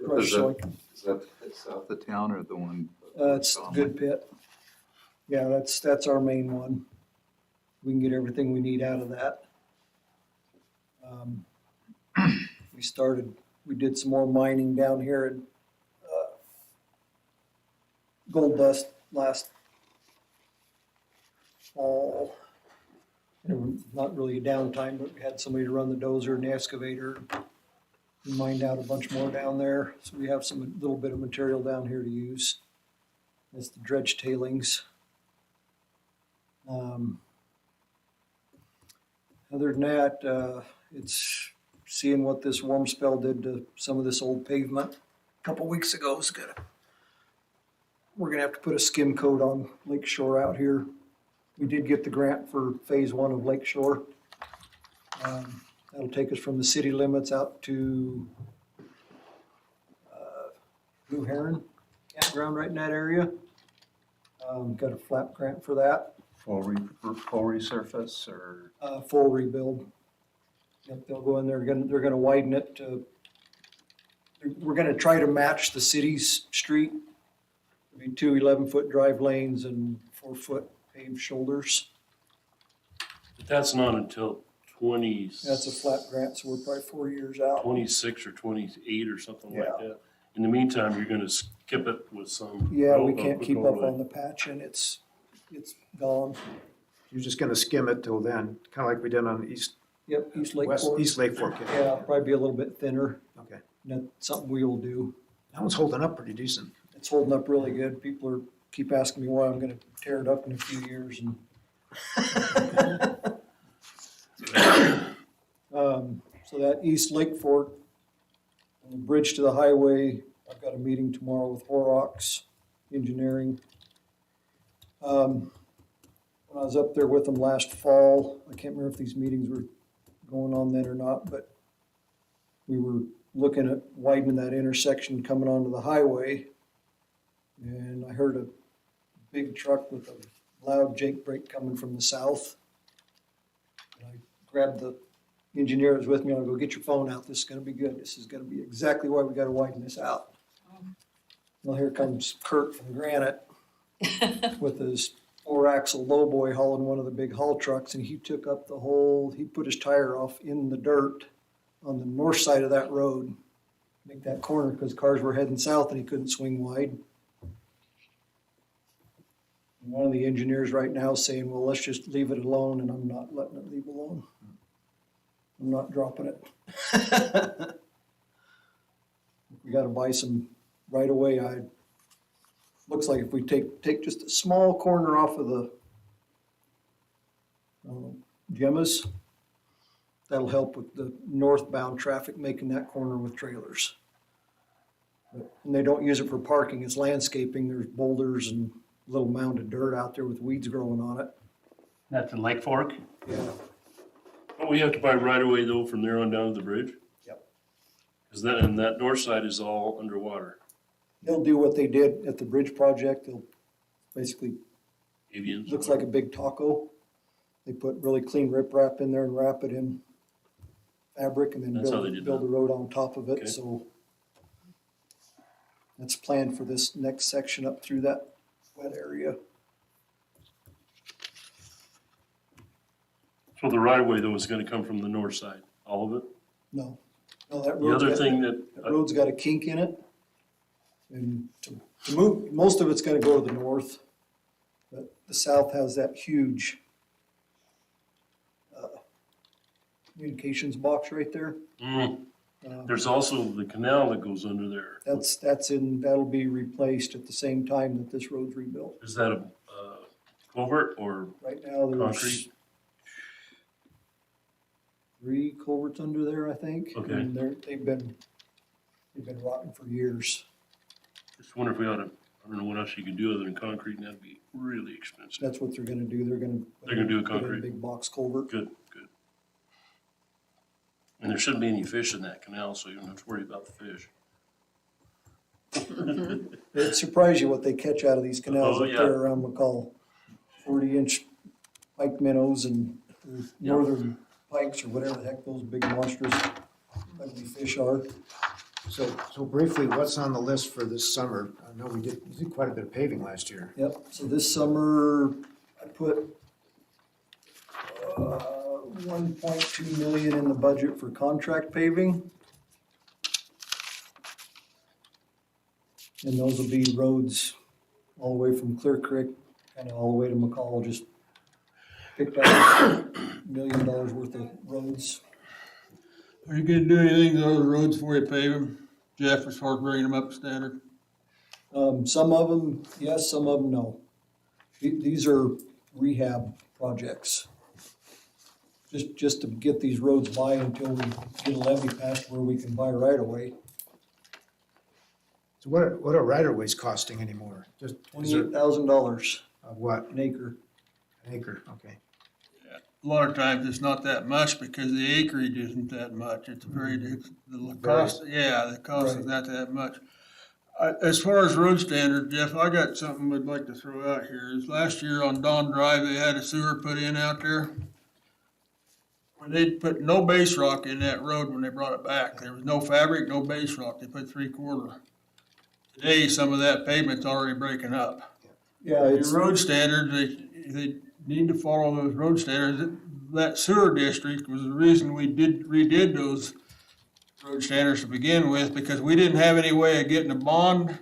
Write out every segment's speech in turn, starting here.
Brush Showing. Is that the pit south of town or the one? It's Good Pit. Yeah, that's our main one. We can get everything we need out of that. We did some more mining down here at Gold Dust last fall. It was not really a downtime, but we had somebody to run the dozer and the excavator. We mined out a bunch more down there, so we have some little bit of material down here to use. That's the dredge tailings. Other than that, it's seeing what this warm spell did to some of this old pavement a couple weeks ago. We're gonna have to put a skim coat on Lake Shore out here. We did get the grant for phase 1 of Lake Shore. That'll take us from the city limits out to Blue Heron campground right in that area. Got a flap grant for that. Full resurface or? Full rebuild. Yep, they'll go in there, they're gonna widen it to, we're gonna try to match the city's street. It'll be 2 11-foot drive lanes and 4-foot paved shoulders. But that's not until That's a flap grant, so we're probably 4 years out. 26 or 28 or something like Yeah. that. In the meantime, you're gonna skip it with some. Yeah, we road can't with keep up overlay. on the patch and it's gone. You're just gonna skim it till then, kind of like we did on East Lake Fork. East Lake Fork. Yeah, probably be a little bit thinner. Okay. That's something we will do. That one's holding up pretty decent. It's holding up really good. People keep asking me why I'm gonna tear it up in a few years and. So that East Lake Fork, on the bridge to the highway, I've got a meeting tomorrow with Horrocks Engineering. When I was up there with them last fall, I can't remember if these meetings were going on then or not, but we were looking at widening that intersection coming onto the highway. And I heard a big truck with a loud Jake brake coming from the south. And I grabbed the engineer that was with me, I'll go, get your phone out, this is gonna be good, this is gonna be exactly why we gotta widen this out. Well, here comes Kurt from Granite with his 4-axle lowboy hauling one of the big haul trucks, and he took up he put his tire off in the dirt on the north side of that road, make that corner, because cars were heading south and he couldn't swing wide. And one of the engineers right now is saying, well, let's just leave it alone, and I'm not letting it leave alone. I'm not dropping it. We gotta buy some right away. Looks like if we take just a small corner off of the Gemma's, that'll help with the northbound traffic making that corner with trailers. And they don't use it for parking, it's landscaping. There's boulders and a little mound of dirt out there with weeds growing on it. That's in Lake Fork? Yeah. Don't we have to buy right away though from there on down to the bridge? Yep. Cause that north side is all underwater. They'll do what they did at the bridge project. They'll basically, Avians. looks like a big taco. They put really clean riprap in there and wrap it in fabric and then That's how they did build that. the road on top of it, Okay. so. That's planned for this next section up through that wet area. So the right of way though is gonna come from the north side, all of it? No, that The road's other got, thing that that, road's got a kink in it. And to move, most of it's gonna go to the north, but the south has that huge communications box right there. there's also the canal that goes under there. That'll be replaced at the same time that this road's rebuilt. Is that a culvert or Right now, there's concrete? 3 culverts under there, I think. Okay. And they've been rotting for years. Just wonder if we ought to, I don't know what else you could do other than concrete, and that'd be really expensive. That's what they're gonna do. They're gonna do a put in concrete. big box culvert. Good. And there shouldn't be any fish in that canal, so you don't have to worry about the fish. It'd surprise you what they catch out of these canals Oh, up yeah. there around McCall. 40-inch pike minnows and Yeah. northern pikes or whatever the heck those big monstrous ugly fish are. So briefly, what's on the list for this summer? I know we did quite a bit of paving last year. Yep, so this summer, I put 1.2 million in the budget for contract paving. And those will be roads all the way from Clear Creek, kind of all the way to McCall, just picked up $1 million worth of roads. Are you gonna do anything to those roads before you pave them, Jeff, as far as bringing them up to standard? Some of them, yes, some of them, no. These are rehab projects. Just to get these roads by until we get a levee passed where we can buy right away. So what are right-of-ways costing anymore? Just $28,000 of what, an acre. an acre, okay. A lot of times it's not that much because the acreage isn't that much. It's the cost, yeah, the cost is not that much. As far as road standard, Jeff, I got something I'd like to throw out here. Is last year on Don Drive, they had a sewer put in out there. When they put no base rock in that road when they brought it back, there was no fabric, no base rock. They put 3/4. Today, some of that pavement's already breaking up. Yeah, Your it's, road standards, they need to follow those road standards. That sewer district was the reason we redid those road standards to begin with, because we didn't have any way of getting a bond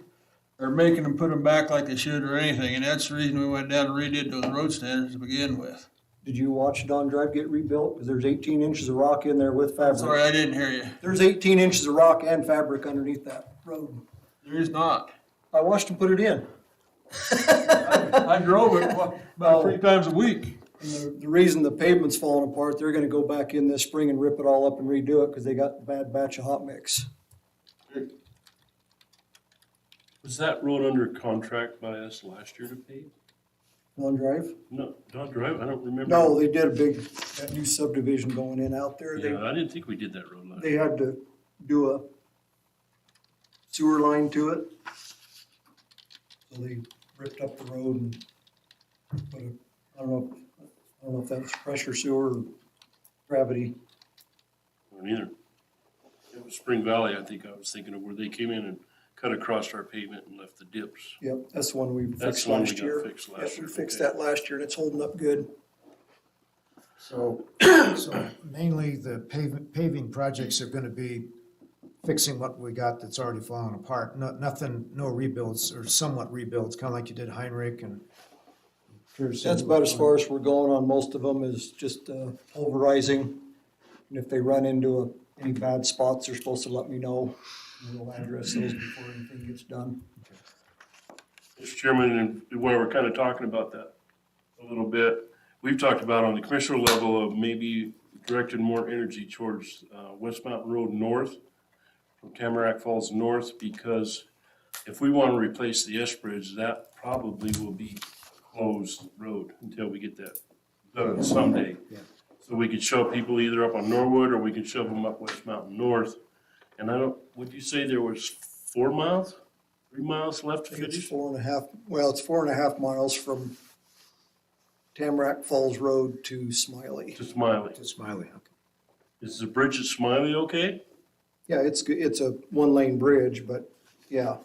or making them put them back like they should or anything, and that's the reason we went down and redid those road standards to begin with. did you watch Don Drive get rebuilt? Because there's 18 inches of rock in there with fabric. Sorry, I didn't hear you. There's 18 inches of rock and fabric underneath that road. There is not. I watched him put it in. I drove it about 3 times a week. And the reason the pavement's falling apart, they're gonna go back in this spring and rip it all up and redo it because they got a bad batch of hot mix. Was that road under contract by us last year to pave? Don Drive? No, Don Drive, I don't remember. No, they did that new subdivision going in out there. Yeah, I didn't think we did that road last They year. had to do a sewer line to it. So they ripped up the road and put a, I don't know if that's pressure sewer or gravity. Or neither. It was Spring Valley, I think I was thinking of, where they came in and cut across our pavement and left the dips. Yep, that's the one we That's fixed the one we last got year. fixed Yep, last we year. fixed Okay. that last year and it's holding up good. So mainly the paving projects are gonna be fixing what we got that's already fallen apart. Nothing, no rebuilds or somewhat rebuilds, kinda like you did Heinrich and Pearson. That's about as far as we're going on most of them is just pulverizing. And if they run into any bad spots, they're supposed to let me know. And we'll address those before anything gets done. Mr. Chairman, and while we're kind of talking about that a little bit, we've talked about on the commissioner level of maybe directing more energy towards West Mountain Road north, from Tamarack Falls north, because if we want to replace the S Bridge, that probably will be closed road until we get that done someday. Yeah. So we could shove people either up on Norwood or we could shove them up West Mountain North. And would you say there was 4 miles, 3 miles left to I think it's finish? 4.5, well, it's 4.5 miles from Tamarack Falls Road to Smiley. To Smiley. To Smiley, okay. Is the bridge at Smiley okay? Yeah, it's good. It's a 1-lane bridge, but yeah.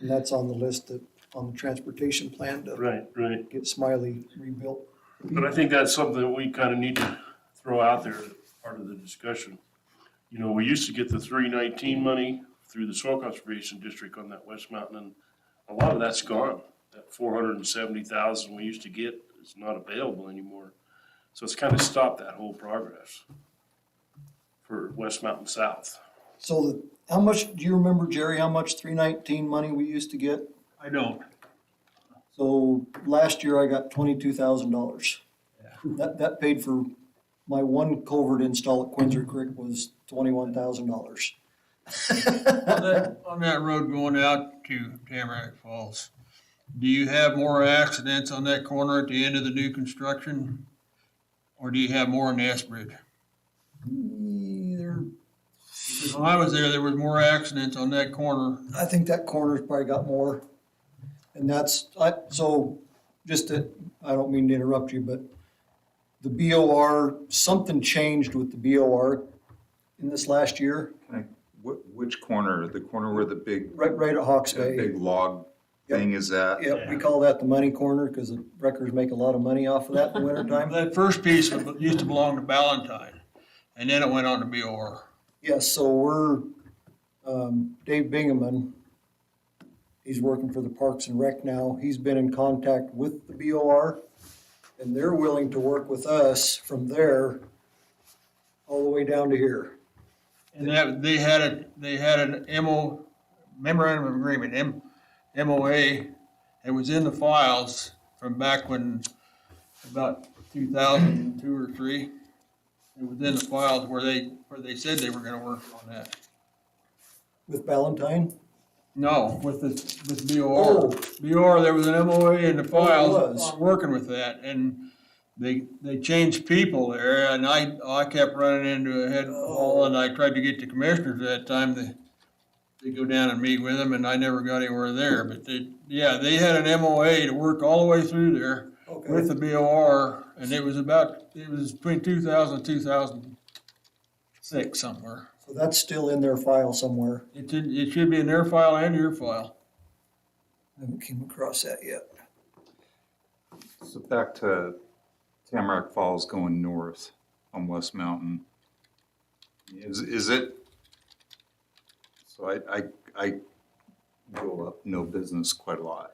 And that's on the list on the transportation plan to Right. get Smiley rebuilt. But I think that's something that we kind of need to throw out there as part of the discussion. You know, we used to get the 319 money through the Soil Conservation District on that West Mountain, and a lot of that's gone. That 470,000 we used to get is not available anymore. So it's kind of stopped that whole progress for West Mountain South. So how much, do you remember, Jerry, how much 319 money we used to get? I don't. So last year I got $22,000. That paid for my one culvert install at Quinzer Creek was $21,000. On that road going out to Tamarack Falls, do you have more accidents on that corner at the end of the new construction? Or do you have more on the S Bridge? Either, When I was there was more accidents on that corner. I think that corner's probably got more. And so just to, I don't mean to interrupt you, but the BOR, something changed with the BOR in this last year. Can I which corner? The corner where the big, Right at Hawks that Bay. big log thing is at? Yep, we call that the money corner because the wreckers make a lot of money off of that in the wintertime. That first piece used to belong to Ballantyne, and then it went on to BOR. Yes, so we're, Dave Bingaman, he's working for the Parks and Rec now. He's been in contact with the BOR, and they're willing to work with us from there all the way down to here. And that, they had an memorandum of agreement, MOA. It was in the files from back when, about 2002 or 3. It was in the files where they said they were gonna work on that. With Valentine? No, with BOR. Oh. BOR, there was an MOA in the files was. on working with that, and they changed people there, and I kept running into a head wall, and I tried to get the commissioners at that time to go down and meet with them, and I never got anywhere there, but they had an MOA to work all the way through there Okay. with the BOR, and it was between 2000 and 2006 somewhere. So that's still in their file somewhere. It should be in their file and your file. I haven't came across that yet. So back to Tamarack Falls going north on West Mountain. Is it, so I go up No Business quite a lot.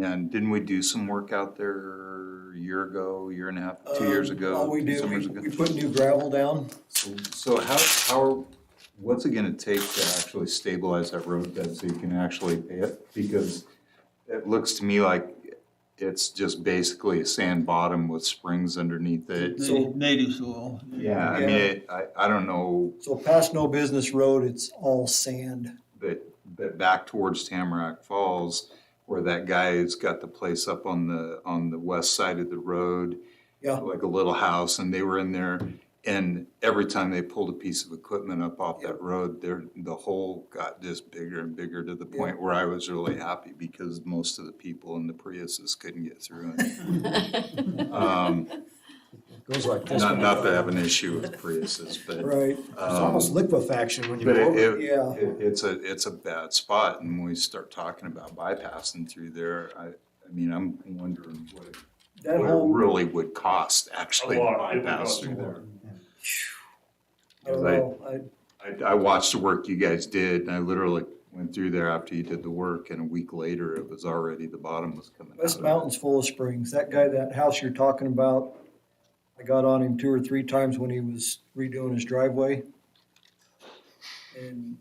And didn't we do some work out there a year ago, year and a half, 2 years ago? All we 2 did, summers ago? we put new gravel down. So what's it gonna take to actually stabilize that road bed so you can actually pay it? Because it looks to me like it's just basically a sand bottom with springs underneath it. So- Native soil. Yeah, I mean, I don't know, So past No Business Road, it's all sand. but back towards Tamarack Falls, where that guy's got the place up on the west side of the road, Yeah, like a little house, and they were in there, and every time they pulled a piece of equipment up off that road, the hole got just bigger and bigger to the point where I was really happy because most of the people in the Priuses couldn't get through it. Goes like this. Not that I have an issue with Priuses, but right. It's almost liquefaction when you but go over. Yeah. it's a bad spot, and when we start talking about bypassing through there, I mean, I'm wondering That what it whole, really would cost actually A to lot. It would bypass cost through a there. lot. I don't know, I watched the work you guys did, and I literally went through there after you did the work, and a week later, it was already, the bottom was coming out. West of it. Mountain's full of springs. That guy, that house you're talking about, I got on him 2 or 3 times when he was redoing his driveway. And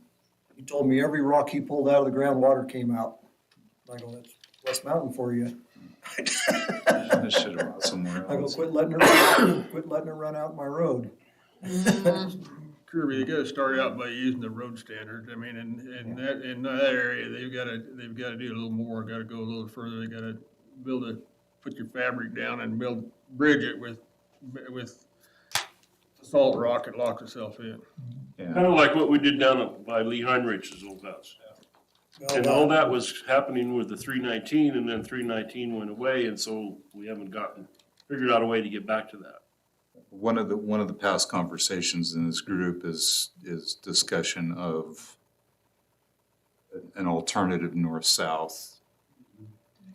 he told me every rock he pulled out of the ground, water came out. I go, that's West Mountain for you. I should have bought somewhere I go, else. quit letting her run out my road. Kirby, you gotta start out by using the road standards. I mean, in that area, they've gotta do a little more, gotta go a little further. They gotta put your fabric down and bridge it with salt rock that locks itself in. Yeah. Kind of like what we did down by Lee Heinrich's old house. Well, And all that was happening with the 319, and then 319 went away, and so we haven't figured out a way to get back to that. One of the past conversations in this group is discussion of an alternative north-south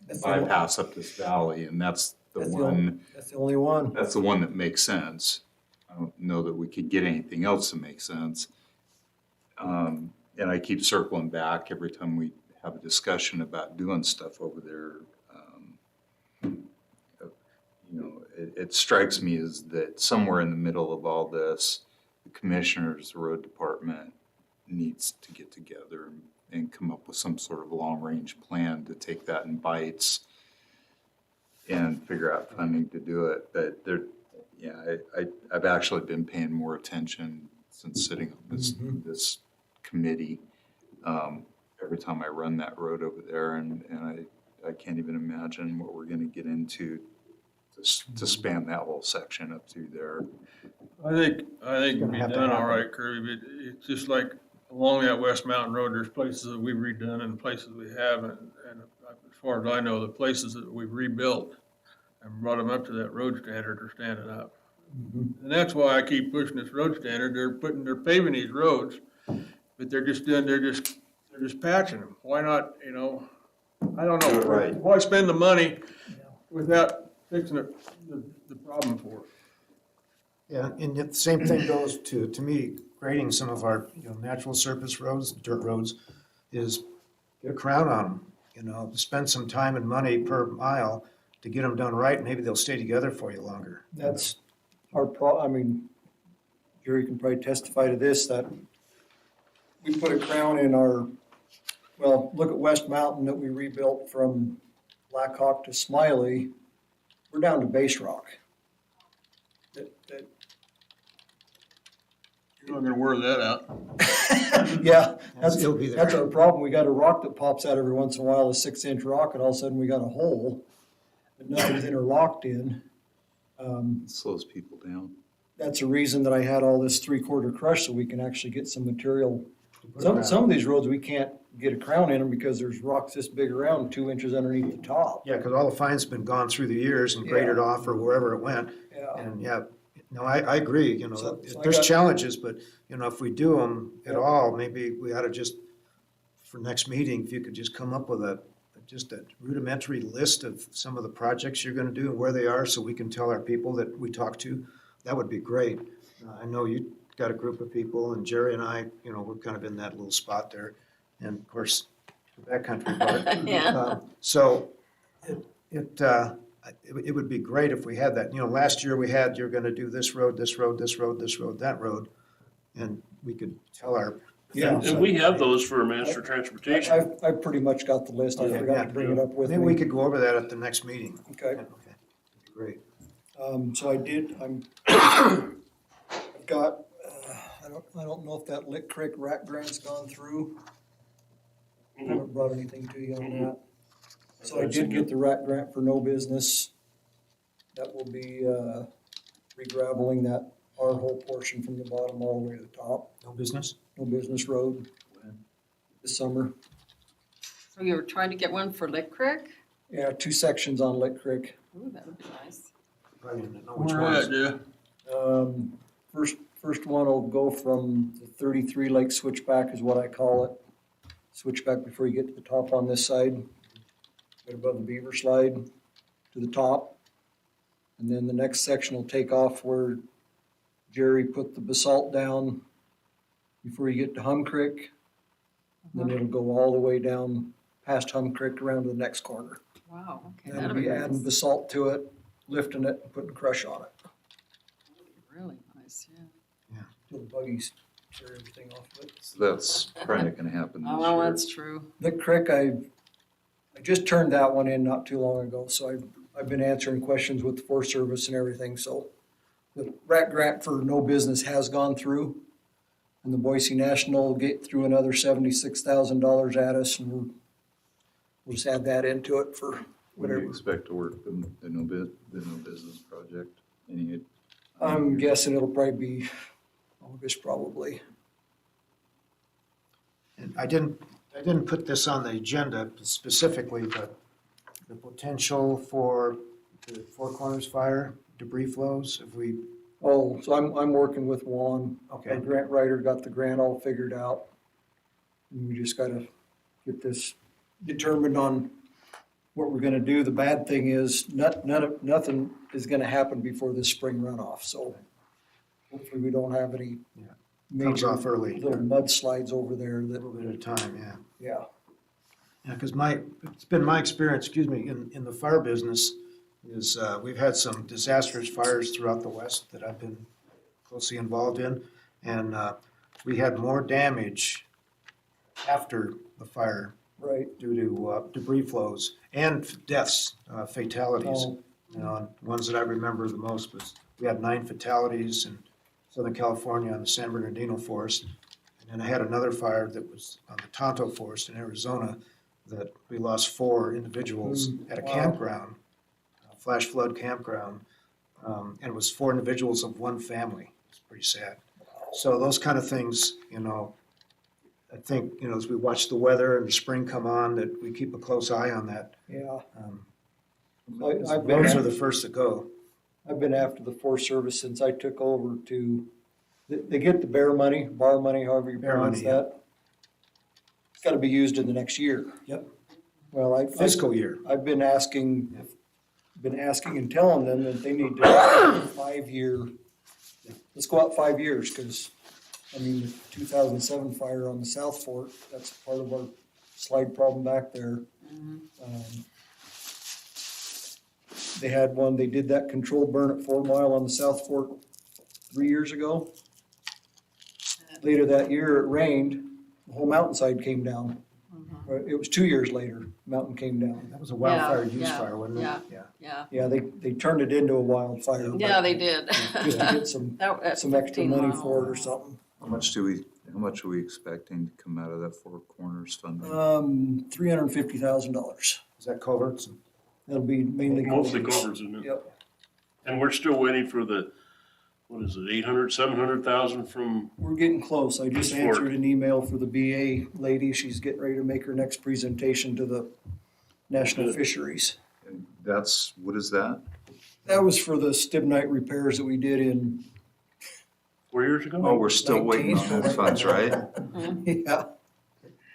That's the only- bypass up this valley, and that's the That's the only- one, That's the only one. that's the one that makes sense. I don't know that we could get anything else to make sense. And I keep circling back every time we have a discussion about doing stuff over there. You know, it strikes me as that somewhere in the middle of all this, the commissioners, the road department needs to get together and come up with some sort of long-range plan to take that in bites and figure out funding to do it. But I've actually been paying more attention since sitting on this committee. Every time I run that road over there, and I can't even imagine what we're gonna get into to span that whole section up through there. I think it'd gonna be have to done all happen. right, Kirby, but it's just like along that West Mountain Road, there's places that we've redone and places we haven't. And as far as I know, the places that we've rebuilt and brought them up to that road standard are standing up. And that's why I keep pushing this road standard. They're paving these roads, but they're just patching them. Why not, I don't know. Right. Why spend the money without fixing the problem for it? Yeah, and the same thing goes to me, grading some of our, natural surface roads, dirt roads, is get a crown on them, spend some time and money per mile to get them done right, and maybe they'll stay together for you longer. That's I mean, Jerry can probably testify to this, that we put a crown in look at West Mountain that we rebuilt from Black Hawk to Smiley. We're down to base rock. That You're not gonna wear that out. Yeah, that's, It'll be there. that's our problem. We got a rock that pops out every once in a while, a 6-inch rock, and all of a sudden we got a hole that nothing's interlocked in. It slows people down. That's a reason that I had all this 3/4 crush, so we can actually get some material. Some of these roads, we can't get a crown in them because there's rocks this big around, 2 inches underneath the top. Yeah, because all the fines have been gone through the years and graded off or wherever it went. Yeah. And no, I agree, So I there's got- challenges, but, if we do them at all, maybe we ought to just, for next meeting, if you could just come up with just a rudimentary list of some of the projects you're gonna do and where they are, so we can tell our people that we talk to, that would be great. I know you got a group of people, and Jerry and I, we're kind of in that little spot there, and of course, the backcountry part. Yeah. So it would be great if we had that. Last year we had, you're gonna do this road, this road, this road, this road, that road, and we could tell our. Yeah. And we have those for master transportation. I've pretty much got the list. I forgot to bring it up with Maybe we me. could go over that at the next meeting. Okay. Great. So I've got, I don't know if that Lick Creek rat grant's gone through. I haven't brought anything to you on that. So I did get the rat grant for no business. That will be, re-graveling that, our whole portion from the bottom all the way to the top. No business? No business road this summer. So you were trying to get one for Lick Creek? Yeah, 2 sections on Lick Creek. Ooh, that would be nice. Probably didn't know which Where ones. at, Jeff? First one will go from the 33 Lake Switchback is what I call it. Switchback before you get to the top on this side, right above the Beaver Slide to the top. And then the next section will take off where Jerry put the basalt down before you get to Hum Creek. Then it'll go all the way down past Hum Creek around to the next corner. Wow, okay, That'll that'll be be adding nice. basalt to it, lifting it, and putting crush on it. Really nice, yeah. Till the buggies tear everything off of it. So that's probably not gonna happen Oh, this well, year. that's true. Lick Creek, I just turned that one in not too long ago, so I've been answering questions with the Forest Service and everything, so the rat grant for no business has gone through. And the Boise National will get through another $76,000 at us, and we'll just add that into it for When do you whatever. expect to work the no business project? Any? I'm guessing it'll probably be August probably. And I didn't put this on the agenda specifically, but the potential for the Four Corners fire debris flows, if we, Oh, so I'm working with Juan. Okay. Our grant writer got the grant all figured out. And we just gotta get this determined on what we're gonna do. The bad thing is nothing is gonna happen before this spring runoff, so hopefully we don't have any comes major off early, little a mudslides over there little that, bit at a time, yeah. yeah. Yeah, because it's been my experience, in the fire business, is we've had some disastrous fires throughout the West that I've been closely involved in. And we had more damage after the fire Right. due to debris flows and deaths, fatalities. Oh. And ones that I remember the most was, we had 9 fatalities in Southern California on the San Bernardino Forest. And then I had another fire that was on the Tonto Forest in Arizona that we lost 4 individuals at a Wow. campground, a flash flood campground. And it was 4 individuals of one family. It's pretty sad. So those kind of things, I think, as we watch the weather and the spring come on, that we keep a close eye on that. Yeah. Um, I've been Those at- are the first to go. I've been after the Forest Service since I took over to, they get the bar money, however you Bear pronounce money, yeah. that. It's gotta be used in the next year. Yep. Well, Fiscal year. I've been asking and telling them that they need to 5-year, let's go out 5 years, cause I mean, the 2007 fire on the South Fork, that's part of our slide problem back there. They had one, they did that controlled burn at 4 Mile on the South Fork 3 years ago. Later that year, it rained, the whole mountainside came down. It was 2 years later, mountain came down. That was a wildfire use yeah, fire, wasn't it? yeah. Yeah. Yeah, they turned it into a wildfire. but Yeah, they did. Just to get some extra 15 money mile. for it or something. How much are we expecting to come out of that Four Corners funding? $350,000. Is that culverts? That'll be mainly. Mostly culverts. culverts, isn't it? Yep. And we're still waiting for the, what is it, 800, 700,000 from, We're getting close. I just Good work. answered an email for the BA lady. She's getting ready to make her next presentation to the National Good. Fisheries. And that's, what is that? That was for the stibnite repairs that we did in, 4 years ago? Oh, we're still waiting on those funds, right? yeah,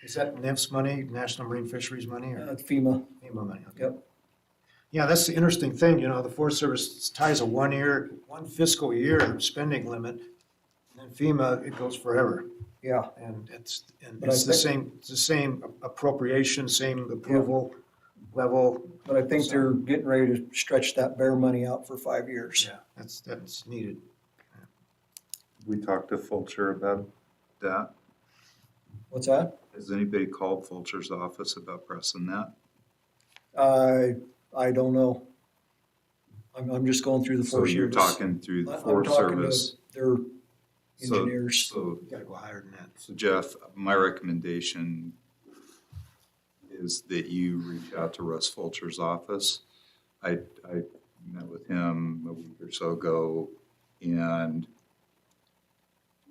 Is that NIMS money, National Marine Fisheries money, or FEMA. FEMA money? Okay. Yep. Yeah, that's the interesting thing, the Forest Service ties a one fiscal year spending limit. And then FEMA, it goes forever. Yeah, And it's But I the think- same appropriation, same approval level. but I think they're getting ready to stretch that bear money out for 5 years. Yeah, that's needed. We talked to Fulcher about that. What's that? Has anybody called Fulcher's office about pressing that? I don't know. I'm just going through the So Forest you're Service. talking through the I'm Forest talking to Service. their So- engineers. So, You gotta go higher than that. so Jeff, my recommendation is that you reach out to Russ Fulcher's office. I met with him a week or so ago and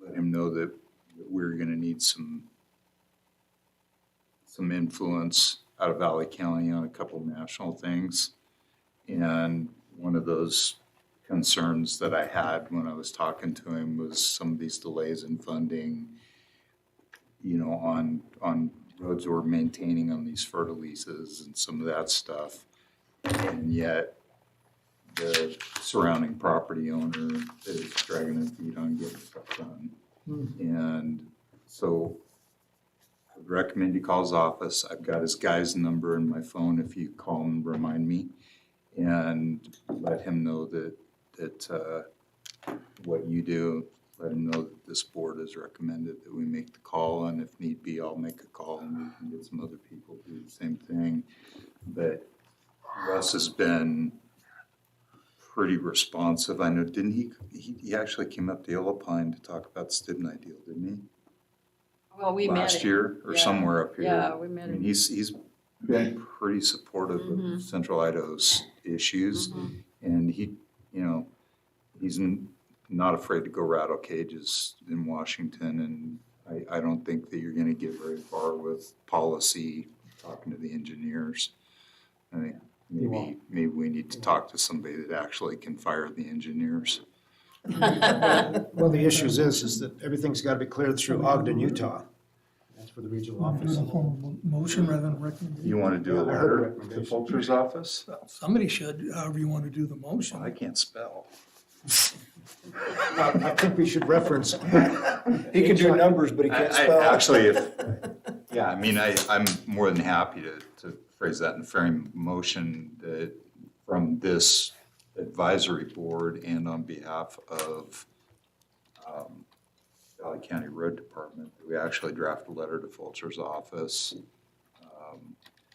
let him know that we're gonna need some influence out of Valley County on a couple national things. And one of those concerns that I had when I was talking to him was some of these delays in funding, on roads we're maintaining on these fertilizers and some of that stuff. And yet the surrounding property owner is dragging their feet on getting stuff done. And so I would recommend you call his office. I've got his guy's number in my phone if you call him, remind me. And let him know that what you do, let him know that this board has recommended that we make the call, and if need be, I'll make a call and we can get some other people to do the same thing. But Russ has been pretty responsive. I know, didn't he actually came up to Illapine to talk about the Stibnite deal, didn't he? Well, we met Last him. year or Yeah. somewhere up here. Yeah, we I met mean, him. he's been pretty supportive of Central Idaho's issues. And he's not afraid to go rattle cages in Washington. And I don't think that you're gonna get very far with policy, talking to the engineers. I think maybe we need to talk to somebody that actually can fire the engineers. Well, the issue is that everything's gotta be cleared through Ogden, Utah. That's for the regional office. Motion rather than recommendation. You wanna do a I heard a letter to recommendation. Fulcher's office? Somebody should, however you want to do the Well, I motion. can't spell. I think we should reference. He can do numbers, but he can't spell. Actually, I'm more than happy to phrase that in frame motion that from this advisory board and on behalf of Valley County Road Department, we actually draft a letter to Fulcher's office.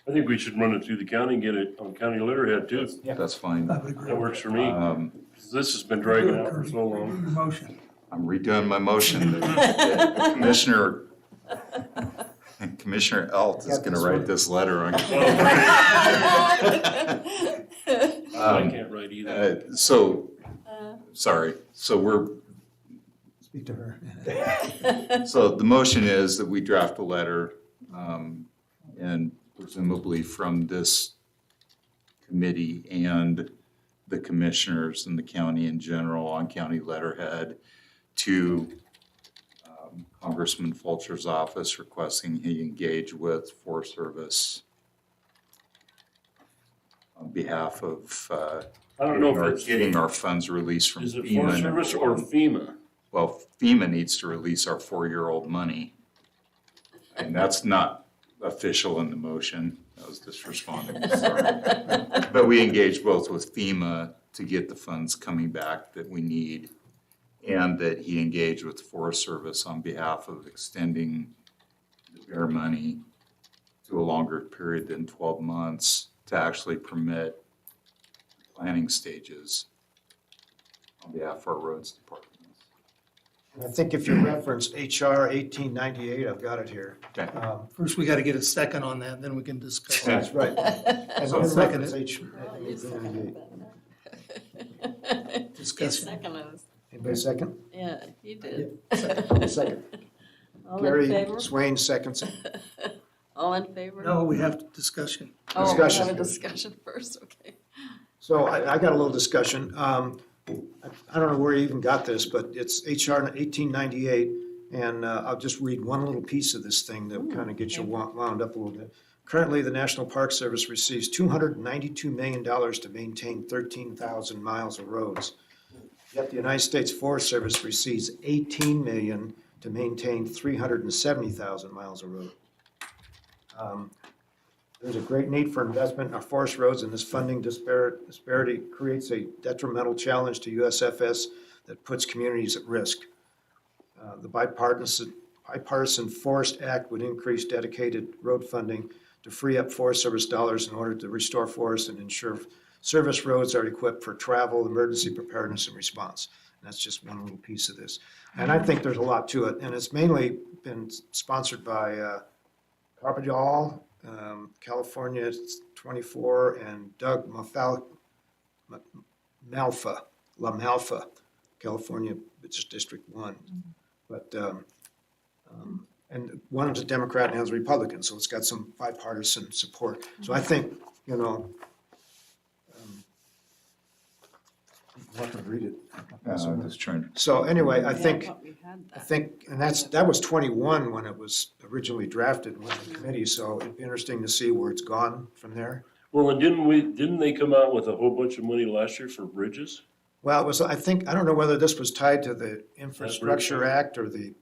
I think we should run it through the county and get it on county letterhead too. Yeah. That's fine. I would agree. That works for me. 'Cause this has been dragging out for so long. Motion. I'm redoing my motion. that Commissioner Elt is gonna write this letter on. I can't write either. Sorry, so Speak to her. so the motion is that we draft a letter, and presumably from this committee and the commissioners and the county in general on county letterhead to Congressman Fulcher's office requesting he engage with Forest Service on behalf of I don't know if it's, getting our funds released from is it FEMA. Forest Service or FEMA? Well, FEMA needs to release our 4-year-old money. And that's not official in the motion. That was just responding. Sorry. But we engaged both with FEMA to get the funds coming back that we need, and that he engaged with the Forest Service on behalf of extending the bear money to a longer period than 12 months to actually permit planning stages on behalf of our roads department. I think if you reference HR 1898, I've got it here. Okay. First, we gotta get a second on that, then we can discuss. That's right. And So we'll second reference it. H Oh, you seconded 1898. that. You Discussion. seconded us. Anybody second? Yeah, you did. Second. All in Gary favor? Swain seconds it. All in favor? No, we have discussion. Oh, we Discussion. have a discussion first, okay. So I got a little discussion. I don't know where you even got this, but it's HR 1898, and I'll just read one little piece of this thing that kind of gets you wound up a little bit. Currently, the National Park Service receives $292 million to maintain 13,000 miles of roads. Yet the United States Forest Service receives $18 million to maintain 370,000 miles of road. There's a great need for investment in our forest roads, and this funding disparity creates a detrimental challenge to USFS that puts communities at risk. The bipartisan Forest Act would increase dedicated road funding to free up Forest Service dollars in order to restore forests and ensure service roads are equipped for travel, emergency preparedness, and response. And that's just one little piece of this. And I think there's a lot to it, and it's mainly been sponsored by Carpajal, California 24, and Doug LaMalfa, California, it's District 1. But, and one is a Democrat and one's a Republican, so it's got some bipartisan support. So I think, you know, I'll have to read it. I'm just trying to. So anyway, I Yeah, think, thought we had I that. think, and that was 21 when it was originally drafted with the committee, so it'd be interesting to see where it's gone from there. Well, and didn't they come out with a whole bunch of money last year for bridges? Well, it was, I think, I don't know whether this was tied to the Infrastructure Act or the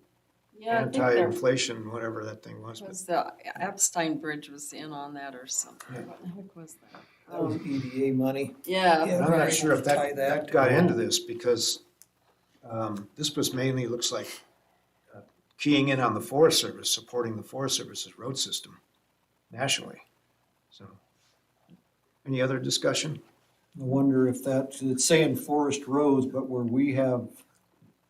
Yeah, I think there anti-inflation, whatever that thing was. But was the Epstein Bridge was in on that or something. Yeah. What the heck was that? That was EDA money. Yeah, Yeah, I'm not right. sure if Tie that that got to- into this because this was mainly, looks like, keying in on the Forest Service, supporting the Forest Service's road system nationally. So, any other discussion? I wonder if it's saying forest roads, but where we have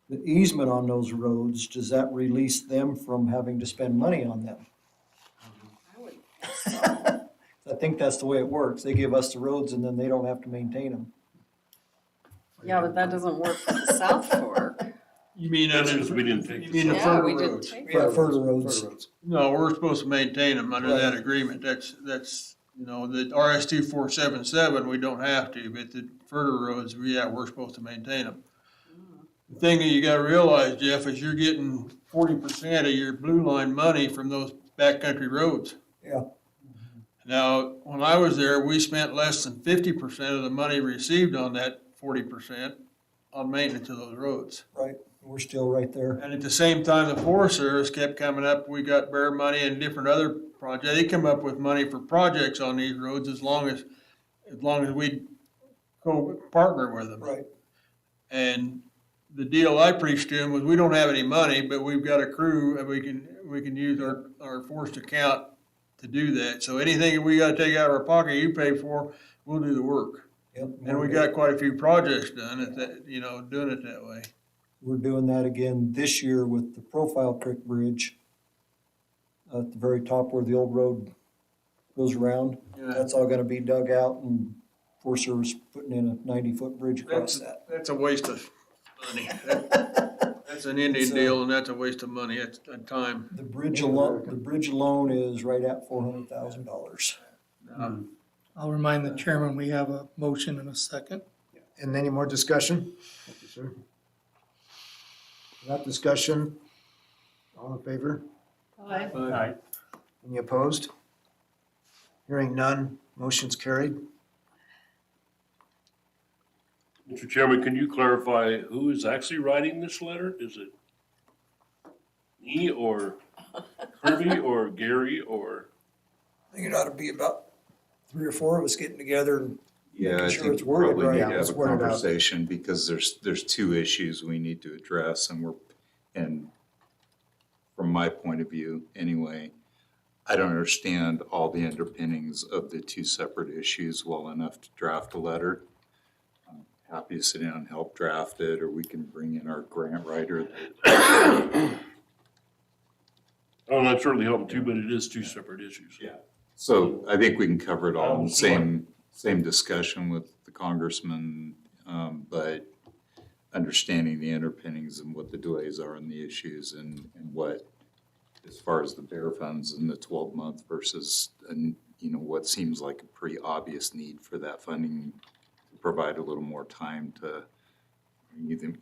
the easement on those roads, does that release them from having to spend money on them? I would guess so. I think that's the way it works. They give us the roads and then they don't have to maintain them. Yeah, but that doesn't work for the South Fork. You mean, That's because we didn't take you the mean the Yeah, further we didn't roads? take Yeah, it. further roads. No, we're supposed to maintain them under that agreement. That's, you know, the RS 2477, we don't have to, but the further roads, we're supposed to maintain them. The thing that you gotta realize, Jeff, is you're getting 40% of your blue line money from those backcountry roads. Yeah. Now, when I was there, we spent less than 50% of the money received on that 40% on maintenance of those roads. Right, we're still right there. And at the same time, the Forest Service kept coming up, we got bear money and different other projects. They come up with money for projects on these roads as long as we co-partner with them. Right. And the deal I preached to them was, we don't have any money, but we've got a crew and we can use our forced account to do that. So anything that we gotta take out of our pocket, you pay for, we'll do the work. Yep. And we got quite a few projects done at that, you know, doing it that way. We're doing that again this year with the Profile Creek Bridge at the very top where the old road goes around. Yeah. That's all gonna be dug out and Forest Service putting in a 90-foot bridge across that. That's a waste of money. That's an Indian It's, deal, and that's a waste of money. It's a time. The bridge alone is right at $400,000. I'll remind the chairman, we have a motion and a second. And any more discussion? Thank you, sir. Without discussion, all in favor? Aye. Aye. Any opposed? Hearing none, motion's carried. Mr. Chairman, can you clarify who is actually writing this letter? Is it me or Kirby or Gary or? I think it ought to be about 3 or 4 of us getting together and Yeah, I Making sure think it's we worded probably right. need Yeah, to have it's a worded out. conversation because there's 2 issues we need to address and from my point of view, anyway, I don't understand all the underpinnings of the 2 separate issues well enough to draft a letter. I'm happy to sit down and help draft it, or we can bring in our grant writer. Oh, that certainly helped too, but it is 2 separate issues. Yeah. So I think we can cover it all in the Sure. same discussion with the congressman, but understanding the underpinnings and what the delays are and the issues and what, as far as the bear funds and the 12-month versus, what seems like a pretty obvious need for that funding to provide a little more time to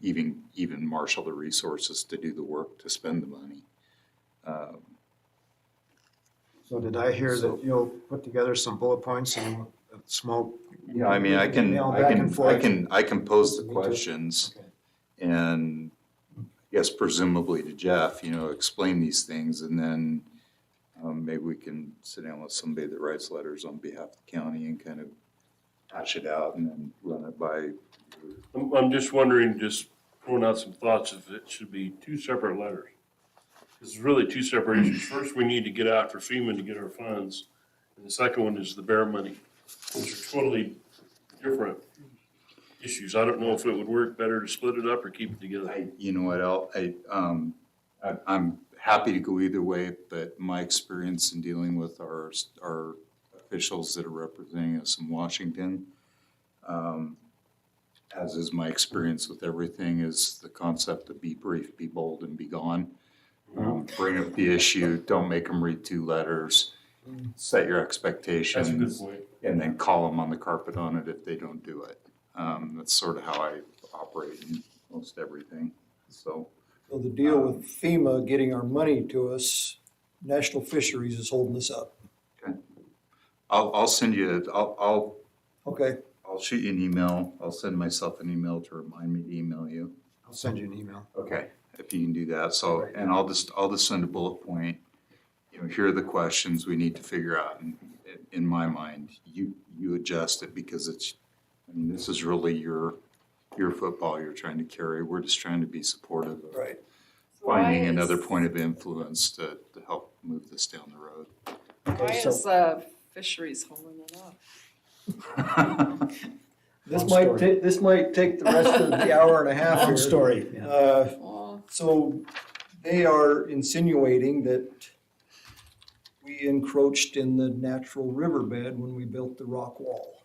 even marshal the resources to do the work, to spend the money. So did I hear that you'll put together some bullet points and a small? Yeah, I mean, I can, Email I back can, and I forth? can, I can pose the Me too. questions Okay. and I guess presumably to Jeff, explain these things and then maybe we can sit down with somebody that writes letters on behalf of the county and kind of hash it out and then run it by. I'm just wondering, just throwing out some thoughts, if it should be 2 separate letters. It's really 2 separate issues. First, we need to get out for FEMA to get our funds. And the second one is the bear money. Those are totally different issues. I don't know if it would work better to split it up or keep it together. You know what, I'm happy to go either way, but my experience in dealing with our officials that are representing us in Washington, as is my experience with everything, is the concept of be brief, be bold, and be gone. Bring up the issue, don't make them read 2 letters, set your That's a good expectations, point. and then call them on the carpet on it if they don't do it. That's sort of how I operate in most everything, so. So the deal with FEMA getting our money to us, National Fisheries is holding us up. I'll send you, Okay, I'll shoot you an email. I'll send myself an email to remind me to email you. I'll send you an email. Okay. If you can do that. So, and I'll just send a bullet point. Here are the questions we need to figure out. And in my mind, you adjust it because this is really your football you're trying to carry. We're just trying to be supportive of right. finding Why is- another point of influence to help move this down the road. Why so- is fisheries holding it up? This Long might story. take, this might take the rest of the hour and a half Long here. story. Yeah. Well, So they are insinuating that we encroached in the natural riverbed when we built the rock wall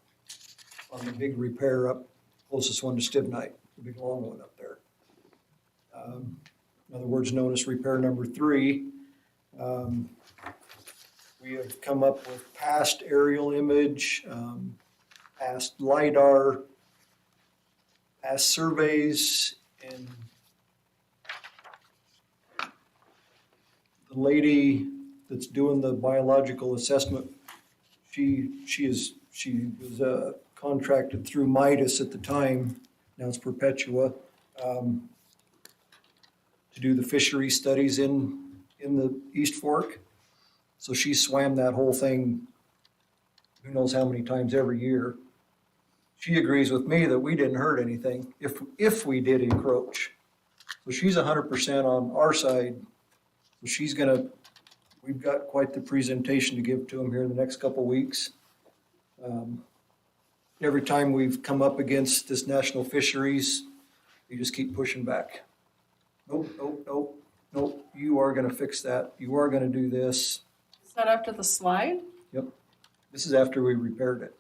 on the big repair up, closest one to Stibnite, the big long one up there. In other words, known as repair number 3. We have come up with past aerial image, past LiDAR, past surveys, and the lady that's doing the biological assessment, she was contracted through Midas at the time, now it's Perpetua, to do the fishery studies in the East Fork. So she swam that whole thing, who knows how many times every year. She agrees with me that we didn't hurt anything if we did encroach. So she's 100% on our side. So we've got quite the presentation to give to them here in the next couple weeks. Every time we've come up against this national fisheries, you just keep pushing back. Nope, you are gonna fix that. You are gonna do this. is that after the slide? This is after we repaired it.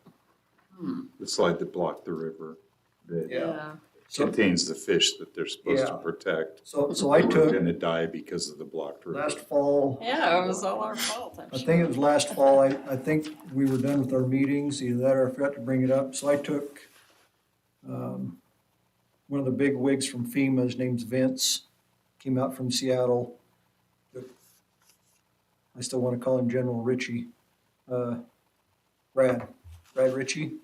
The slide that blocked the river that Yeah. So, contains the fish that they're supposed to Yeah. protect. so I We're took gonna die because of the blocked river. last fall, Yeah, it was all our fault, I'm I sure. think it was last fall, I think we were done with our meetings, either that or I forgot to bring it up. So I took One of the big wigs from FEMA, his name's Vince, came out from Seattle. I still want to call him General Ritchie. Brad Ritchie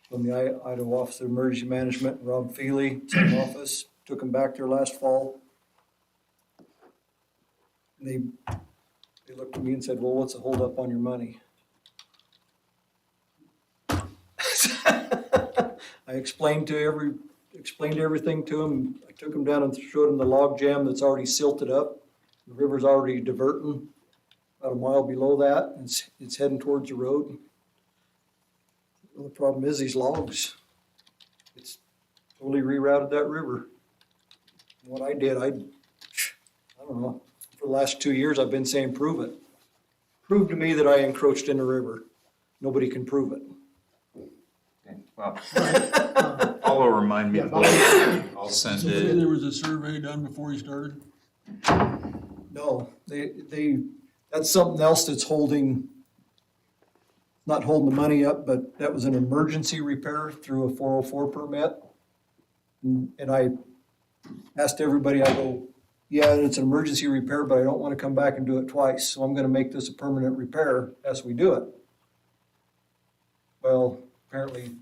from the Idaho Office of Emergency Management. Rob Feely, same office, took him back there last fall. And they looked at me and said, well, what's the holdup on your money? I explained everything to him. I took him down and showed him the log jam that's already silted up. The river's already diverting about a mile below that, and it's heading towards the road. Well, the problem is these logs, it's totally rerouted that river. What I did, I don't know, for the last 2 years, I've been saying, prove it. Prove to me that I encroached in the river. Nobody can prove it. Okay, well, Paulo remind me, Yeah, I'll send So it. there was a survey done before you started? No, that's something else that's not holding the money up, but that was an emergency repair through a 404 permit. And I asked everybody, I go, yeah, it's an emergency repair, but I don't want to come back and do it twice. So I'm going to make this a permanent repair as we do it. Well, apparently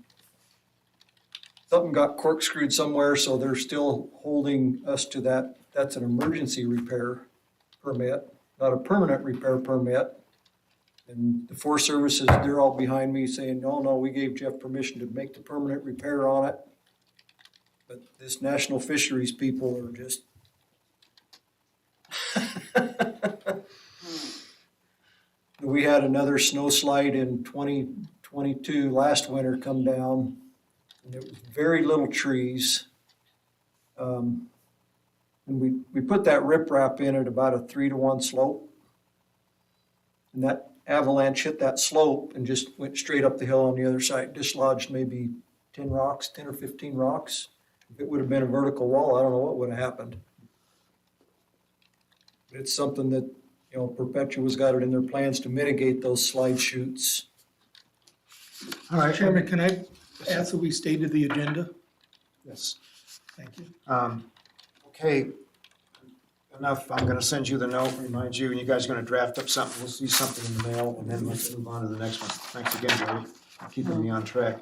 something got corkscrewed somewhere, so they're still holding us to that. That's an emergency repair permit, not a permanent repair permit. And the Forest Services, they're all behind me saying, no, we gave Jeff permission to make the permanent repair on it. But this National Fisheries people are just. We had another snow slide in 2022 last winter come down, and it was very little trees. And we put that riprap in at about a 3-to-1 slope. And that avalanche hit that slope and just went straight up the hill on the other side, dislodged maybe 10 or 15 rocks. If it would have been a vertical wall, I don't know what would have happened. But it's something that, Perpetua's got it in their plans to mitigate those slide chutes. All right. Chairman, can I ask that we stay to the agenda? Yes. Thank you. Okay, enough. I'm gonna send you the note, remind you, and you guys are gonna draft up something. We'll see something in the mail, and then let's move on to the next one. Thanks again, Jerry, for keeping me on track.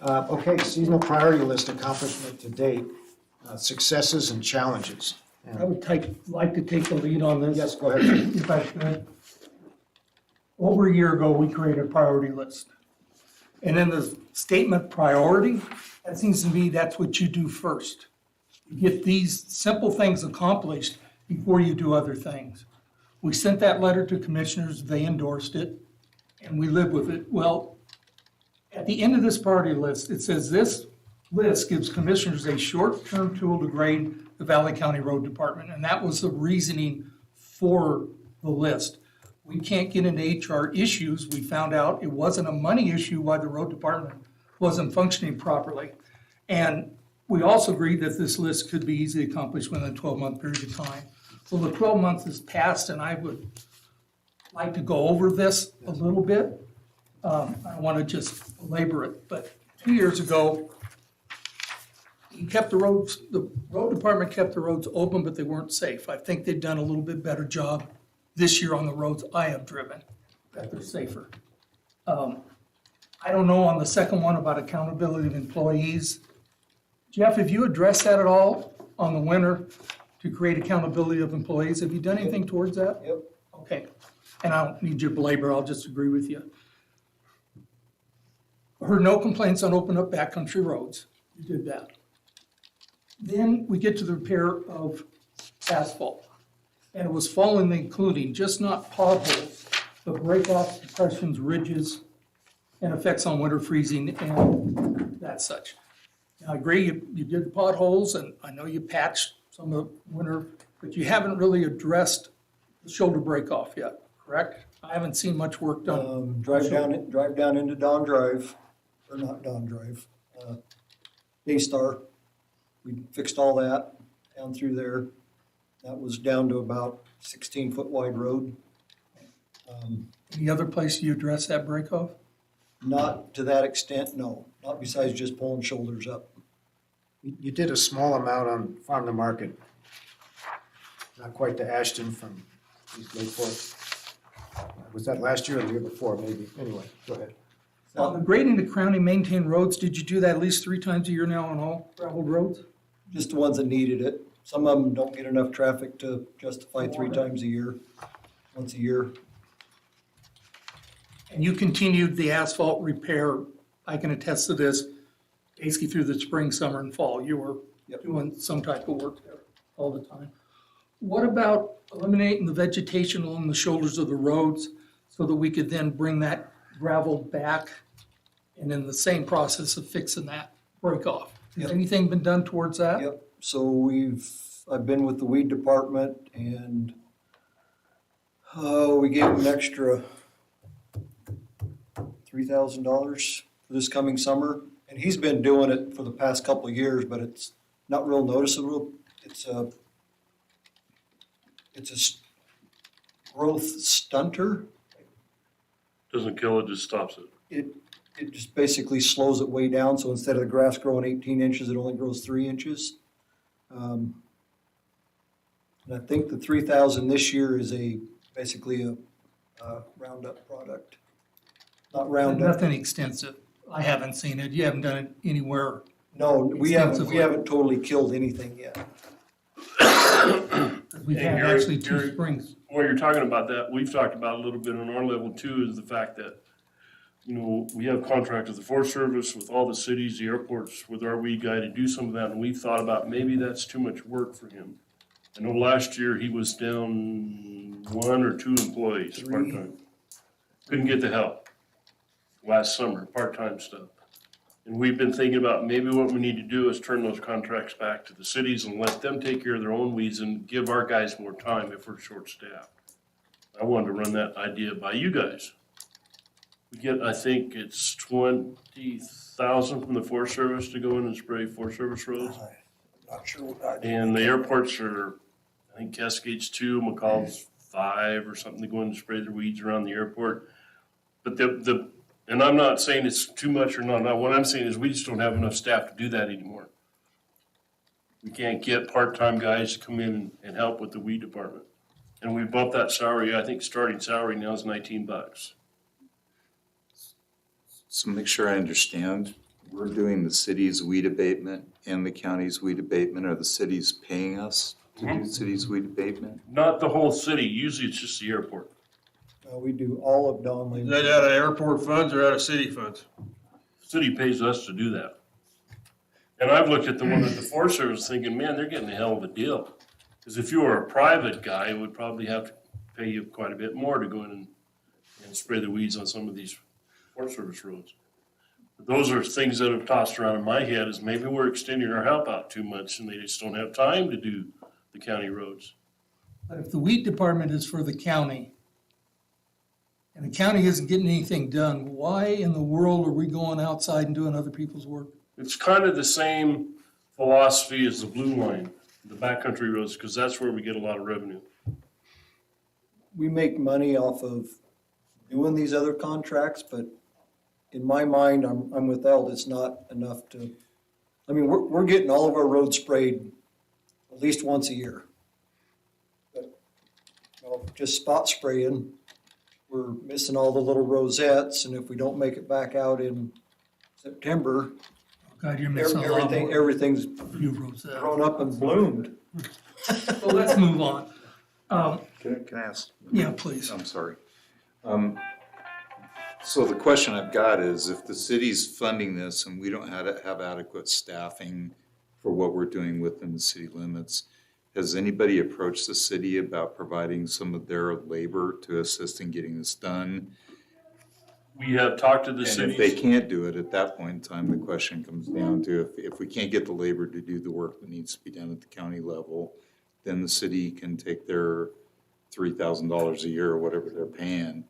Okay, seasonal priority list accomplishment to date, successes and challenges. I would like to take the lead on this. Yes, go ahead. If I could. Over a year ago, we created a priority list. And in the statement priority, that seems to me that's what you do first. You get these simple things accomplished before you do other things. We sent that letter to commissioners, they endorsed it, and we live with it. Well, at the end of this priority list, it says this list gives commissioners a short-term tool to grade the Valley County Road Department, and that was the reasoning for the list. We can't get into HR issues. We found out it wasn't a money issue why the road department wasn't functioning properly. And we also agreed that this list could be easily accomplished within a 12-month period of time. Well, the 12 months has passed, and I would like to go over this a little bit. I don't want to just belabor it, but 2 years ago, the road department kept the roads open, but they weren't safe. I think they've done a little bit better job this year on the roads I have driven, that they're safer. I don't know on the second one about accountability of employees. Jeff, have you addressed that at all on the winter to create accountability of employees? Have you done anything towards that? Yep. Okay, and I don't need your belabor, I'll just agree with you. I heard no complaints on open up backcountry roads. You did that. Then we get to the repair of asphalt. And it was following including just not potholes, but break-offs, depressions, ridges, and effects on winter freezing and that such. Now, I agree, you did potholes, and I know you patched some of the winter, but you haven't really addressed the shoulder break-off yet, correct? I haven't seen much work done. Drive down into Don Drive, or not Don Drive, Daystar. We fixed all that down through there. That was down to about 16-foot wide road. Any other place you address that break-off? Not to that extent, no, not besides just pulling shoulders up. You did a small amount on Farm to Market. Not quite to Ashton from East Lake Fork. Was that last year or the year before, maybe? Anyway, go ahead. On the grading the county maintained roads, did you do that at least 3 times a year now on all gravel roads? Just the ones that needed it. Some of them don't get enough traffic to justify 3 times a year, once a year. And you continued the asphalt repair, I can attest to this, basically through the spring, summer, and fall. You were Yep. doing some type of work there all the time. What about eliminating the vegetation along the shoulders of the roads so that we could then bring that gravel back and in the same process of fixing that break off? Has Yep. anything been done towards that? Yep, so I've been with the weed department and, we gave them an extra $3,000 for this coming summer. And he's been doing it for the past couple of years, but it's not real noticeable. It's a growth stunter. Doesn't kill it, just stops it. It just basically slows it way down, so instead of the grass growing 18 inches, it only grows 3 inches. And I think the 3,000 this year is basically a Roundup product. Not Roundup, Nothing extensive. I haven't seen it. You haven't done it anywhere. no, we haven't Extensively. totally killed anything yet. We've Hey, had Gary, actually 2 Gary. springs. While you're talking about that, we've talked about a little bit on our level too, is the fact that, you know, we have contracts with the Forest Service, with all the cities, the airports, with our weed guy to do some of that, and we've thought about maybe that's too much work for him. I know last year he was down 1 or 2 employees, 3. part-time. Couldn't get the help last summer, part-time stuff. And we've been thinking about maybe what we need to do is turn those contracts back to the cities and let them take care of their own weeds and give our guys more time if we're short-staffed. I wanted to run that idea by you guys. We get, I think it's 20,000 from the Forest Service to go in and spray Forest Service roads. Not sure what And the airports are, I think Cascades 2, McCall's 5 or something to go in and spray their weeds around the airport. But and I'm not saying it's too much or not. What I'm saying is we just don't have enough staff to do that anymore. We can't get part-time guys to come in and help with the weed department. And we bumped that salary, I think starting salary now is $19. So make sure I understand, we're doing the city's weed abatement and the county's weed abatement. Are the cities paying us to do city's weed abatement? Not the whole city, usually it's just the airport. we do all of Donley. Is that out of airport funds or out of city funds? City pays us to do that. And I've looked at the one at the Forest Service thinking, man, they're getting a hell of a deal. Because if you were a private guy, it would probably have to pay you quite a bit more to go in and spray the weeds on some of these Forest Service roads. But those are things that have tossed around in my head, is maybe we're extending our help out too much and they just don't have time to do the county roads. But if the weed department is for the county, and the county isn't getting anything done, why in the world are we going outside and doing other people's work? It's kind of the same philosophy as the blue line, the backcountry roads, because that's where we get a lot of revenue. We make money off of doing these other contracts, but in my mind, I'm with Eld, it's not enough to, I mean, we're getting all of our roads sprayed at least once a year. But, you know, just spot spraying, we're missing all the little rosettes, and if we don't make it back out in September, God, you're missing a lot more. everything's You wrote that. grown up and bloomed. So let's move on. Can I ask? Yeah, please. I'm sorry. So the question I've got is, if the city's funding this and we don't have adequate staffing for what we're doing within the city limits, has anybody approached the city about providing some of their labor to assist in getting this done? We have talked to the And if they cities. can't do it, at that point in time, the question comes down to, if we can't get the labor to do the work that needs to be done at the county level, then the city can take their $3,000 a year or whatever they're paying.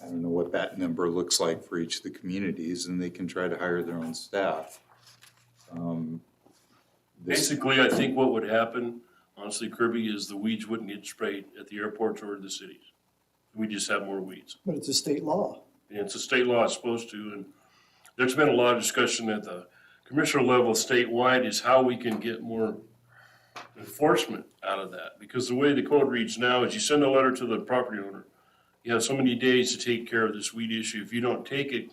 I don't know what that number looks like for each of the communities, and they can try to hire their own staff. Basically, I think what would happen, honestly, Kirby, is the weeds wouldn't get sprayed at the airports or the cities. We just have more weeds. But it's a state law. And it's a state law, it's supposed to, and there's been a lot of discussion at the commissioner level statewide is how we can get more enforcement out of that. Because the way the code reads now is you send a letter to the property owner. You have so many days to take care of this weed issue. If you don't take it,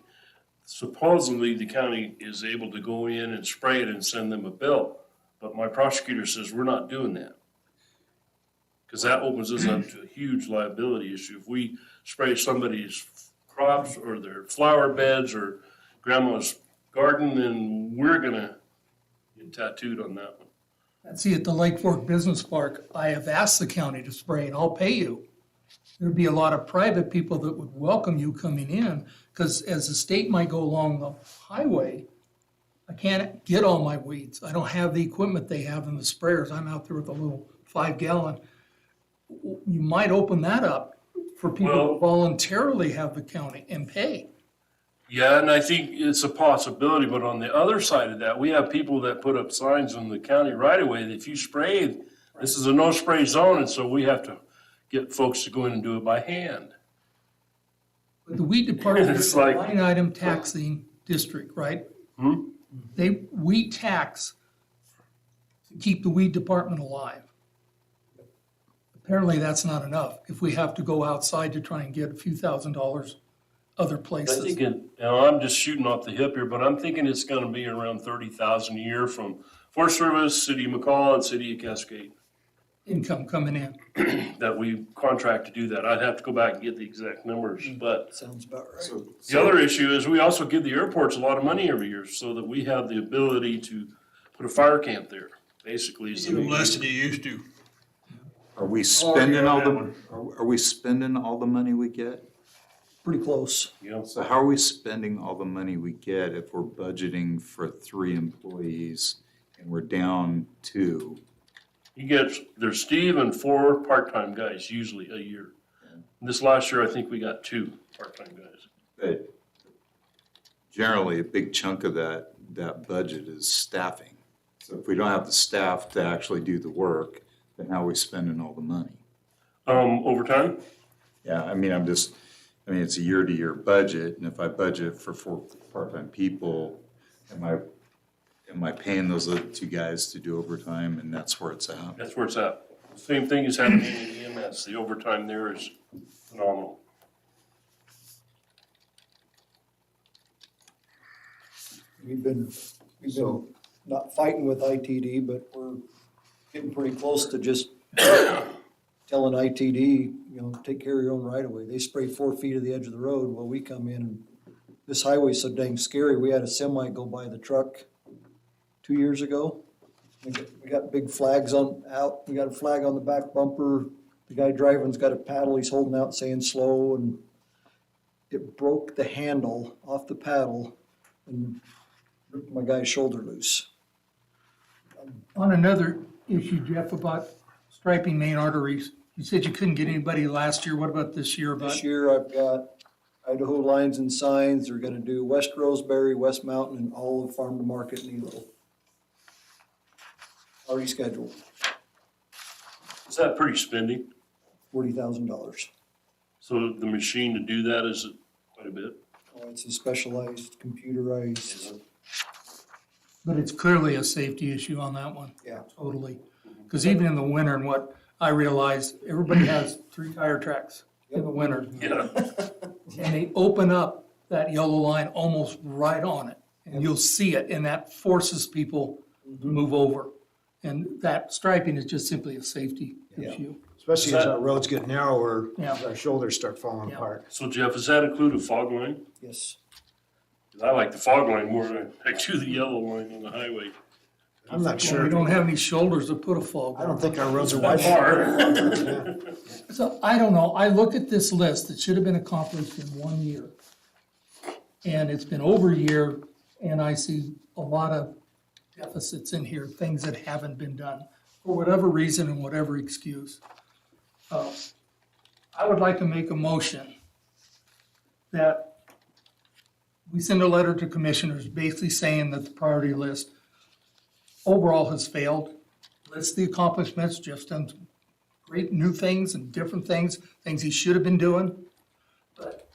supposedly the county is able to go in and spray it and send them a bill. But my prosecutor says we're not doing that. Because that opens us up to a huge liability issue. If we spray somebody's crops or their flower beds or grandma's garden, then we're gonna get tattooed on that one. And see, at the Lake Fork Business Park, I have asked the county to spray and I'll pay you. There'd be a lot of private people that would welcome you coming in, because as the state might go along the highway, I can't get all my weeds. I don't have the equipment they have in the sprayers. I'm out there with a little 5-gallon. You might open that up for people Well- to voluntarily have the county and pay. Yeah, and I think it's a possibility, but on the other side of that, we have people that put up signs in the county right away that if you spray, this is a no spray zone, and so we have to get folks to go in and do it by hand. But the weed department It's is a like- line item taxing district, right? We tax to keep the weed department alive. Apparently, that's not enough if we have to go outside to try and get a few $1,000s other I places. think I'm just shooting off the hip here, but I'm thinking it's gonna be around 30,000 a year from Forest Service, City of McCall, and City of Cascade, Income coming in. that we contract to do that. I'd have to go back and get the exact numbers, but Sounds about right. the other issue is we also give the airports a lot of money every year so that we have the ability to put a fire camp there, basically. is the Even main- less than you used to. Are we spending all the, are we spending all the money we get? Pretty close. You know, So how are we spending all the money we get if we're budgeting for 3 employees and we're down 2? you get, there's Steve and 4 part-time guys usually a year. This last year, I think we got 2 part-time guys. But generally, a big chunk of that budget is staffing. So if we don't have the staff to actually do the work, then how are we spending all the money? Overtime? Yeah, I mean, it's a year-to-year budget, and if I budget for 4 part-time people, am I paying those other 2 guys to do overtime, and that's where it's at? That's where it's at. Same thing is happening in EMS. The overtime there is phenomenal. We've been not fighting with ITD, but we're getting pretty close to just telling ITD, take care of your own right of way. They spray 4 feet of the edge of the road while we come in. And this highway's so dang scary. We had a semi go by the truck 2 years ago. We got big flags out. We got a flag on the back bumper. The guy driving's got a paddle. He's holding out saying slow, and it broke the handle off the paddle and ripped my guy's shoulder loose. On another issue, Jeff, about striping main arteries, you said you couldn't get anybody last year. What about this year? This year I've got Idaho Lines and Signs. They're gonna do West Roseberry, West Mountain, and all of Farm to Market in Elo. Already scheduled, Is that pretty spendy? $40,000. So the machine to do that is quite a bit. Oh, it's a specialized, computerized, But it's clearly a safety issue on that one. yeah. Totally. Because even in the winter, and what I realized, everybody has 3 tire tracks in the winter. Yeah. And they open up that yellow line almost right on it. And you'll see it, and that forces people to move over. And that striping is just simply a safety Yeah. issue. Especially as our roads get narrower, Yeah. our shoulders start falling Yeah. apart. So Jeff, does that include a fog line? Yes. 'Cause I like the fog line more than I do the yellow line on the highway. I'm not Well, sure. we don't have any shoulders to put a fog I don't on. think our roads are That wide. far. So I don't know. I look at this list that should have been accomplished in 1 year. And it's been over a year, and I see a lot of deficits in here, things that haven't been done for whatever reason and whatever excuse. I would like to make a motion that we send a letter to commissioners basically saying that the priority list overall has failed. Lists the accomplishments, Jeff's done some great new things and different things he should have been doing. But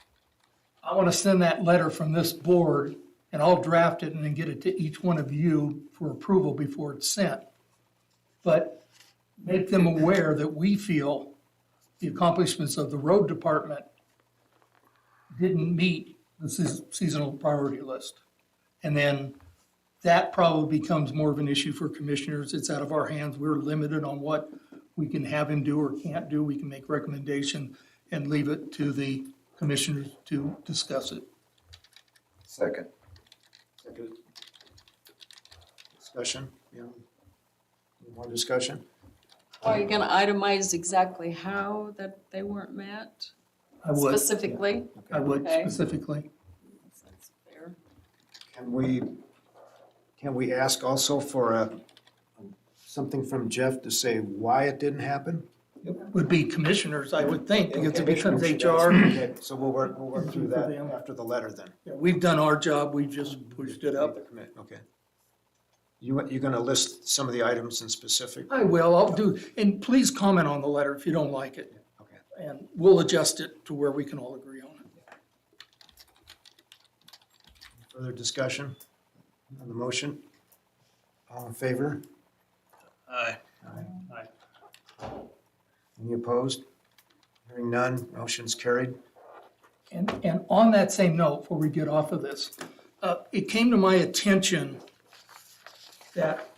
I want to send that letter from this board, and I'll draft it and then get it to each one of you for approval before it's sent. But make them aware that we feel the accomplishments of the road department didn't meet the seasonal priority list. And then that probably becomes more of an issue for commissioners. It's out of our hands. We're limited on what we can have him do or can't do. We can make recommendation and leave it to the commissioners to discuss it. Second. Second. Discussion, yeah. Any more discussion? Are you gonna itemize exactly how that they weren't met I would, specifically? I would Okay. specifically. That's fair. Can we ask also for something from Jeff to say why it didn't happen? It would be commissioners, I would think, because it becomes Okay, HR. okay, so we'll work through that For them. after the letter then. Yeah, we've done our job, we've just pushed it up. Okay. You're gonna list some of the items in specific? I will, I'll do, and please comment on the letter if you don't like it, Okay. and we'll adjust it to where we can all agree on it. Further discussion on the motion? All in favor? Aye. Any opposed? Hearing none, motion's carried. And on that same note, before we get off of this, it came to my attention that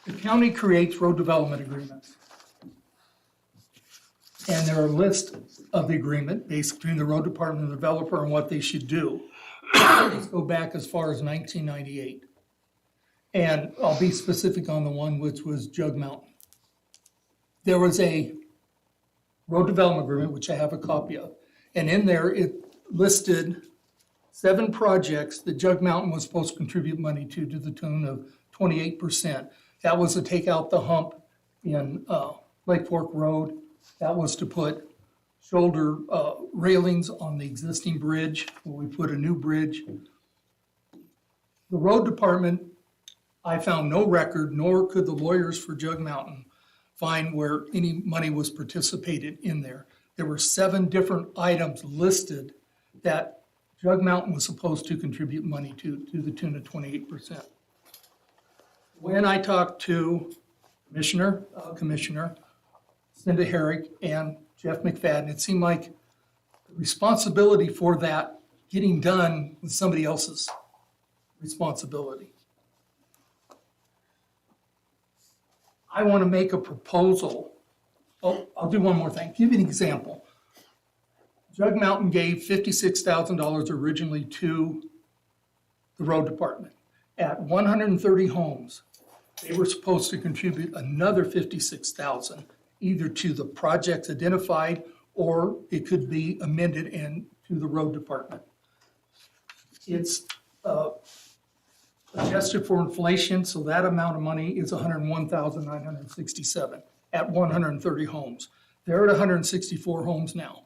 the county creates road development agreements. And there are lists of the agreement, based between the road department and the developer, and what they should do. Let's go back as far as 1998. And I'll be specific on the one which was Jug Mountain. There was a road development agreement, which I have a copy of. And in there, it listed 7 projects that Jug Mountain was supposed to contribute money to the tune of 28%. That was to take out the hump in Lake Fork Road. That was to put shoulder railings on the existing bridge, where we put a new bridge. The road department, I found no record, nor could the lawyers for Jug Mountain find where any money was participated in there. There were 7 different items listed that Jug Mountain was supposed to contribute money to the tune of 28%. When I talked to Commissioner Cinda Herrick and Jeff McFadden, it seemed like the responsibility for that getting done was somebody else's responsibility. I want to make a proposal. Oh, I'll do one more thing. Give you an example. Jug Mountain gave $56,000 originally to the road department. At 130 homes, they were supposed to contribute another $56,000, either to the projects identified, or it could be amended and to the road department. It's adjusted for inflation, so that amount of money is $101,967 at 130 homes. They're at 164 homes now.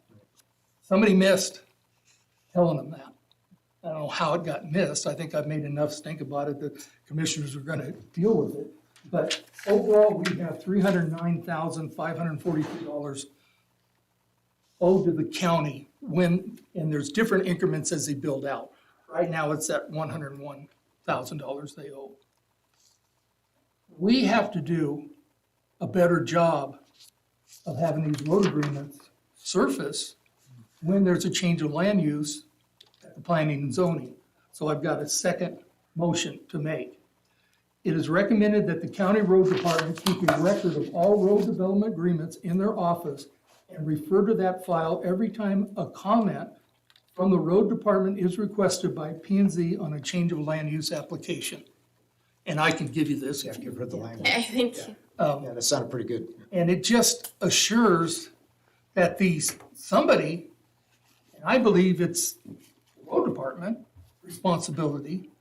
Somebody missed telling them that. I don't know how it got missed. I think I've made enough stink about it that commissioners are gonna deal with it. But overall, we have $309,543 owed to the county and there's different increments as they build out. Right now, it's at $101,000 they owe. We have to do a better job of having these road agreements surface when there's a change of land use at the planning and zoning. So I've got a second motion to make. It is recommended that the county road department keep a record of all road development agreements in their office and refer to that file every time a comment from the road department is requested by P&Z on a change of land use application. And I can give you this Yeah, if you. give her the language. I think, Yeah, that sounded pretty good. And it just assures that somebody, and I believe it's the road department responsibility,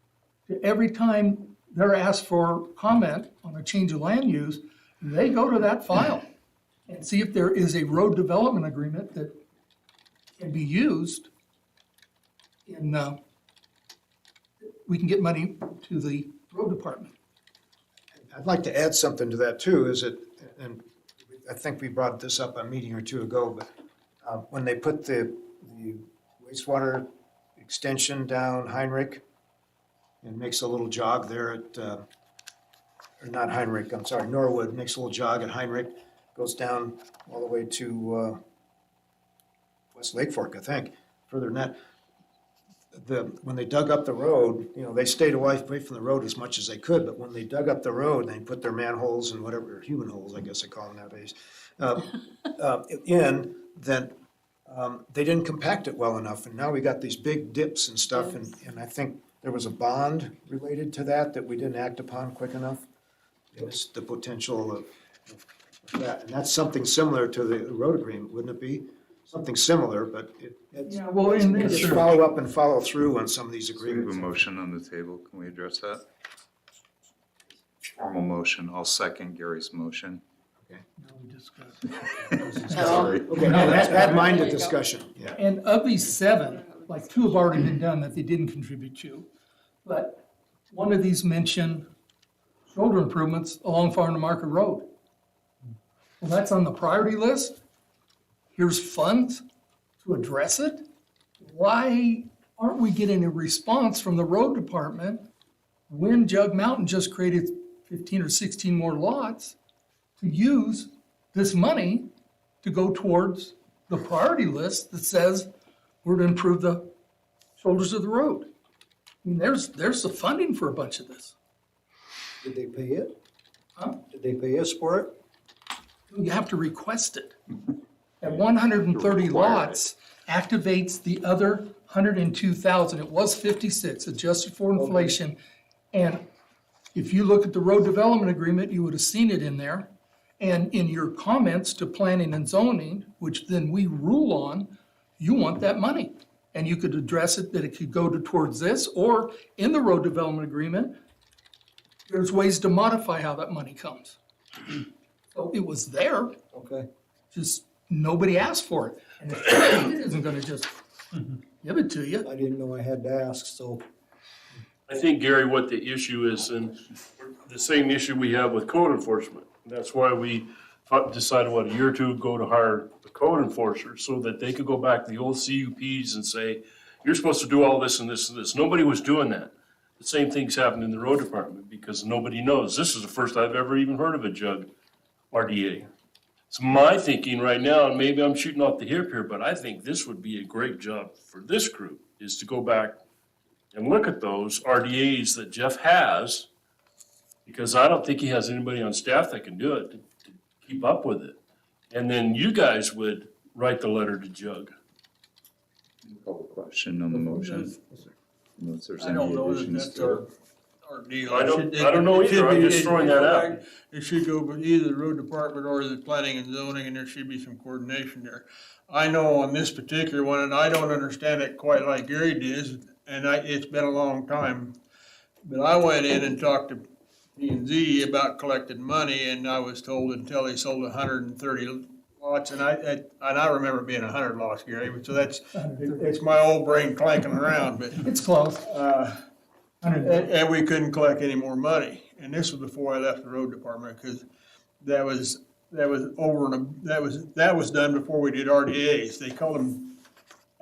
to every time they're asked for comment on a change of land use, they go to that file and see if there is a road development agreement that can be used in, we can get money to the road department. I'd like to add something to that too, and I think we brought this up a meeting or two ago, but when they put the wastewater extension down Heinrich and makes a little jog there at, or not Heinrich, I'm sorry, Norwood, makes a little jog at Heinrich, goes down all the way to West Lake Fork, I think, further than that. When they dug up the road, you know, they stayed away from the road as much as they could, but when they dug up the road, they put their manholes and whatever, human holes, I guess they call them nowadays, then they didn't compact it well enough, and now we got these big dips and stuff, and I think there was a bond related to that we didn't act upon quick enough. It was the potential of that, and that's something similar to the road agreement, wouldn't it be? Something similar, but it's, Yeah, well, in this, just follow up and follow through on some of these We have a agreements. motion on the table. Can we address that? Formal motion. I'll second Gary's motion. Sorry. Okay, now add mine to discussion, yeah. and of these 7, like 2 have already been done that they didn't contribute to. But one of these mentioned shoulder improvements along Farm to Market Road. Well, that's on the priority list. Here's funds to address it. Why aren't we getting a response from the road department when Jug Mountain just created 15 or 16 more lots to use this money to go towards the priority list that says we're to improve the shoulders of the road? I mean, there's the funding for a bunch of this. Did they pay it? Huh? Did they pay us for it? You have to request it. At 130 lots activates the other 102,000. It was 56, adjusted for inflation. And if you look at the road development agreement, you would have seen it in there. And in your comments to planning and zoning, which then we rule on, you want that money. And you could address it that it could go towards this, or in the road development agreement, there's ways to modify how that money comes. So it was there, Okay. just nobody asked for it. And the state isn't gonna just give it to you. I didn't know I had to ask, so. I think, Gary, what the issue is, and the same issue we have with code enforcement. That's why we decided, a year or two ago to hire a code enforcer so that they could go back to the old CUPs and say, you're supposed to do all this and this and this. Nobody was doing that. The same thing's happened in the road department because nobody knows. This is the first I've ever even heard of a Jug RDA. It's my thinking right now, and maybe I'm shooting off the hip here, but I think this would be a great job for this group, is to go back and look at those RDAs that Jeff has, because I don't think he has anybody on staff that can do it to keep up with it. And then you guys would write the letter to Jug. Call the question on the motion. Unless there's I any don't know that additions that's to it. our deal. I don't- It I don't know it should either. I'm be- just it throwing should that go out. back- It should go with either the road department or the planning and zoning, and there should be some coordination there. I know on this particular one, and I don't understand it quite like Gary does, and it's been a long time. But I went in and talked to P and Z about collecting money, and I was told until they sold 130 lots, and I remember being 100 lots, Gary, so it's my old brain clanking around, but. It's close. And we couldn't collect any more money. And this was before I left the road department, because that was over and, that was done before we did RDAs. They called them,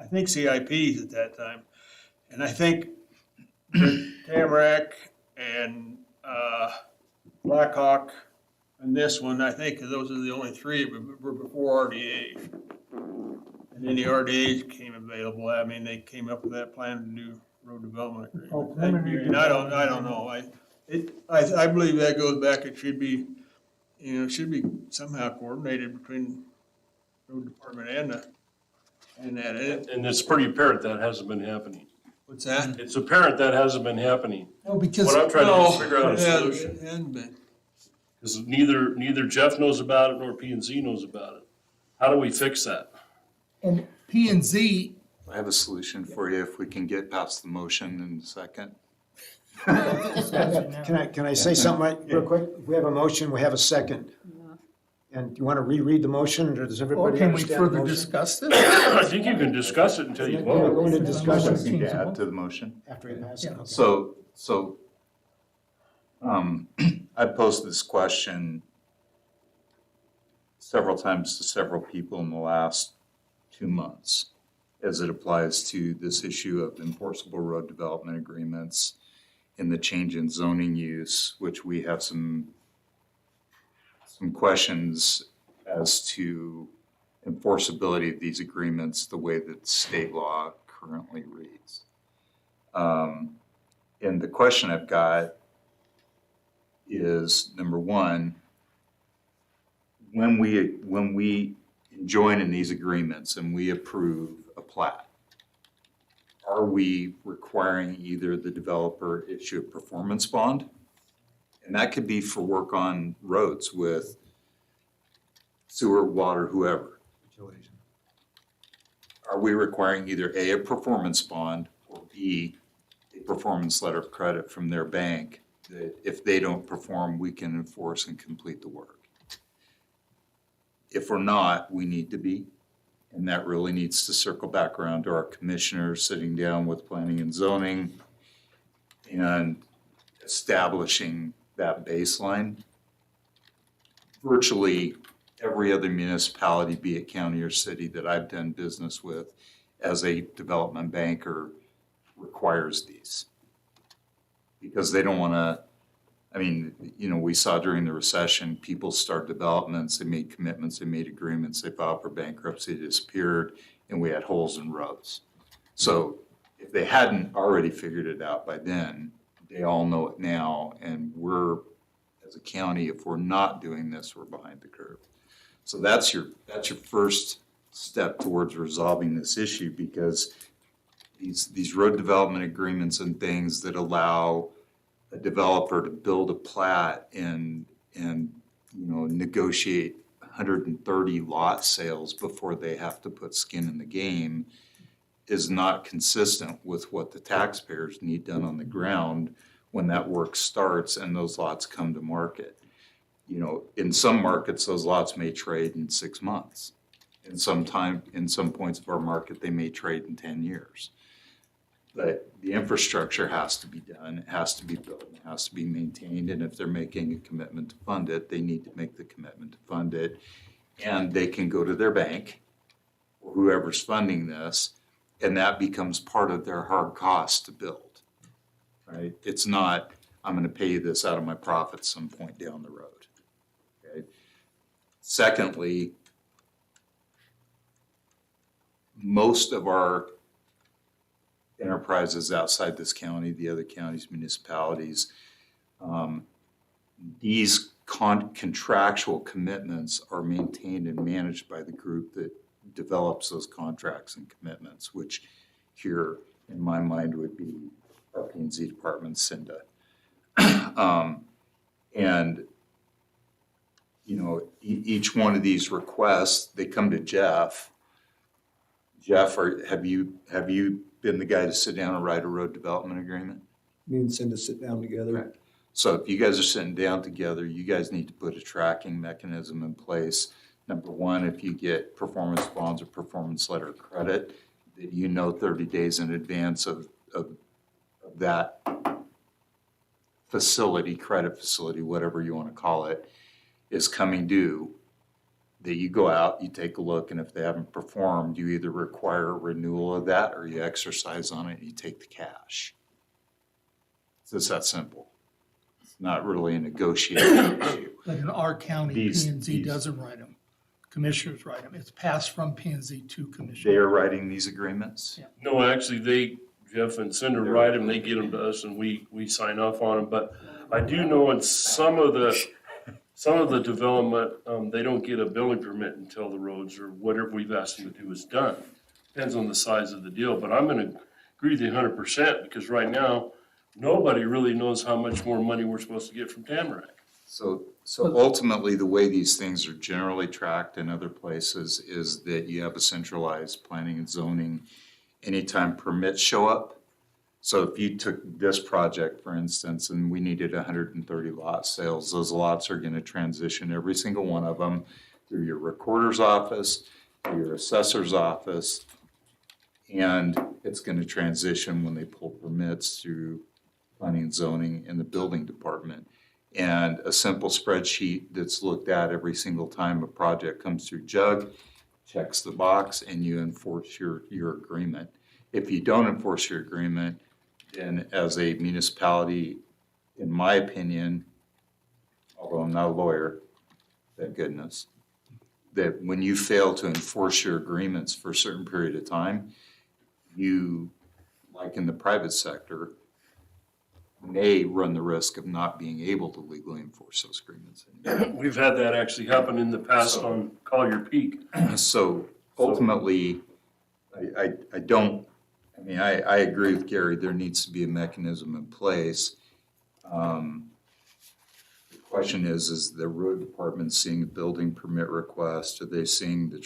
I think, CIPs at that time. And I think Tamarack and, Blackhawk and this one, I think those are the only 3 that were before RDAs. And then the RDAs came available. I mean, they came up with that plan to do road development Oh, agreement. preliminary And I don't know. I believe that goes back, it should be somehow coordinated between road department and that. And it's pretty apparent that hasn't been happening. What's that? It's apparent that hasn't been happening. No, because, What I'm trying to do is No, figure out a it hasn't- solution. It hasn't been. Because neither Jeff knows about it nor P and Z knows about it. How do we fix that? and P and Z, I have a solution for you if we can get past the motion in a second. Can I say something real quick? We have a motion, we have a second. And do you want to reread the motion, or does or everybody can we understand the further motion? discuss this? I think you can discuss it until you Yeah, we're vote. going to discuss it Anything to add to the motion? after we pass it. Yeah. Okay. So, I posed this question several times to several people in the last 2 months. as it applies to this issue of enforceable road development agreements and the change in zoning use, which we have some questions as to enforceability of these agreements, the way that state law currently reads. And the question I've got is, number one, when we join in these agreements and we approve a plat, are we requiring either the developer issue a performance bond? And that could be for work on roads with sewer, water, whoever. Are we requiring either A, a performance bond, or B, a performance letter of credit from their bank that if they don't perform, we can enforce and complete the work? If we're not, we need to be. And that really needs to circle back around to our commissioners sitting down with planning and zoning and establishing that baseline. Virtually every other municipality, be it county or city, that I've done business with as a development banker requires these. Because they don't want to, I mean, you know, we saw during the recession, people start developments, they made commitments, they made agreements, they filed for bankruptcy, disappeared, and we had holes in roads. So if they hadn't already figured it out by then, they all know it now, and we're, as a county, if we're not doing this, we're behind the curve. So that's your first step towards resolving this issue, because these road development agreements and things that allow a developer to build a plat and negotiate 130 lot sales before they have to put skin in the game is not consistent with what the taxpayers need done on the ground when that work starts and those lots come to market. You know, in some markets, those lots may trade in 6 months. In some points of our market, they may trade in 10 years. But the infrastructure has to be done, it has to be built, it has to be maintained, and if they're making a commitment to fund it, they need to make the commitment to fund it. And they can go to their bank, or whoever's funding this, and that becomes part of their hard cost to build, right? It's not, I'm gonna pay you this out of my profits some point down the road, okay? Secondly, most of our enterprises outside this county, the other counties, municipalities, these contractual commitments are maintained and managed by the group that develops those contracts and commitments, which here, in my mind, would be our P&Z department, Cinda. And, you know, each one of these requests, they come to Jeff. Jeff, have you been the guy to sit down and write a road development agreement? Me and Cinda sit down together. Right. So if you guys are sitting down together, you guys need to put a tracking mechanism in place. Number one, if you get performance bonds or performance letter of credit, that you know 30 days in advance of that facility, credit facility, whatever you want to call it, is coming due, that you go out, you take a look, and if they haven't performed, you either require a renewal of that or you exercise on it and you take the cash. It's just that simple. It's not really a negotiating issue. But in our county, These- P&Z these- doesn't write them. Commissioners write them. It's passed from P&Z to They commissioners. are writing these agreements? Yeah. No, actually, Jeff and Cinder write them, they get them to us and we sign off on them. But I do know in some of the development, they don't get a building permit until the roads or whatever we've asked them to do is done. Depends on the size of the deal, but I'm gonna agree with you 100% because right now, nobody really knows how much more money we're supposed to get from Tamarack. So ultimately, the way these things are generally tracked in other places is that you have a centralized planning and zoning anytime permits show up. So if you took this project, for instance, and we needed 130 lot sales, those lots are gonna transition, every single one of them, through your recorder's office, through your assessor's office, and it's gonna transition when they pull permits through planning and zoning and the building department. And a simple spreadsheet that's looked at every single time a project comes through JUG checks the box and you enforce your agreement. If you don't enforce your agreement, then as a municipality, in my opinion, although I'm not a lawyer, thank goodness, that when you fail to enforce your agreements for a certain period of time, you, like in the private sector, may run the risk of not being able to legally enforce those agreements. We've had that actually happen in the past on Collier Peak. So ultimately, I agree with Gary, there needs to be a mechanism in place. The question is the road department seeing a building permit request? Are they seeing the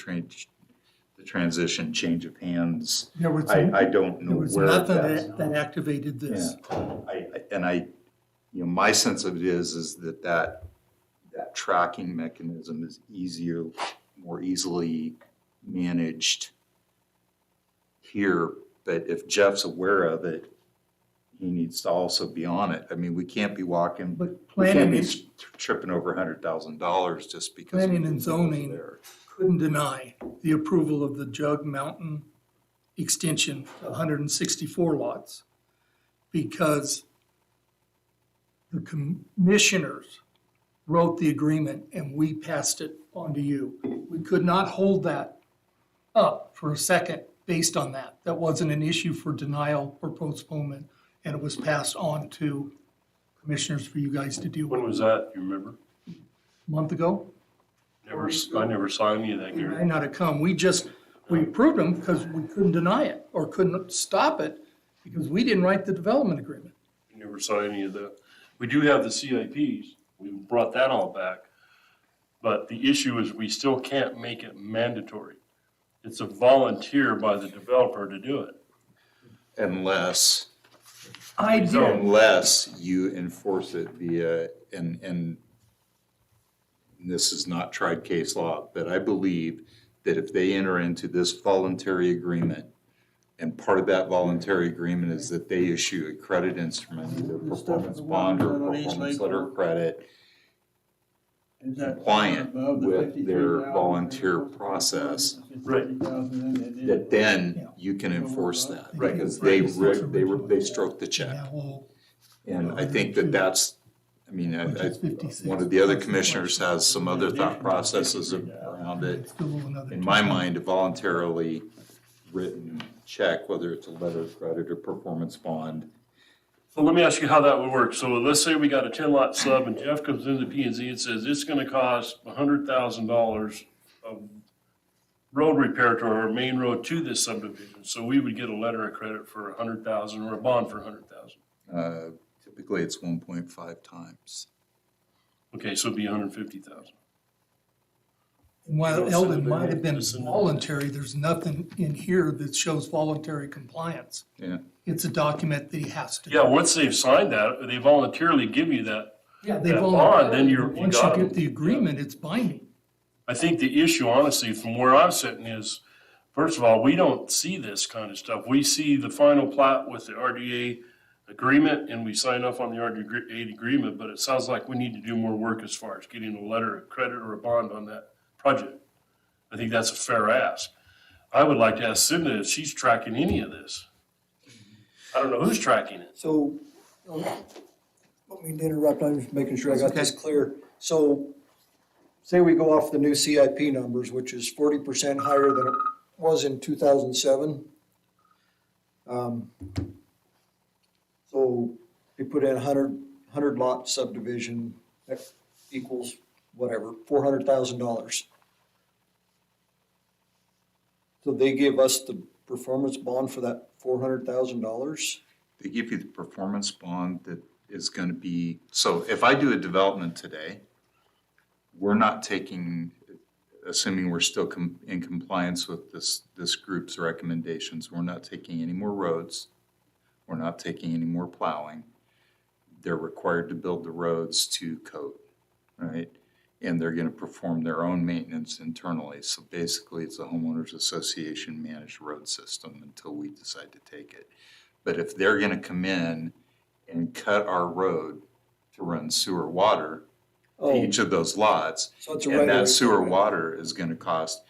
transition change of hands? There was, I don't know there was where nothing that's. that activated Yeah, this. my sense of it is that tracking mechanism is more easily managed here. But if Jeff's aware of it, he needs to also be on it. I mean, we can't be walking, But we can't planning be and, tripping over $100,000 just because. Planning and it's zoning. there. couldn't deny the approval of the Jug Mountain extension to 164 lots because the commissioners wrote the agreement and we passed it on to you. We could not hold that up for a second based on that. That wasn't an issue for denial or postponement, and it was passed on to commissioners for you guys to deal with. When was that, you remember? A month ago? I never saw any of that, It Gary. may not have come. We approved them because we couldn't deny it or couldn't stop it because we didn't write the development agreement. I never saw any of that. We do have the CIPs. We brought that all back. But the issue is we still can't make it mandatory. It's a volunteer by the developer to do it. Unless I did. Unless you enforce it via, and this is not tried case law, but I believe that if they enter into this voluntary agreement, and part of that voluntary agreement is that they issue a credit instrument, either a performance bond or a performance letter of credit, Is that compliant above the with their 53,000? volunteer process, Right. that then you can enforce that. Right. Because they stroke the check. Now, well, And I think that's, which is 56. one of the other commissioners has some other thought processes around it. Still owe another In my 200. mind, a voluntarily written check, whether it's a letter of credit or performance bond. So let me ask you how that would work. So let's say we got a 10-lot sub and Jeff comes into P and Z and says it's gonna cost $100,000 of road repair to our main road to this subdivision. So we would get a letter of credit for 100,000 or a bond for 100,000. Typically, it's 1.5 times. Okay, so it'd be 150,000. And while Eldon might have been Just in- voluntary, there's nothing in here that shows voluntary compliance. Yeah. It's a document that he has to. Yeah, once they've signed that, they voluntarily give you that. Yeah, they that bond, voluntarily, then you're- but you once got you 'em. get the agreement, it's binding. I think the issue, honestly, from where I'm sitting is, first of all, we don't see this kind of stuff. We see the final plat with the RDA agreement and we sign off on the RDA agreement, but it sounds like we need to do more work as far as getting a letter of credit or a bond on that project. I think that's a fair ask. I would like to ask Cindy if she's tracking any of this. I don't know who's tracking it. So, let me interrupt, I'm just making sure I got this clear. So, say we go off the new CIP numbers, which is 40% higher than it was in 2007. So, they put in 100 lot subdivision, that equals whatever, $400,000. So they give us the performance bond for that $400,000? They give you the performance bond that is going to be, so if I do a development today, we're not taking, assuming we're still in compliance with this group's recommendations, we're not taking any more roads. We're not taking any more plowing. They're required to build the roads to code, right? And they're going to perform their own maintenance internally. So basically, it's a homeowners association managed road system until we decide to take it. But if they're going to come in and cut our road to run sewer water to Oh, each of those lots, so it's a and right that away sewer program. water is going to cost,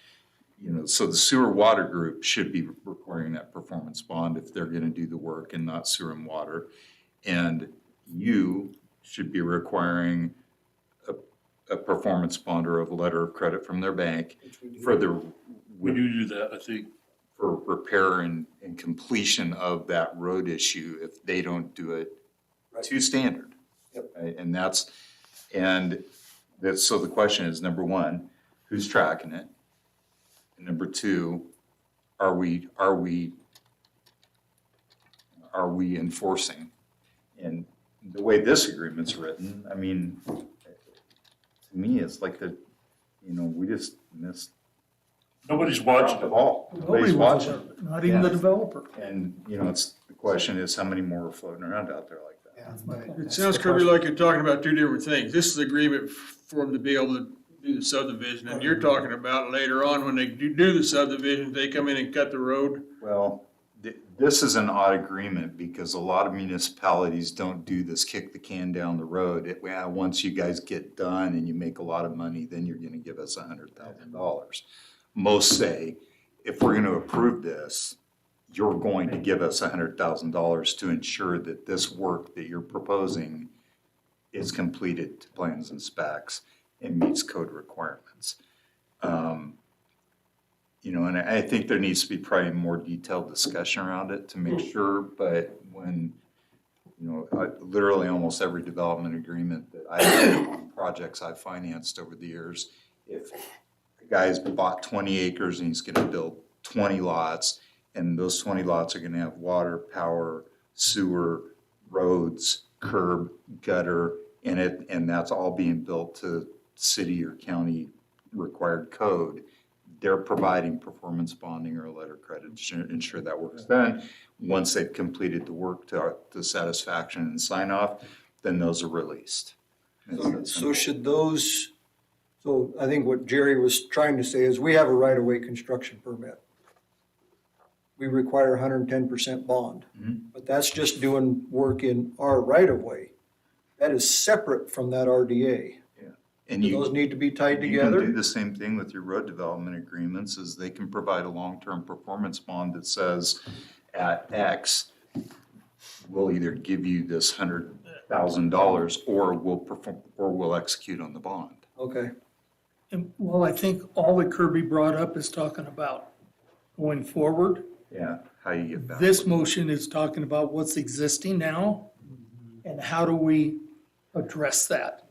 you know, so the sewer water group should be requiring that performance bond if they're gonna do the work and not sewer and water. And you should be requiring a performance bond or a letter of credit from their bank which we do. for the, We do that, I think. for repair and completion of that road issue if they don't do it Right. to standard. Yep. Right? And that's, so the question is, number one, who's tracking it? And number two, are we enforcing? And the way this agreement's written, I mean, to me, it's like we just missed Nobody's watching the it. ball. Nobody Nobody's was watching. aware, not even the Yeah. developer. And, it's, the question is, how many more are floating around out there like that? Yeah, It sounds, Kirby, like you're talking about two different things. This is agreement for them to be able to do the subdivision, and you're talking about later on when they do the subdivision, they come in and cut the road. Well, this is an odd agreement because a lot of municipalities don't do this, kick the can down the road. Once you guys get done and you make a lot of money, then you're gonna give us $100,000. Most say, if we're gonna approve this, you're going to give us $100,000 to ensure that this work that you're proposing is completed to plans and specs and meets code requirements. And I think there needs to be probably more detailed discussion around it to make sure, but when, literally almost every development agreement that I have on projects I've financed over the years, if the guy's bought 20 acres and he's gonna build 20 lots, and those 20 lots are gonna have water, power, sewer, roads, curb, gutter in it, and that's all being built to city or county required code, they're providing performance bonding or a letter of credit to ensure that work's done. Once they've completed the work to satisfaction and sign off, then those are released. So should those, so I think what Jerry was trying to say is we have a right-of-way construction permit. We require 110% bond, but that's just doing work in our right-of-way. That is separate from that RDA. And Do those need to be tied You can do together? the same thing with your road development agreements, is they can provide a long-term performance bond that says at X, we'll either give you this $100,000 or we'll execute on the bond. Okay, And, well, I think all that Kirby brought up is talking about going forward. Yeah, how you get that. This motion is talking about what's existing now and how do we address that?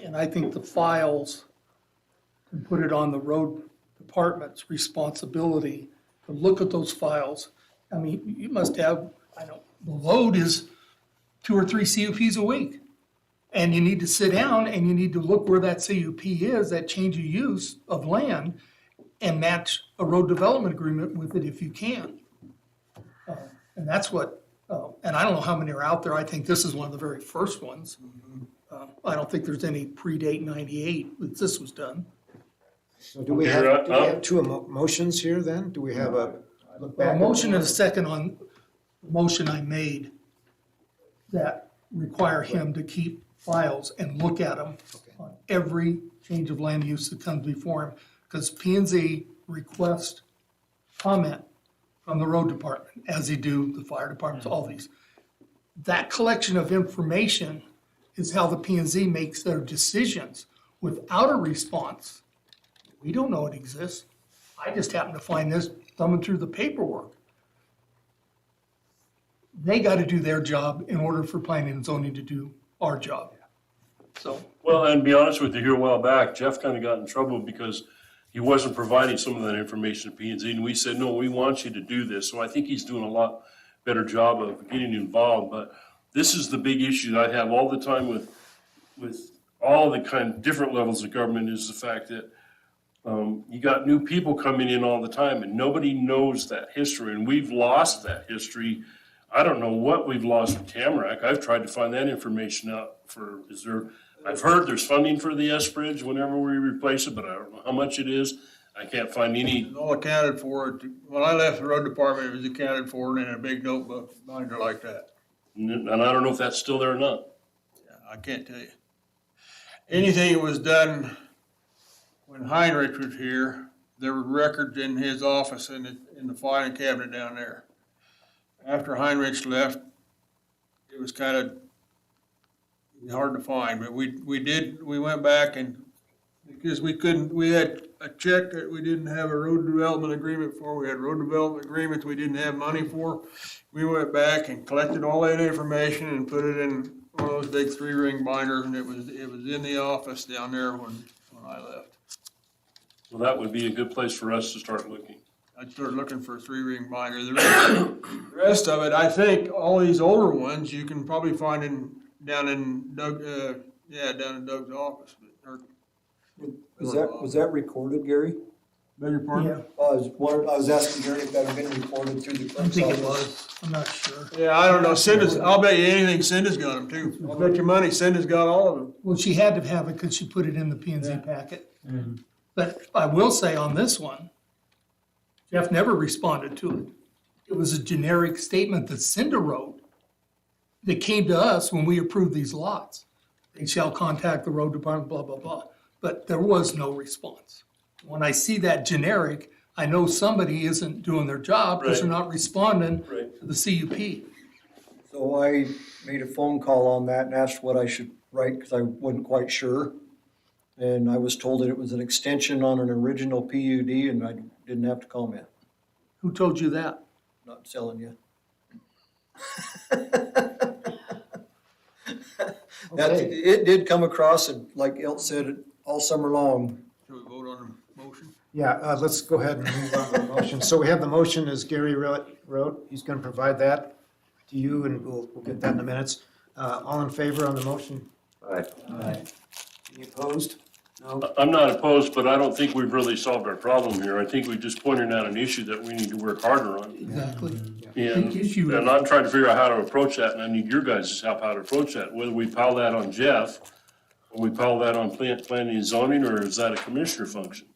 And I think the files, and put it on the road department's responsibility to look at those files. I mean, you must have, the load is 2 or 3 CUPs a week. And you need to sit down and you need to look where that CUP is, that change of use of land, and match a road development agreement with it if you can. And that's what, and I don't know how many are out there. I think this is one of the very first ones. I don't think there's any predate 98 that this was done. So do we have two motions here then? Do we have a look back? A motion and a second on the motion I made that require him to keep files and look at them on every change of land use that comes before him. Because P and Z request comment from the road department, as they do the fire departments, all these. That collection of information is how the P and Z makes their decisions. Without a response, we don't know it exists. I just happen to find this thumbing through the paperwork. They got to do their job in order for planning and zoning to do our job. So, Well, and to be honest with you, here a while back, Jeff kind of got in trouble because he wasn't providing some of that information to P and Z, and we said, no, we want you to do this. So I think he's doing a lot better job of getting involved, but this is the big issue that I have all the time with all the kind of different levels of government, is the fact that you got new people coming in all the time and nobody knows that history, and we've lost that history. I don't know what we've lost with Tamarack. I've tried to find that information out I've heard there's funding for the S Bridge whenever we replace it, but I don't know how much it is. I can't find any. It's all accounted for. When I left the road department, it was accounted for in a big notebook binder like that. And I don't know if that's still there or not. I can't tell you. Anything that was done when Heinrich was here, there were records in his office in the filing cabinet down there. After Heinrich left, it was kind of hard to find, but we went back and, because we had a check that we didn't have a road development agreement for, we had road development agreements we didn't have money for. We went back and collected all that information and put it in one of those big 3-ring binders, and it was in the office down there when I left. So that would be a good place for us to start looking. I'd start looking for a 3-ring binder. The rest of it, I think, all these older ones, you can probably find down in Doug's office. Was that recorded, Gary? Beg your pardon? Yeah, I was asking Gary if that had been recorded through the I clerk's think it office. was. I'm not sure. Yeah, I don't know. I'll bet you anything Cinda's got them too. I'll bet your money Cinda's got all of them. Well, she had to have it because she put it in the P and Z packet. But I will say on this one, Jeff never responded to it. It was a generic statement that Cinda wrote that came to us when we approved these lots. They shall contact the road department, blah, blah, blah. But there was no response. When I see that generic, I know somebody isn't doing their job because they're not responding Right. to the CUP. So I made a phone call on that and asked what I should write because I wasn't quite sure. And I was told that it was an extension on an original PUD and I didn't have to comment. Who told you that? Not telling you. It did come across and like Elt said, all summer long. Shall we vote on the motion? Yeah, let's go ahead and move on to the motion. So we have the motion as Gary wrote. He's going to provide that to you, and we'll get that in the minutes. All in favor on the motion? Aye. Any opposed? No? I'm not opposed, but I don't think we've really solved our problem here. I think we just pointed out an issue that we need to work harder on. Exactly. And, Big issue. and I'm trying to figure out how to approach that, and I need your guys' help how to approach that. Whether we pile that on Jeff, or we pile that on planning and zoning, or is that a commissioner function?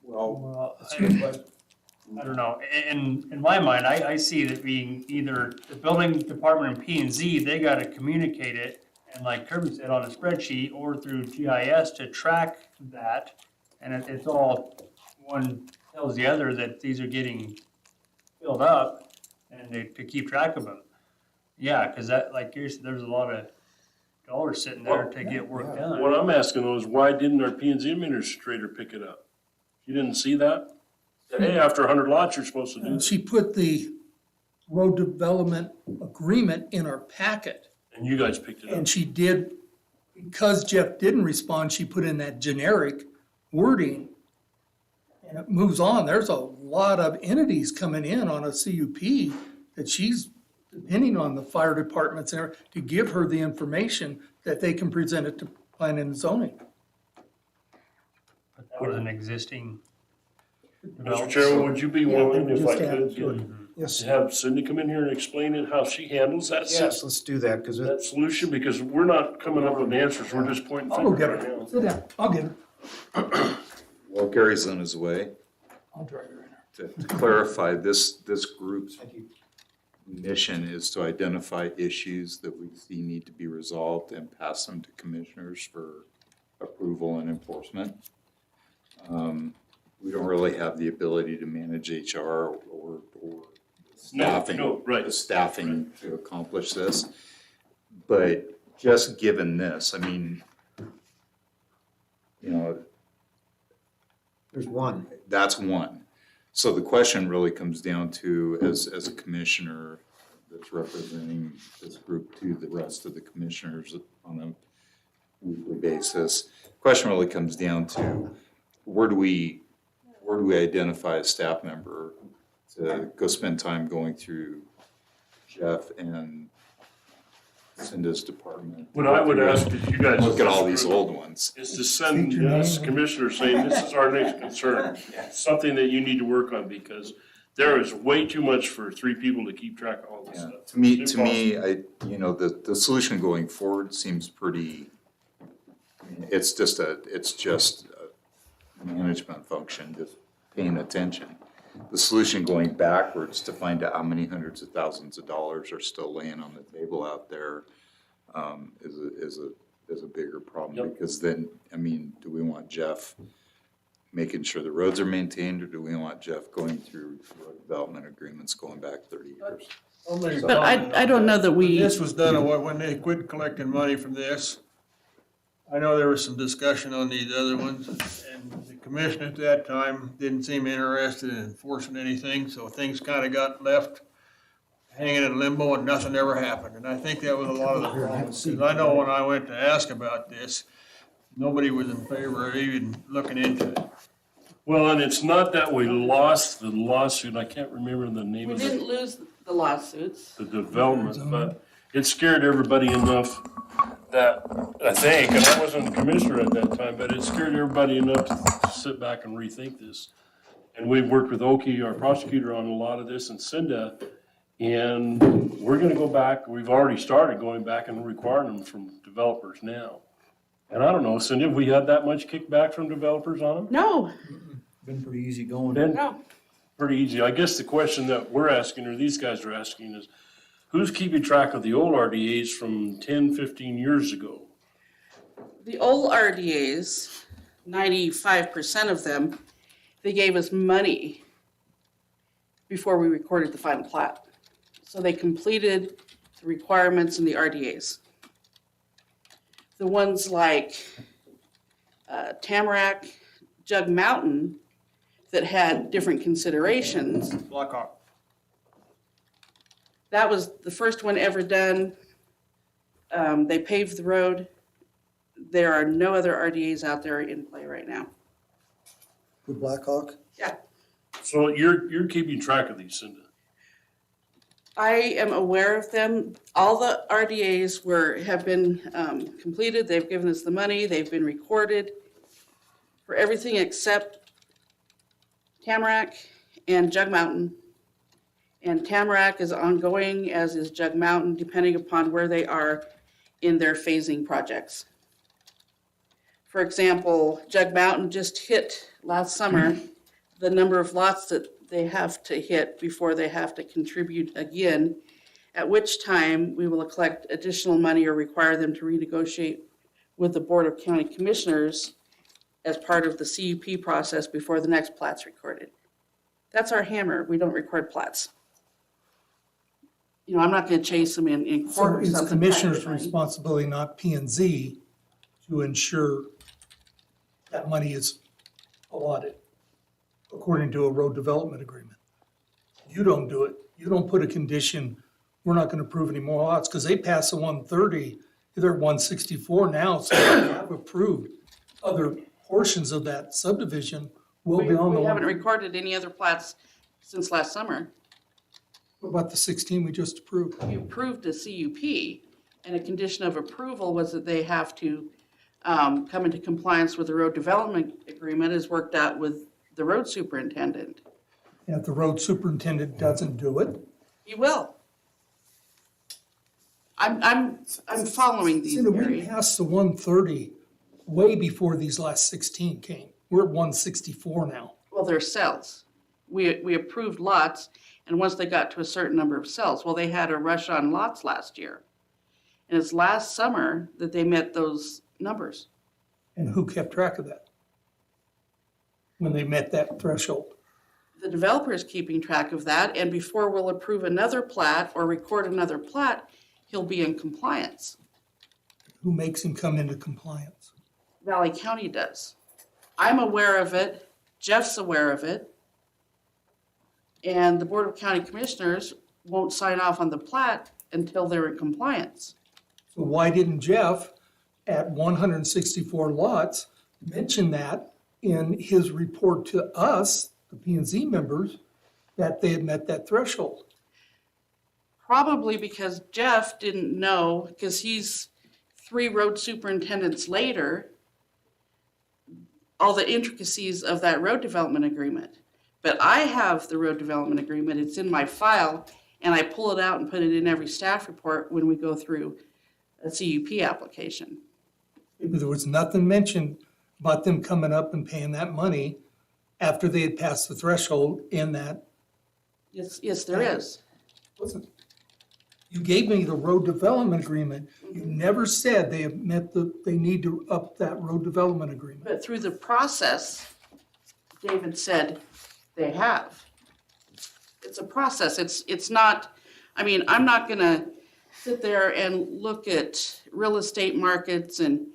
Well, I don't know. In my mind, I see it being either the building department and P and Z, they gotta communicate it, and like Kirby said, on a spreadsheet or through GIS to track that. And it's all, one tells the other that these are getting filled up and to keep track of them. Yeah, cause that, like you said, there's a lot of dollars sitting there to get work done. What I'm asking though is why didn't our P and Z administrator pick it up? You didn't see that? Hey, after 100 lots, you're supposed to do And this. she put the road development agreement in our packet. And you guys picked it up. And she did, because Jeff didn't respond, she put in that generic wording. And it moves on. There's a lot of entities coming in on a CUP that she's depending on the fire departments there to give her the information that they can present it to planning and zoning. But that was an existing Mr. development. Chairman, would you be willing, if I Just add could, to it. Yes, to have Cindy come in here and explain it, how she handles that yes, let's do that, because that solution? Because we're not coming up with answers, we're just pointing I'll go fingers get right her. now. Sit down. I'll get her. Well, Gary's on his way. I'll drive her in there. To clarify, this group's mission is to identify issues that we see need to be resolved and pass them to commissioners for approval and enforcement. We don't really have the ability to manage HR or staffing. No, right. the staffing to accomplish this. But just given this, I mean, you know, there's one. that's one. So the question really comes down to, as a commissioner that's representing this group to the rest of the commissioners on a weekly basis, the question really comes down to, where do we identify a staff member to go spend time going through Jeff and Cinda's department? What I would ask is you guys. Look at all these old ones. Is to send us commissioners saying, this is our next concern. Something that you need to work on, because there is way too much for 3 people to keep track of all this Yeah, stuff. to me, It's the solution going forward seems pretty, it's just a management function, just paying attention. The solution going backwards to find out how many hundreds of thousands of dollars are still laying on the table out there, is a bigger problem. Yep. Because then, I mean, do we want Jeff making sure the roads are maintained, or do we want Jeff going through road development agreements going back 30 years? I'll make a But comment I on don't know that we, This was done when they quit collecting money from this. I know there was some discussion on these other ones, and the commission at that time didn't seem interested in enforcing anything, so things kind of got left hanging in limbo and nothing ever happened. And I think that was a lot of the problem, because I know when I went to ask about this, nobody was in favor of even looking into it. Well, and it's not that we lost the lawsuit, I can't remember the name we of didn't it, lose the lawsuits. the development, but it scared everybody enough that, I think, and I wasn't the commissioner at that time, but it scared everybody enough to sit back and rethink this. And we've worked with Oki, our prosecutor, on a lot of this, and Cinda, and we're gonna go back, we've already started going back and requiring them from developers now. And I don't know, Cindy, have we had that much kickback from developers on them? No, Been pretty easy going. Been no. pretty easy. I guess the question that we're asking, or these guys are asking, is who's keeping track of the old RDAs from 10, 15 years ago? The old RDAs, 95% of them, they gave us money before we recorded the final plat. So they completed the requirements in the RDAs. The ones like Tamarack, Jug Mountain, that had different considerations, Blackhawk. that was the first one ever done. They paved the road. There are no other RDAs out there in play right now. With Blackhawk? Yeah. So you're keeping track of these, Cinda? I am aware of them. All the RDAs have been completed. They've given us the money. They've been recorded for everything except Tamarack and Jug Mountain. And Tamarack is ongoing, as is Jug Mountain, depending upon where they are in their phasing projects. For example, Jug Mountain just hit last summer the number of lots that they have to hit before they have to contribute again, at which time we will collect additional money or require them to renegotiate with the Board of County Commissioners as part of the CUP process before the next plat's recorded. That's our hammer. We don't record plats. You know, I'm not gonna chase them in So court or it's something. commissioner's responsibility, not P and Z, to ensure that money is allotted according to a road development agreement. You don't do it. You don't put a condition, we're not gonna approve any more lots, because they passed the 130, they're at 164 now, so they have approved other portions of that subdivision will be on the We haven't one. recorded any other plats since last summer. What about the 16 we just approved? We approved a CUP, and a condition of approval was that they have to come into compliance with the road development agreement as worked out with the road superintendent. And if the road superintendent doesn't do it, He will. I'm following these, Cindy, we Gary. passed the 130 way before these last 16 came. We're at 164 now. Well, they're cells. We approved lots, and once they got to a certain number of cells, well, they had a rush on lots last year. And it's last summer that they met those numbers. And who kept track of that? When they met that threshold? The developer is keeping track of that, and before we'll approve another plat or record another plat, he'll be in compliance. Who makes him come into compliance? Valley County does. I'm aware of it, Jeff's aware of it, and the Board of County Commissioners won't sign off on the plat until they're in compliance. So why didn't Jeff, at 164 lots, mention that in his report to us, the P and Z members, that they had met that threshold? Probably because Jeff didn't know, because he's 3 road superintendents later, all the intricacies of that road development agreement. But I have the road development agreement, it's in my file, and I pull it out and put it in every staff report when we go through a CUP application. There was nothing mentioned about them coming up and paying that money after they had passed the threshold in that. Yes, there is. Wasn't. You gave me the road development agreement. You never said they have met they need to up that road development agreement. But through the process, David said they have. It's a process. It's not, I mean, I'm not gonna sit there and look at real estate markets and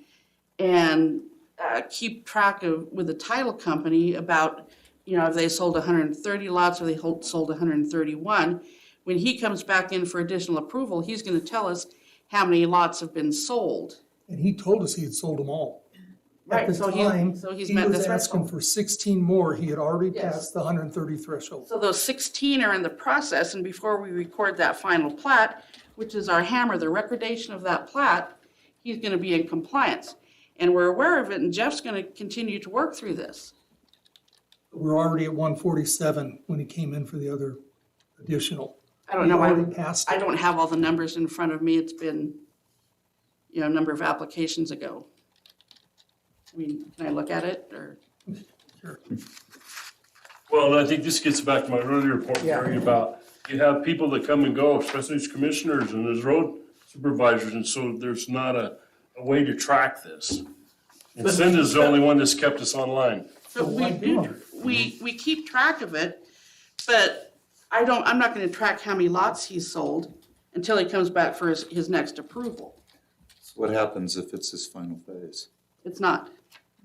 keep track of, with the title company about, you know, if they sold 130 lots or they sold 131. When he comes back in for additional approval, he's gonna tell us how many lots have been sold. And he told us he had sold them all. At Right, the so time, he's he met the was asking threshold. for 16 more. He had already Yes. passed the 130 threshold. So those 16 are in the process, and before we record that final plat, which is our hammer, the recordation of that plat, he's gonna be in compliance. And we're aware of it, and Jeff's gonna continue to work through this. We're already at 147 when he came in for the other additional. I don't know, He already passed I it. don't have all the numbers in front of me, it's been, you know, a number of applications ago. I mean, can I look at it, or? Well, and I think this gets back to my earlier point, Gary, about you have people that come and go, especially as commissioners and as road supervisors, and so there's not a way to track this. And Cinda's the only one that's kept us online. So why we do do, we keep track of it, but I'm not gonna track how many lots he's sold until he comes back for his next approval. So what happens if it's his final phase? It's not.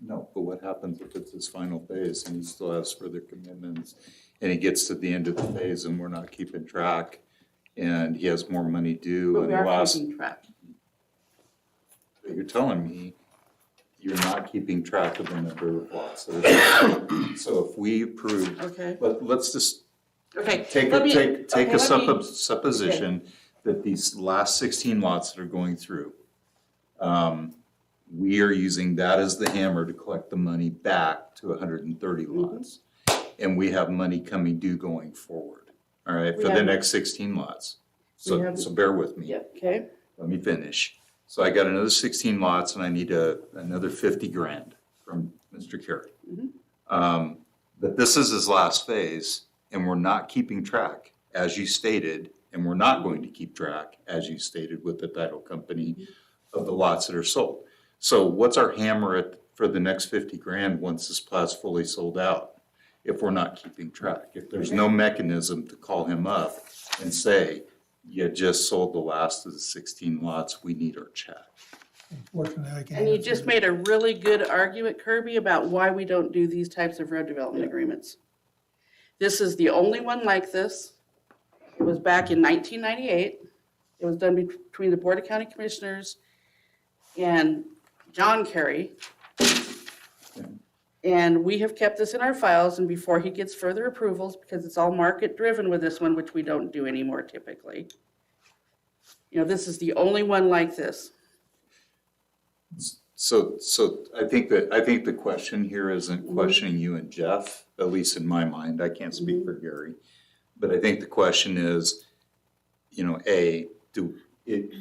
No, but what happens if it's his final phase and he still has further commitments? And he gets to the end of the phase and we're not keeping track and he has more money due But and we the are last, keeping track. you're telling me you're not keeping track of the number of lots that are. So if we approve, Okay, let's just okay. take let a, me- take okay, a let me- supposition that these last 16 lots that are going through, we are using that as the hammer to collect the money back to 130 Mm-hmm. lots. And we have money coming due going forward, all right, We for the have- next 16 lots. We So, have- so bear with me. Yeah, okay, Let me finish. So I got another 16 lots and I need another 50 grand from Mr. Carey. But this is his last phase and we're not keeping track, as you stated, and we're not going to keep track, as you stated with the title company, of the lots that are sold. So what's our hammer for the next 50 grand once this plat's fully sold out? If we're not keeping track, if there's no mechanism to call him up and say, you just sold the last of the 16 lots, we need our check. Unfortunately, I can't. and you answer just that. made a really good argument, Kirby, about why we don't do these types of road development agreements. This is the only one like this. It was back in 1998. It was done between the Board of County Commissioners and John Kerry. And we have kept this in our files, and before he gets further approvals, because it's all market-driven with this one, which we don't do anymore typically. You know, this is the only one like this. So I think the question here isn't questioning you and Jeff, at least in my mind, I can't speak for Gary. But I think the question is, you know,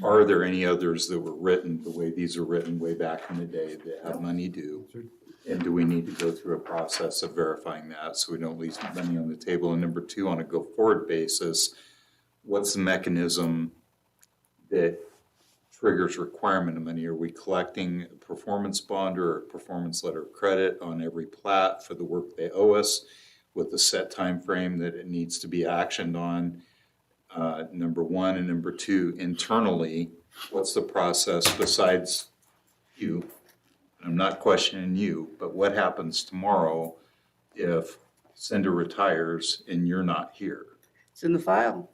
are there any others that were written the way these are written way back in the day that have money due? And do we need to go through a process of verifying that so we don't leave money on the table? And number two, on a go-forward basis, what's the mechanism that triggers requirement of money? Are we collecting a performance bond or a performance letter of credit on every plat for the work they owe us with a set time frame that it needs to be actioned on? Number one, and number two, internally, what's the process besides you? I'm not questioning you, but what happens tomorrow if Cinda retires and you're not here? It's in the file.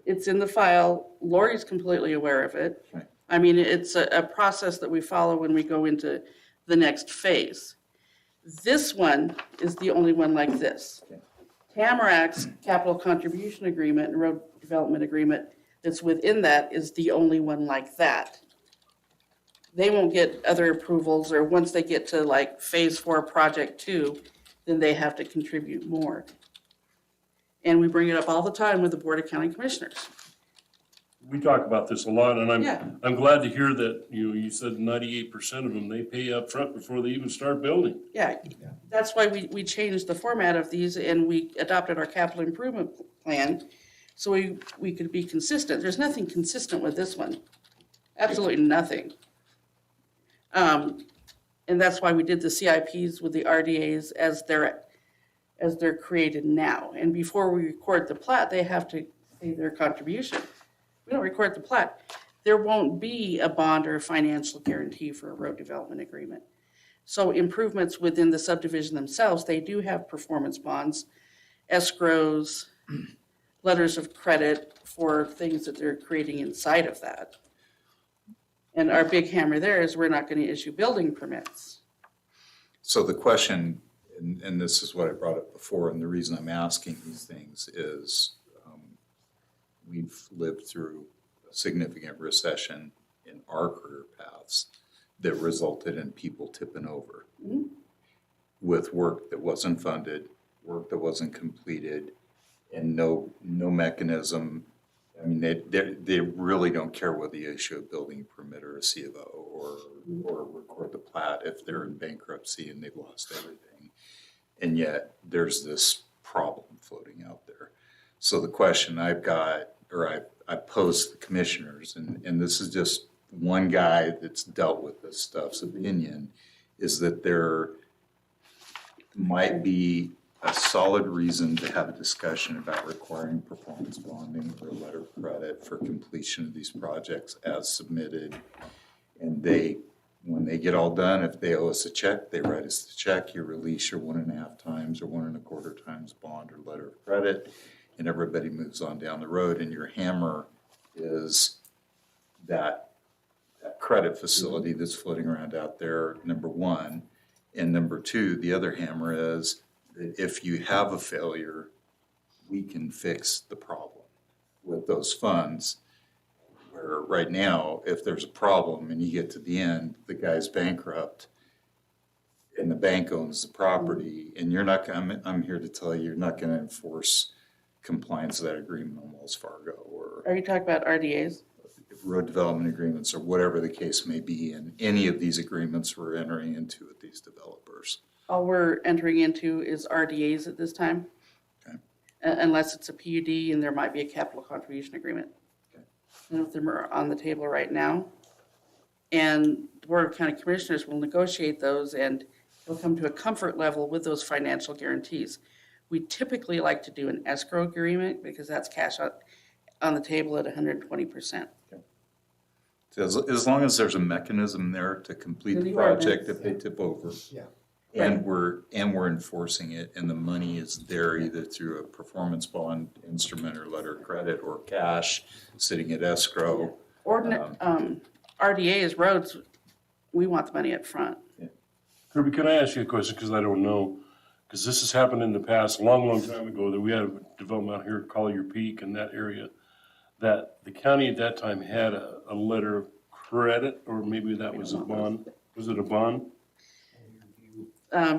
It's in the file. Lori's completely aware of it. Okay. I mean, it's a process that we follow when we go into the next phase. This one is the only one like this. Okay. Tamarac's capital contribution agreement and road development agreement that's within that is the only one like that. They won't get other approvals, or once they get to like phase 4, project 2, then they have to contribute more. And we bring it up all the time with the Board of County Commissioners. We talk about this a lot, and Yeah. I'm glad to hear that, you said 98% of them, they pay up front before they even start building. Yeah, that's why we changed the format of these and we adopted our capital improvement plan, so we could be consistent. There's nothing consistent with this one. Absolutely nothing. And that's why we did the CIPs with the RDAs as they're created now. And before we record the plat, they have to pay their contribution. We don't record the plat, there won't be a bond or a financial guarantee for a road development agreement. So improvements within the subdivision themselves, they do have performance bonds, escrows, letters of credit for things that they're creating inside of that. And our big hammer there is we're not going to issue building permits. So the question, and this is what I brought up before, and the reason I'm asking these things is we've lived through a significant recession in our career paths that resulted in people tipping over with work that wasn't funded, work that wasn't completed, and no mechanism. I mean, they really don't care whether you issue a building permit or a C of O or record the plat if they're in bankruptcy and they've lost everything. And yet there's this problem floating out there. So the question I've got, or I posed to the commissioners, and this is just one guy that's dealt with this stuff's opinion, is that there might be a solid reason to have a discussion about requiring performance bonding or letter of credit for completion of these projects as submitted. And when they get all done, if they owe us a check, they write us the check, you release your 1.5 times or 1.25 times bond or letter of credit, and everybody moves on down the road, and your hammer is that credit facility that's floating around out there, number one. And number two, the other hammer is that if you have a failure, we can fix the problem with those funds. Where right now, if there's a problem and you get to the end, the guy's bankrupt and the bank owns the property, and you're not, I'm here to tell you, you're not gonna enforce compliance of that agreement on Wells Fargo or Are you talking about RDAs? road development agreements or whatever the case may be, and any of these agreements we're entering into with these developers. All we're entering into is RDAs at this time. Okay. Unless it's a PUD and there might be a capital contribution agreement. Okay. None of them are on the table right now. And the Board of County Commissioners will negotiate those and they'll come to a comfort level with those financial guarantees. We typically like to do an escrow agreement because that's cash on the table at 120%. So as long as there's a mechanism there to complete In the the project ordinance. if they tip over. Yeah. And we're enforcing it, and the money is there either through a performance bond instrument or letter of credit or cash sitting at escrow. RDAs, roads, we want the money up front. Kirby, can I ask you a question, because I don't know, because this has happened in the past, a long, long time ago, that we had a development out here at Collier Peak in that area, that the county at that time had a letter of credit, or maybe that was a bond. Was it a bond?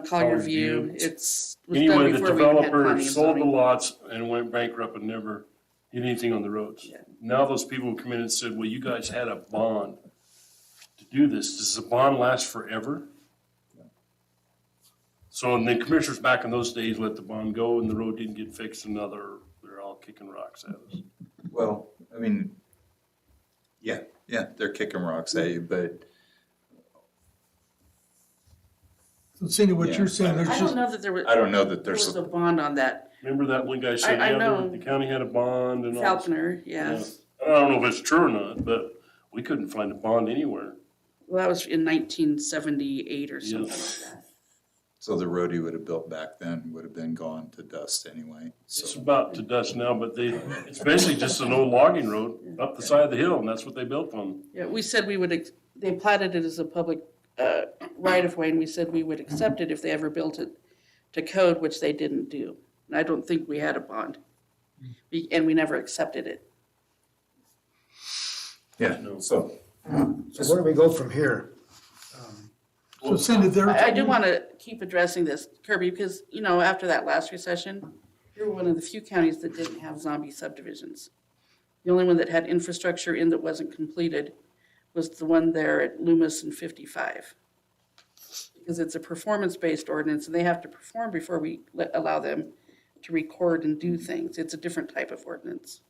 Collier View, was done Anyway, the before we even had developer planning and sold the zoning. lots and went bankrupt and never did anything on the roads. Yeah. Now those people come in and said, well, you guys had a bond to do this. Does the bond last forever? So, and then commissioners back in those days let the bond go and the road didn't get fixed, and now they're all kicking rocks at us. Well, I mean, yeah, they're kicking rocks at you, but So Cindy, what Yeah. you're saying, I there's don't just, know that there was, I don't know that there there's was a a, bond on that. Remember that one guy said, I yeah, know. the county had a bond and all this? Falconer, yes. I don't know if it's true or not, but we couldn't find a bond anywhere. Well, that was in 1978 or something Yes. like that. so the road he would have built back then would have been gone to dust anyway, It's so. about to dust now, but it's basically just an old logging road up the side of the hill, and that's what they built on. Yeah, we said we would, they platted it as a public right-of-way, and we said we would accept it if they ever built it to code, which they didn't do. And I don't think we had a bond. And we never accepted it. Yeah, so, So where do we go from here? so Cindy, there. I do want to keep addressing this, Kirby, because, you know, after that last recession, we were one of the few counties that didn't have zombie subdivisions. The only one that had infrastructure in that wasn't completed was the one there at Loomis and 55. Because it's a performance-based ordinance, and they have to perform before we allow them to record and do things. It's a different type of ordinance.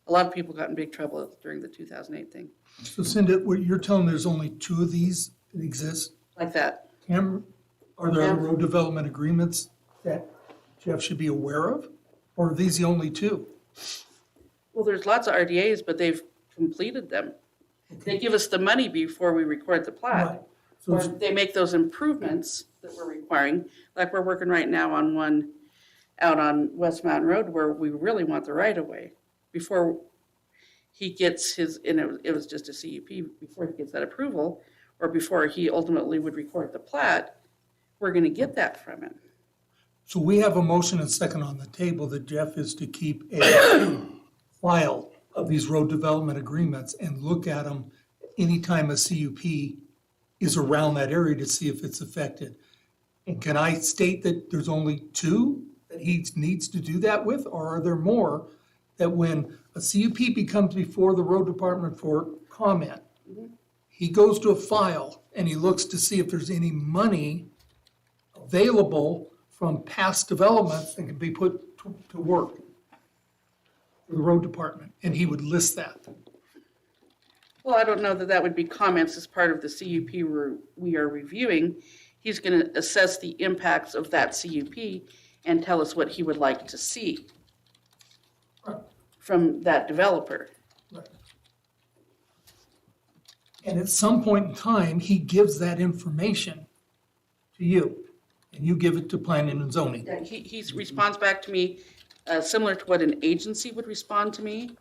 A lot of people got in big trouble during the 2008 thing. So Cindy, what you're telling, there's only 2 of these that exist? like that. Cam, are there other Yeah. road development agreements that Jeff should be aware of? Or are these the only two? Well, there's lots of RDAs, but they've completed them. They give us the money before we record the plat. Right. So Or it's- they make those improvements that we're requiring, like we're working right now on one out on West Mountain Road where we really want the right of way. Before he gets his, and it was just a CUP, before he gets that approval, or before he ultimately would record the plat, we're gonna get that from him. So we have a motion and second on the table that Jeff is to keep a file of these road development agreements and look at them anytime a CUP is around that area to see if it's affected. And can I state that there's only two that he needs to do that with, or are there more that when a CUP becomes before the road department for comment, he goes to a file and he looks to see if there's any money available from past developments that can be put to work for the road department, and he would list that. Well, I don't know that that would be comments as part of the CUP we are reviewing. He's gonna assess the impacts of that CUP and tell us what he would like to see Right. from that developer. Right. And at some point in time, he gives that information to you, and you give it to planning and zoning. Yeah, he responds back to me, similar to what an agency would respond to me,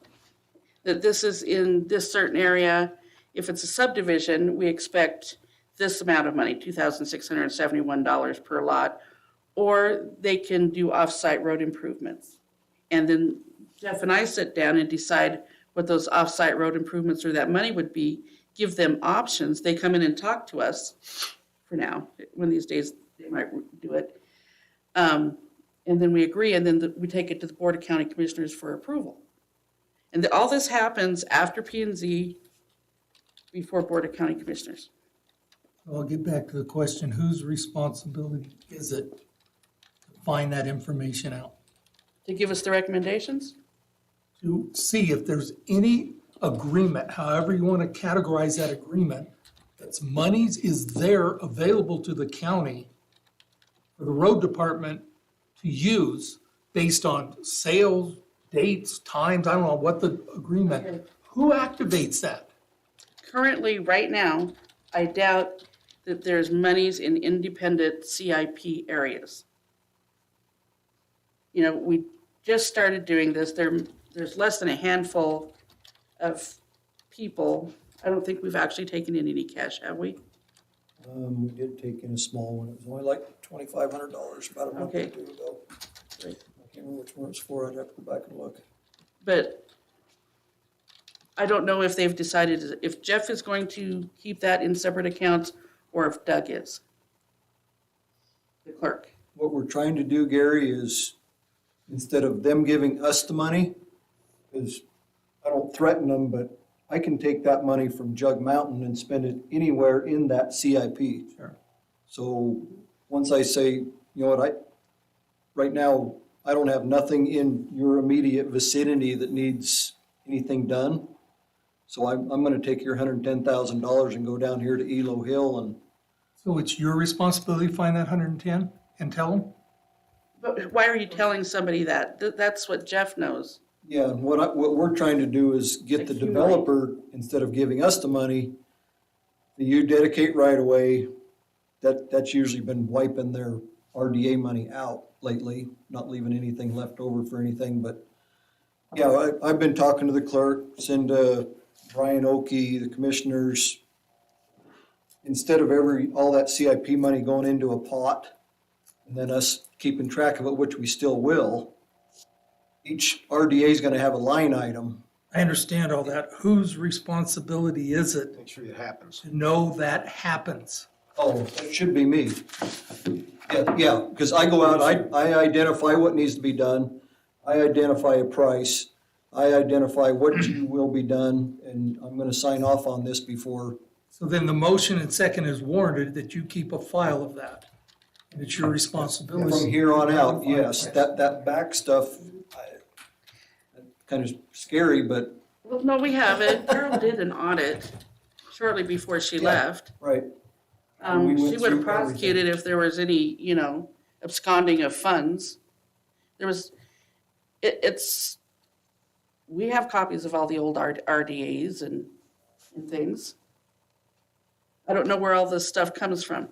that this is in this certain area. If it's a subdivision, we expect this amount of money, $2,671 per lot, or they can do off-site road improvements. And then Jeff and I sit down and decide what those off-site road improvements or that money would be, give them options. They come in and talk to us for now. One of these days, they might do it. And then we agree, and then we take it to the Board of County Commissioners for approval. And all this happens after P and Z, before Board of County Commissioners. I'll get back to the question, whose responsibility is it to find that information out? To give us the recommendations? To see if there's any agreement, however you want to categorize that agreement, that's monies is there available to the county for the road department to use based on sales, dates, times, I don't know what the agreement, who activates that? Currently, right now, I doubt that there's monies in independent CIP areas. You know, we just started doing this. There's less than a handful of people. I don't think we've actually taken in any cash, have we? We did take in a small one. It was only like $2,500 about a month or Okay. two ago. Great. I can't remember which one it's for. I'd have to go back and look. But I don't know if they've decided if Jeff is going to keep that in separate accounts or if Doug is, the clerk. What we're trying to do, Gary, is instead of them giving us the money, is I don't threaten them, but I can take that money from Jug Mountain and spend it anywhere in that CIP. Sure. So once I say, you know what, right now, I don't have nothing in your immediate vicinity that needs anything done. So I'm gonna take your $110,000 and go down here to Elo Hill and, So it's your responsibility to find that 110 and tell them? But why are you telling somebody that? That's what Jeff knows. yeah, and what we're trying to do is get the Accumulate. developer, instead of giving us the money, you dedicate right away. That's usually been wiping their RDA money out lately, not leaving anything left over for anything, but yeah, I've been talking to the clerk, Cinda, Brian Oakey, the commissioners. Instead of all that CIP money going into a pot and then us keeping track of it, which we still will, each RDA is gonna have a line item. I understand all that. Whose responsibility is it Make sure it happens. to know that happens? Oh, it should be me. Yeah, because I go out, I identify what needs to be done. I identify a price. I identify what will be done, and I'm gonna sign off on this before. So then the motion and second is warranted that you keep a file of that. And it's your responsibility. From here on out, yes, that back stuff, kind of scary, but, Well, no, we haven't. Carol did an audit shortly before she Yeah. left. right. We went She would have through everything. prosecuted if there was any, you know, absconding of funds. There was, it's, we have copies of all the old RDAs and things. I don't know where all this stuff comes from.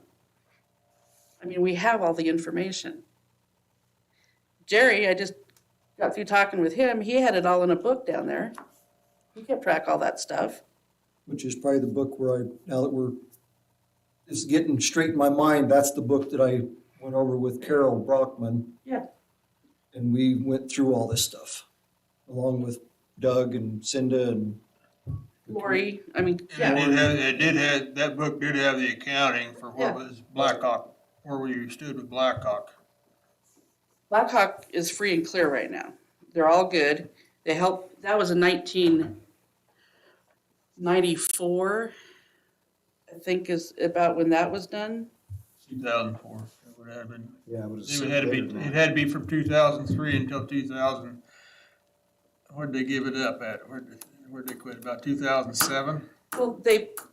I mean, we have all the information. Jerry, I just got through talking with him, he had it all in a book down there. He kept track of all that stuff. Which is probably the book where now that it's getting straight in my mind, that's the book that I went over with Carol Brockman. Yeah. And we went through all this stuff, along with Doug and Cinda and. Lori, I mean, And yeah, it did have, that book did have the accounting for Yeah. what was Blackhawk, where we stood with Blackhawk. Blackhawk is free and clear right now. They're all good. They helped, that was in 1994, I think is about when that was done. 2004, it would have been. Yeah, but It had to be from 2003 until 2000. Where'd they give it up at? Where'd they quit? About 2007? Well,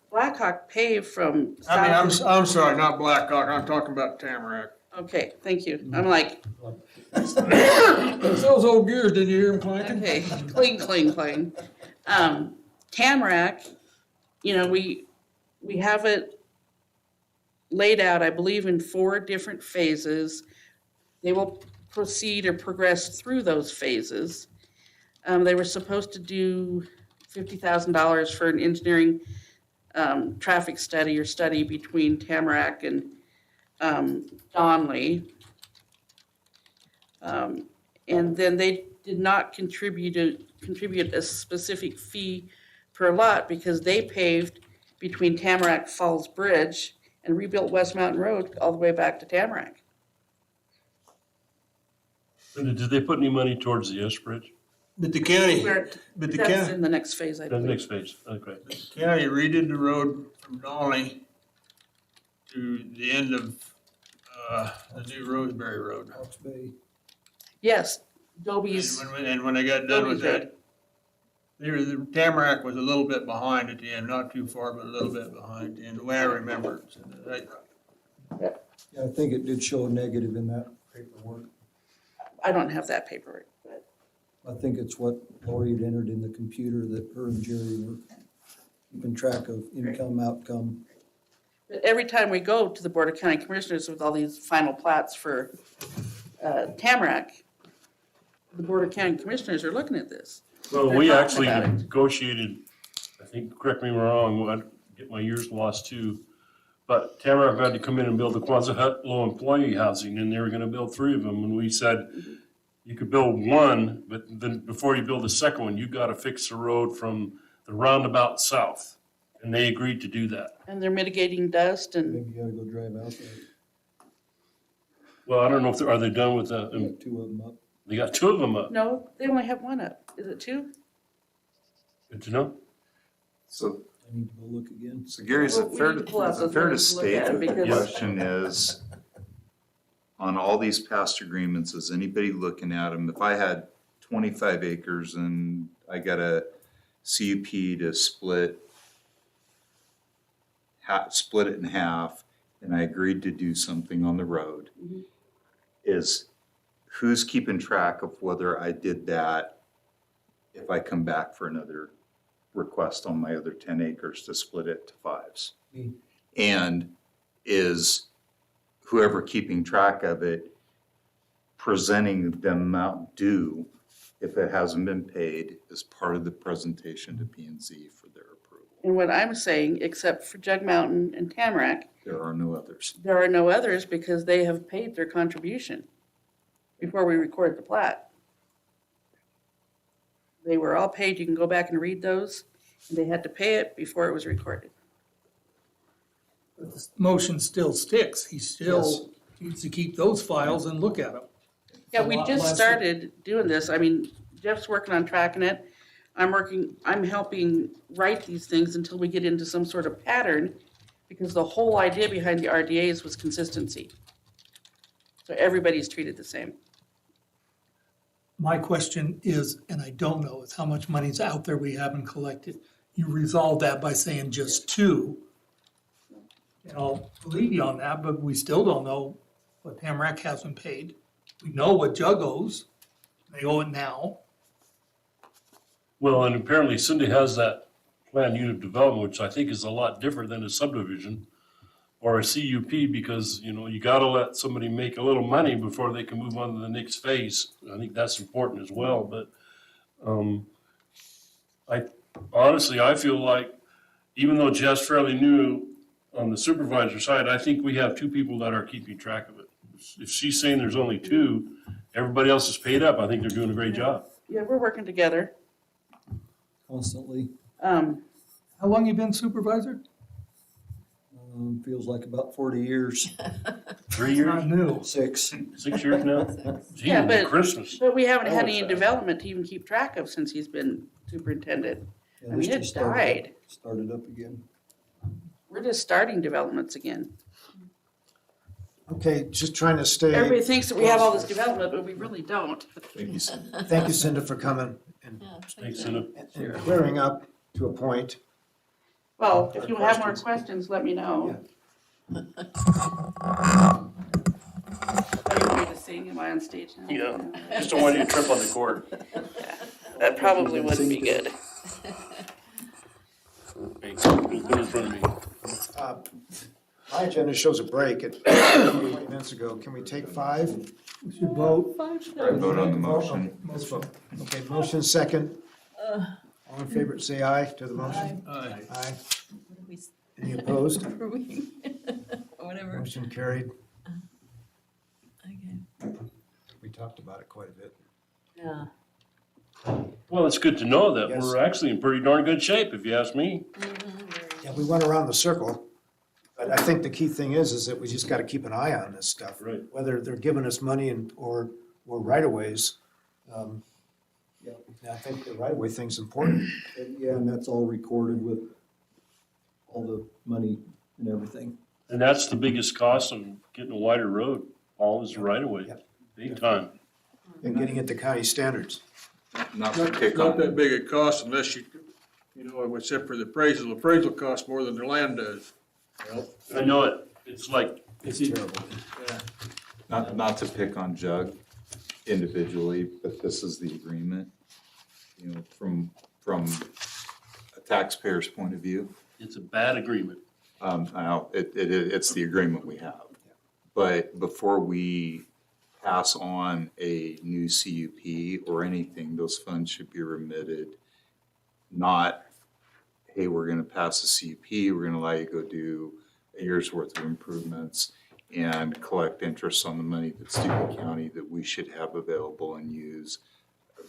Blackhawk paved from I mean, south. I'm sorry, not Blackhawk. I'm talking about Tamarack. Okay, thank you. I'm like, Those old gears, did you hear them clanking? okay, cling, cling, cling. Tamarack, you know, we have it laid out, I believe, in 4 different phases. They will proceed or progress through those phases. They were supposed to do $50,000 for an engineering traffic study or study between Tamarack and Donley. And then they did not contribute a specific fee per lot because they paved between Tamarack Falls Bridge and rebuilt West Mountain Road all the way back to Tamarack. Did they put any money towards the S Bridge? But the county, We're- but the That's county, in the next phase, I The believe. next phase, okay. county redid the road from Donley to the end of, the new Roseberry Road. Hawks Bay. Yes, Dobie's, And when they got done with Dobie's that, the Tamarack was a little bit behind at the end, not too far, but a little bit behind, and the way I remember it. So Yeah, I think it did show a negative in that paperwork. I don't have that paperwork, but I think it's what Lori had entered in the computer that her and Jerry were keeping track of income, outcome. but every time we go to the Board of County Commissioners with all these final plats for Tamarack, the Board of County Commissioners are looking at this. Well, They're we talking actually about it. negotiated, I think, correct me if I'm wrong, I get my years lost too. But Tamarack had to come in and build the Quonset Hut low employee housing, and they were gonna build 3 of them, and we said, you could build one, but then before you build the second one, you gotta fix the road from the roundabout south. And they agreed to do that. And they're mitigating dust and, Maybe you gotta go drive out there. Well, I don't know if, are they done with We the, got 2 of them up. they got 2 of them up, no, they only have 1 up. Is it 2? good to know. So, I need to go look again. so Gary, is Well, it we fair need to pull out to, is it those fair to minutes and look state at that it the because- question is, on all these past agreements, is anybody looking at them? If I had 25 acres and I got a CUP to split it in half, and I agreed to do something on the road, Mhm. is who's keeping track of whether I did that if I come back for another request on my other 10 acres to split it to 5s? Me. And is whoever keeping track of it presenting the amount due if it hasn't been paid as part of the presentation to P and Z for their approval? And what I'm saying, except for Jug Mountain and Tamarack, There are no others. there are no others because they have paid their contribution before we record the plat. They were all paid. You can go back and read those. And they had to pay it before it was recorded. But the motion still sticks. He still needs to keep those files and look at them. Yeah, we Lot just less- started doing this. I mean, Jeff's working on tracking it. I'm helping write these things until we get into some sort of pattern, because the whole idea behind the RDAs was consistency. So everybody's treated the same. My question is, and I don't know, is how much money's out there we haven't collected. You resolve that by saying just 2. And I'll believe you on that, but we still don't know what Tamarack hasn't paid. We know what Jug owes. They owe it now. Well, and apparently Cindy has that planned unit development, which I think is a lot different than a subdivision or a CUP, because, you know, you gotta let somebody make a little money before they can move on to the next phase. I think that's important as well, but, I feel like, even though Jeff's fairly new on the supervisor side, I think we have two people that are keeping track of it. If she's saying there's only two, everybody else is paid up, I think they're doing a great job. Yeah, we're working together. Constantly. How long you been supervisor? Feels like about 40 years, 3 years, Not new. 6. 6 years now? Gee, Yeah, it'll be but- Christmas. But we haven't had Oh, any it's development to even keep track of since he's been superintendent. Yeah, I mean, this it just started up- died. Started up again. We're just starting developments again. Okay, just trying to stay. Everybody thinks that we have all this development, but we really don't. Thank you, Cindy. Thank you, Cinda, for coming and Thanks, Cindy. and clearing up to a point. Well, if you have more questions, let me know. Are you ready to sing? Am I on stage now? Yeah, just don't want you to trip on the cord. That probably wouldn't be good. Thanks. Put it in front of me. My agenda shows a break at 20 minutes ago. Can we take 5? We should vote. Vote on the motion. Let's vote. Okay, motion second. All in favor, say aye to the motion. Aye. Aye. Any opposed? Whatever. Motion carried. Okay. We talked about it quite a bit. Yeah. Well, it's good to know that Yes. we're actually in pretty darn good shape, if you ask me. Yeah, we went around the circle, but I think the key thing is that we just gotta keep an eye on this stuff. Right. Whether they're giving us money or right-of-ways. Yeah. I think the right-of-way thing's important. And, yeah, and that's all recorded with all the money and everything. And that's the biggest cost of getting a wider road, Paul, is the right of way, Yep. big time. And getting it to county standards. Not to pick Not on, that big a cost unless you, except for the appraisal. Appraisal costs more than the land does. I know it, it's like, It's terrible. not to pick on Jug individually, but this is the agreement. You know, from a taxpayer's point of view, it's a bad agreement. I know, it's the agreement we have. But before we pass on a new CUP or anything, those funds should be remitted. Not, hey, we're gonna pass a CUP, we're gonna allow you to go do a year's worth of improvements and collect interest on the money that's due to county that we should have available and use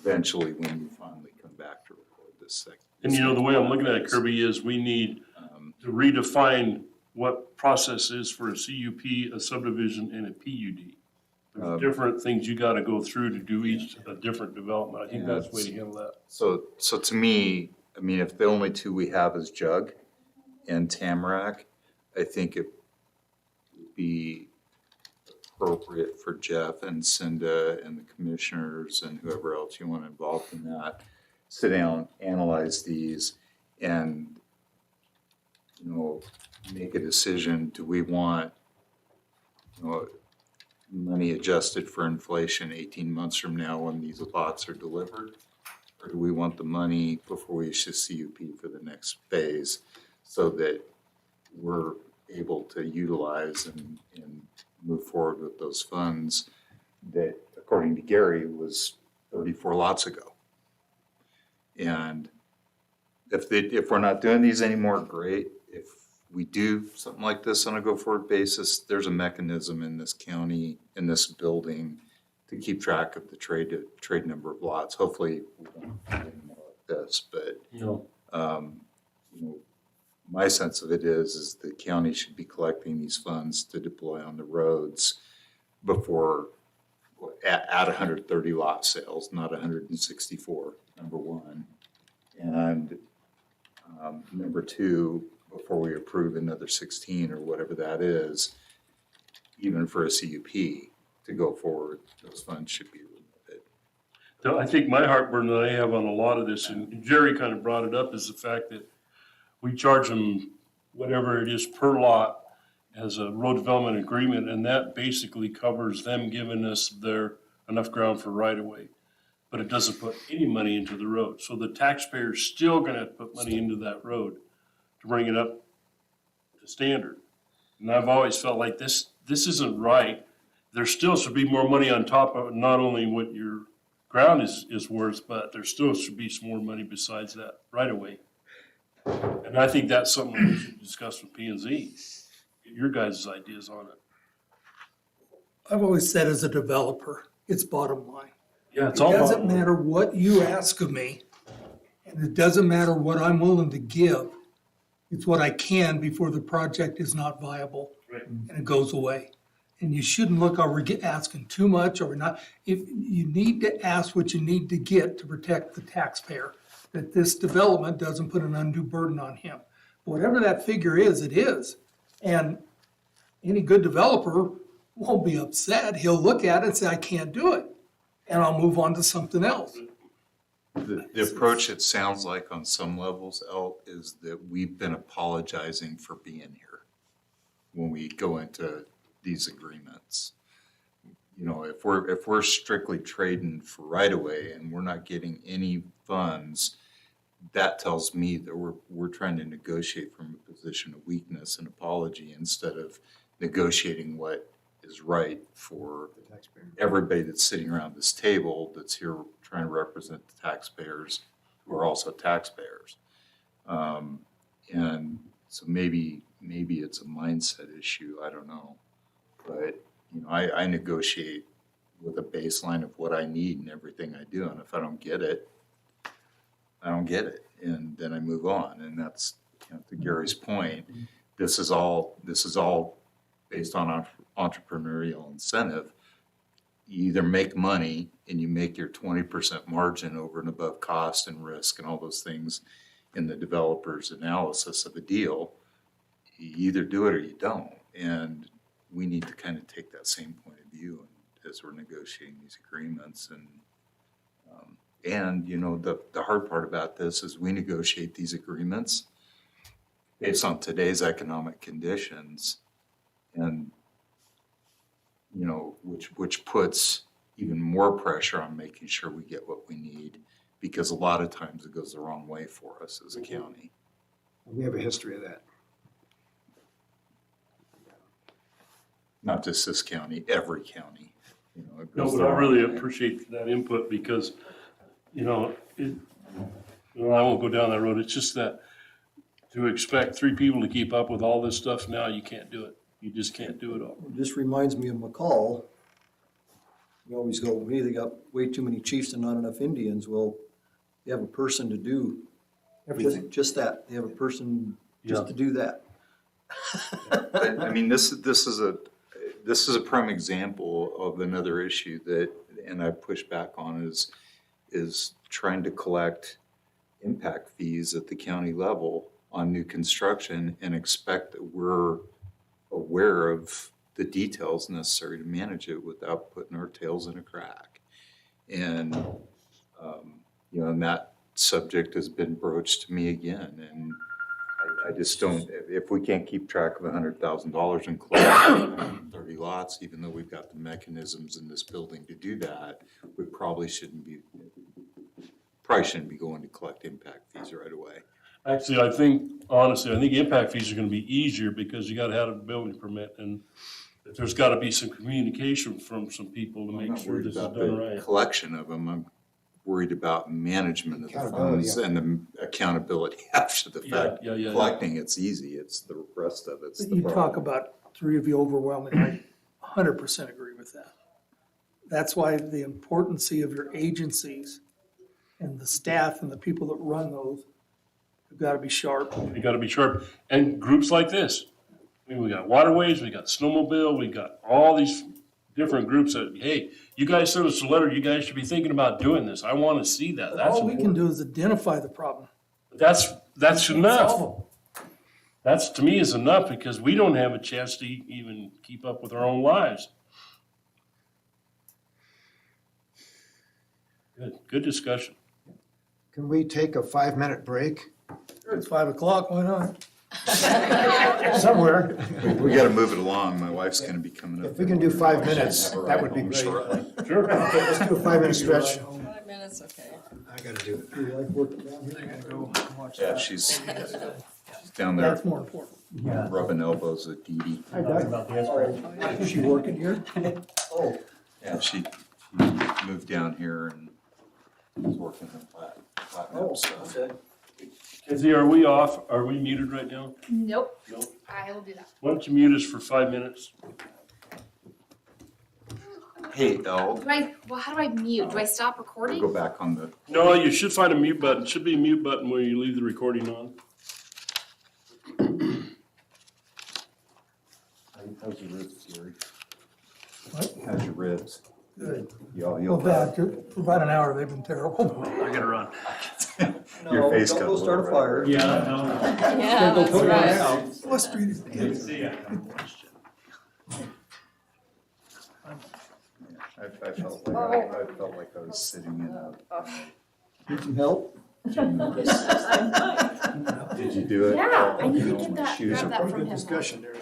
eventually when you finally come back to record this second. And you know, the way I'm looking at it, Kirby, is we need to redefine what process is for a CUP, a subdivision, and a PUD. There's different things you gotta go through to do each a different development. I think that's the way to handle that. So to me, I mean, if the only two we have is Jug and Tamarack, I think it would be appropriate for Jeff and Cinda and the commissioners and whoever else you want involved in that, sit down, analyze these, and, you know, make a decision. Do we want, you know, money adjusted for inflation 18 months from now when these lots are delivered? Or do we want the money before we issue CUP for the next phase so that we're able to utilize and move forward with those funds that, according to Gary, was 34 lots ago? And if we're not doing these anymore, great. If we do something like this on a go-forward basis, there's a mechanism in this county, in this building, to keep track of the trade number of lots. Hopefully, we won't do any more like this, but, You know, my sense of it is the county should be collecting these funds to deploy on the roads before, at 130 lot sales, not 164, number one. And number two, before we approve another 16 or whatever that is, even for a CUP to go forward, those funds should be remitted. So I think my heartburn that I have on a lot of this, and Jerry kind of brought it up, is the fact that we charge them whatever it is per lot, as a road development agreement, and that basically covers them giving us their enough ground for right of way. But it doesn't put any money into the road, so the taxpayer's still gonna have to put money into that road to bring it up to standard. And I've always felt like this isn't right. There still should be more money on top of not only what your ground is worth, but there still should be some more money besides that right away. And I think that's something we should discuss with P and Z. Get your guys' ideas on it. I've always said as a developer, it's bottom line. Yeah, It doesn't matter what you ask of me, and it doesn't matter what I'm willing to give. It's what I can before the project is not viable Right. and it goes away. And you shouldn't look, are we asking too much or we're not? If you need to ask what you need to get to protect the taxpayer, that this development doesn't put an undue burden on him. Whatever that figure is, it is. And any good developer won't be upset. He'll look at it and say, I can't do it. And I'll move on to something else. The approach, it sounds like on some levels, El, is that we've been apologizing for being here when we go into these agreements. You know, if we're strictly trading for right of way and we're not getting any funds, that tells me that we're trying to negotiate from a position of weakness and apology instead of negotiating what is right for everybody that's sitting around this table that's here trying to represent the taxpayers who are also taxpayers. And so maybe it's a mindset issue, I don't know. But, you know, I negotiate with a baseline of what I need in everything I do. And if I don't get it, I don't get it. And then I move on. And that's, you know, to Gary's point, this is all based on entrepreneurial incentive. You either make money and you make your 20% margin over and above cost and risk and all those things in the developer's analysis of a deal. You either do it or you don't. And we need to kind of take that same point of view as we're negotiating these agreements. And you know, the hard part about this is we negotiate these agreements based on today's economic conditions, and you know, which puts even more pressure on making sure we get what we need, because a lot of times it goes the wrong way for us as a county. We have a history of that. Not just this county, every county. You know, it No, goes but the I wrong really way. appreciate that input because, you know, I won't go down that road. It's just that to expect three people to keep up with all this stuff now, you can't do it. You just can't do it all. It just reminds me of McCall. We always go, hey, they got way too many chiefs and not enough Indians. Well, they have a person to do Everything. just that. They have a person just Yeah. to do that. But, I mean, this is a prime example of another issue that, and I push back on, is trying to collect impact fees at the county level on new construction and expect that we're aware of the details necessary to manage it without putting our tails in a crack. And, you know, and that subject has been broached to me again, and I just don't, if we can't keep track of $100,000 and collect 30 lots, even though we've got the mechanisms in this building to do that, we probably shouldn't be going to collect impact fees right away. Actually, I think impact fees are gonna be easier because you gotta have a building permit and there's gotta be some communication from some people to I'm make not sure worried this is about done the right. collection of them. I'm worried about management of the Accountability, funds and the accountability after the fact. Yeah. Collecting, it's easy. It's the rest of it's the You problem. talk about three of you overwhelming, I 100% agree with that. That's why the importance of your agencies and the staff and the people that run those have got to be sharp. You gotta be sharp. And groups like this, I mean, we got waterways, we got snowmobile, we got all these different groups that, hey, you guys sent us a letter, you guys should be thinking about doing this. I wanna see that. That's All we can important. do is identify the problem. That's enough. Solve That's, to me, is enough because we don't have a chance to even keep up with our own lives. Good discussion. Can we take a 5-minute break? them. It's 5 o'clock, why not? Somewhere. We gotta move it along. My wife's gonna be coming up. If we can do 5 minutes, that would be great. Shortly. Sure. Okay, let's do a 5-minute stretch. 5 minutes, okay. I gotta do it. Your wife working down here? Yeah, she's down there That's more important. rubbing elbows with Dee Dee. Hi, Doug. Is she working here? Oh, Yeah, she moved down here and was working in Platinum, so. okay. Kenzie, are we off? Are we muted right now? Nope, No. I will do that. Why don't you mute us for 5 minutes? Hey, Elle, Well, how do I mute? Do I stop go recording? back on the, No, you should find a mute button. Should be a mute button where you leave the recording on. how's your ribs, Gary? What? How's your ribs? Good. You'll Well, bad, for about an hour, they've been terrible. I gotta run. Your No, face don't got go a start a little fire. Yeah, Yeah, that's right. Frustrated. I felt like I was sitting in a. Need some help? Did you do it? Yeah, I need You to know, get my that, shoes grab are- that from Good him. discussion there.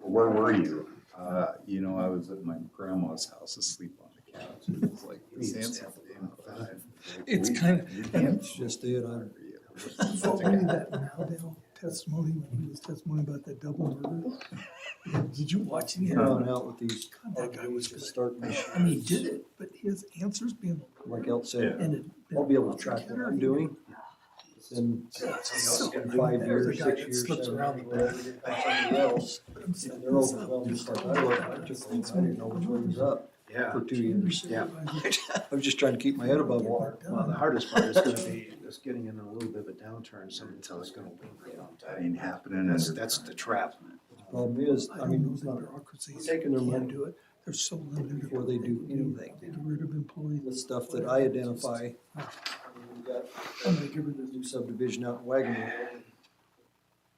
Where were you? You know, I was at my grandma's house asleep on the couch. It was like, this answer came at 5. It's kind of, It's just it, only that Nowdale testimony, when he was testimony about that double murder. Did you watch it? I'm on out with these. That guy was Just starting, I mean, he did it, but his answers being, like El said, and it. I'll be able to track what I'm doing. In 5 years, 6 years, Slips 7 around years, the whatever, get back somebody else. And they're overwhelmed, just like I was. I didn't know which way was up Yeah. for 2 years. Yeah. I was just trying to keep my head above water. Well, the hardest part is gonna be just getting in a little bit of a downturn, so until it's gonna linger a long That time. ain't happening. That's the trap. Problem is, I I don't mean, know it's the not bureaucracies taking their can money do it. They're so limited. before they do anything. They get rid of employees. The stuff that I identify. I mean, we got I'm gonna get rid of a new subdivision out in Wagon Wheel.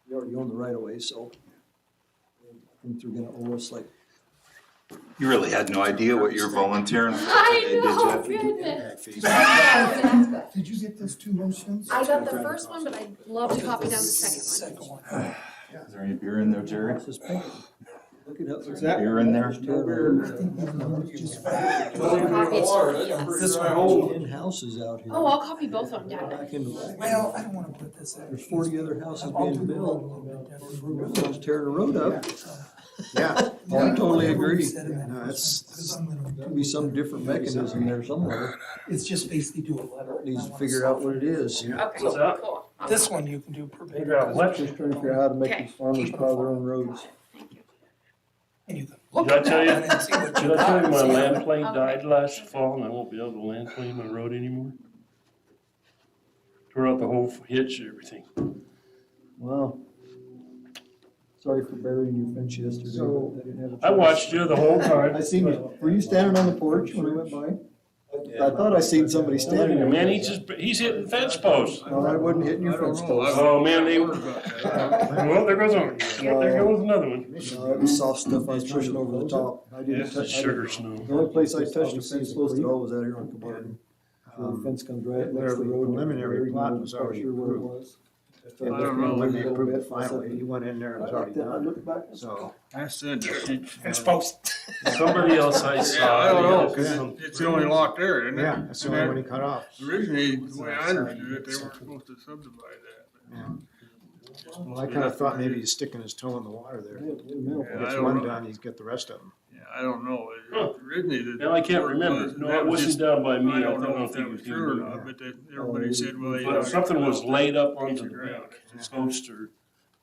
We already own the right of way, so. I think they're gonna owe us like, You really had no idea what you were volunteering for I today, know, did you? goodness. Fees. Did you get those 2 motions? I got the first one, but I'd love to copy down the second one. Second one. Is there any beer in there, Jerry? this is pink. Look at how. Is there beer in there? Copy it. This one whole. 10 houses out here. Oh, I'll copy both of them down. Back in, Well, I don't wanna put this in. there's 40 other houses being built. We're tearing the road up. Yeah, I totally agree. no, it's, There'll be some different mechanism there somewhere. It's just basically do a letter. Needs to figure out what it is. Okay, What's that? cool. This one you can do Figure out verbatim. what? Just trying to figure out how to make these farmers plow their own roads. And you can look Did I at tell you- that and see what Did you I tell you my got. land plane Okay. died last fall and I won't be able to land plane my road anymore? Tore out the whole hitch and everything. Wow. Sorry for burying your fence yesterday. So- but I didn't have a I chance. watched you the whole time. I seen you. Were you standing on the porch when I went by? I thought I seen somebody standing there. Man, he's hitting fence posts. No, I wasn't hitting your fence post. Oh, man, they were. Well, there goes one. There goes another one. No, it was soft stuff I was pushing over the top. I didn't It's touch. sugar snow. The only place I touched a fence post at all was out here on Cabarton. The fence comes right up next to the road. preliminary plat was already Sure what it approved. was. I don't know when they approved it finally, he went in there and it was already I done, looked back. so. I said, Fence post. Somebody else I saw. yeah, I don't know, 'cause it's the only lot there, isn't it? Yeah, that's the only one he cut off. Originally, the way I understood it, they weren't supposed to subdivide that. Well, I kinda thought maybe he's sticking his toe in the water there. Yeah, in the middle. Yeah, I Gets don't one know. done, he's got the rest of them. Yeah, I don't know. Huh. Originally, the. Now I can't remember. No, it wasn't down by me. I don't know if think that it was was true or you. not, but everybody said, well, they. But something was laid up onto the bank. It's supposed to.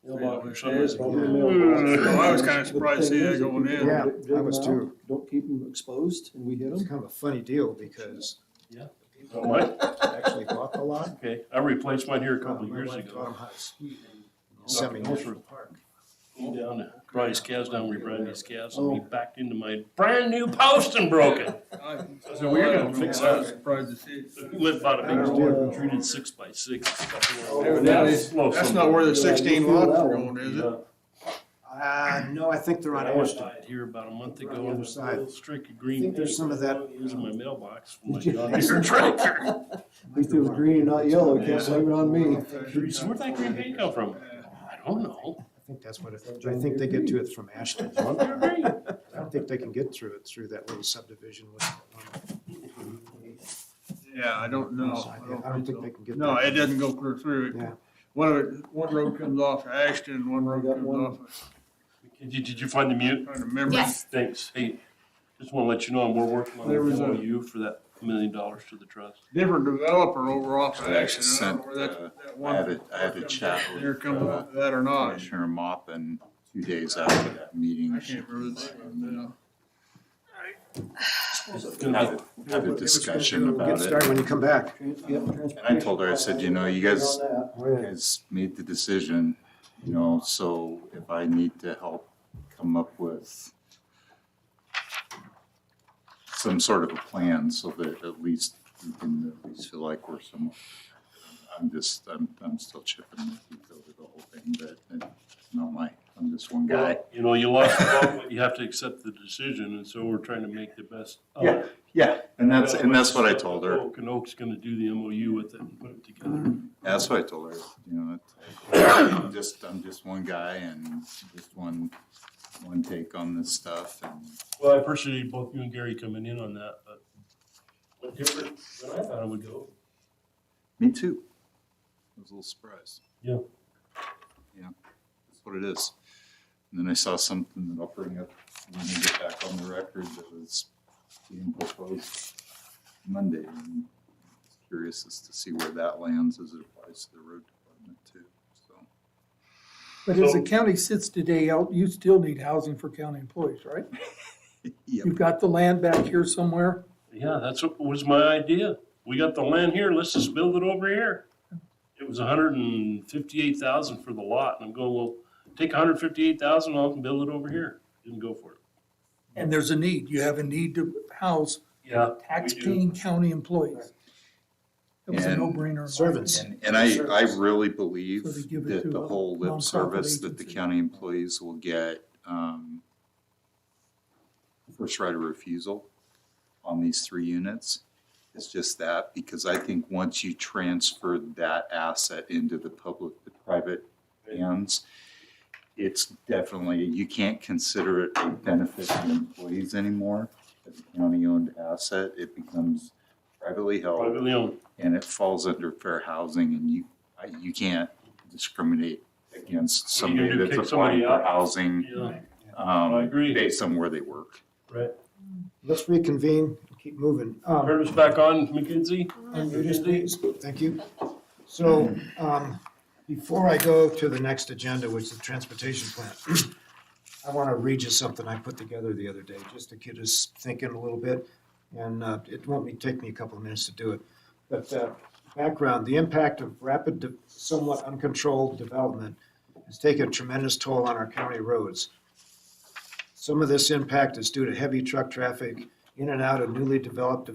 Or something. Probably the mailbox. Well, I was kinda surprised to see that going in. Yeah, Dig I was them too. out, don't keep them exposed, and we hit It's them. kind of a funny deal because Oh, what? actually bought the lot. Okay, I replaced mine here a couple of My years wife taught ago. him how to ski in semi-natural park. Down to Bryce Cal's down where Brandy's Cal's, and he backed into my brand new post and broke it. I So we're gonna fix I was that. surprised to see it. He went and bought a big treated 6x6. Evidently, that's not where the 16 lots are going, is it? No, I think they're on I was Ashton. here about a month They're ago, on the and other there's a side. little streak of I green. think there's some of that. Using my mailbox for my Did you- John Deere tractor. At least it was green and not yellow, can't blame it on me. So where'd that green paint come from? don't know. I think that's what I think they get to it from Ashton. I don't think they can get through it through that little subdivision with. Yeah, I don't know. I don't think they can get. No, there. it doesn't go clear through. Yeah. One road comes off of Ashton, and one road got comes one. off of, Did you find the mute? trying to remember. Yes. Thanks. Hey, just want to let you know we're working on There the was a- MOU for that $1 million to the trust. Different developer over off of I actually Ashton. I don't know where sent, that I one. had a chat They're with coming off of that or not. Commissioner Moppin 2 days after that meeting. I can't remember the name of Had a discussion Get about it. started when you come back. And I told her, I said, you know, you guys Oh, yeah. guys made the decision, you know, so if I need to help come up with some sort of a plan so that at least we can at least feel like we're some, I'm still chipping the teeth over the whole thing, but it's not I'm just one guy. Well, you know, you lost the vote, but you have to accept the decision, and so we're trying to make the best of Yeah. it. Yeah, and that's what I told her. Oak, and Oak's gonna do the MOU with it and put it together. That's what I told her, you know, I'm just one guy and just one take on this stuff and Well, I appreciate both you and Gary coming in on that, but went different than I thought it would go. me too. I was a little surprised. Yeah. Yeah, that's what it is. And then I saw something that I'll bring up when we get back on the record that was being proposed Monday. And I'm curious as to see where that lands as it applies to the road department too, so. But as the county sits today, you still need housing for county employees, right? Yep. You've got the land back here somewhere. Yeah, that's what was my idea. We got the land here, let's just build it over here. It was $158,000 for the lot, and I'm going, well, take $158,000 off and build it over here. Didn't go for it. And there's a need. You have a need to house Yeah. tax-paying county employees. It was a And no-brainer. in my servants. opinion. And I really believe So they give it that to the a whole lip nonprofit service that the agency. county employees will get, first right of refusal on these 3 units. It's just that, because I think once you transfer that asset into the private hands, it's definitely, you can't consider it a benefit to employees anymore. As a county-owned asset, it becomes privately held Privately owned. and it falls under fair housing and you can't discriminate against What are you somebody gonna do, that's kick somebody applying for out? housing, Yeah, I agree. based on where they work. right. Let's reconvene, and keep moving. Turn us back on, McKenzie. Unmuted, please. Thank you. So, before I go to the next agenda, which is the transportation plan, I want to read you something I put together the other day, just to get us thinking a little bit. And it won't take me a couple of minutes to do it. But background, the impact of rapid, somewhat uncontrolled development has taken a tremendous toll on our county roads. Some of this impact is due to heavy truck traffic in and out of newly developed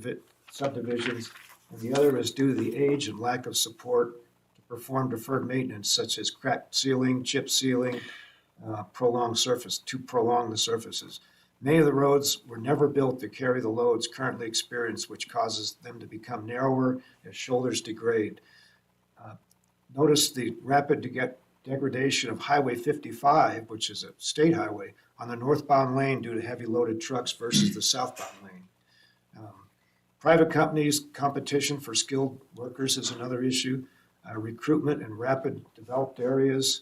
subdivisions, and the other is due to the age and lack of support to perform deferred maintenance such as cracked sealing, chip sealing, prolong the surfaces. Many of the roads were never built to carry the loads currently experienced, which causes them to become narrower as shoulders degrade. Notice the rapid degradation of Highway 55, which is a state highway, on the northbound lane due to heavy loaded trucks versus the southbound lane. Private companies, competition for skilled workers is another issue. Recruitment in rapid developed areas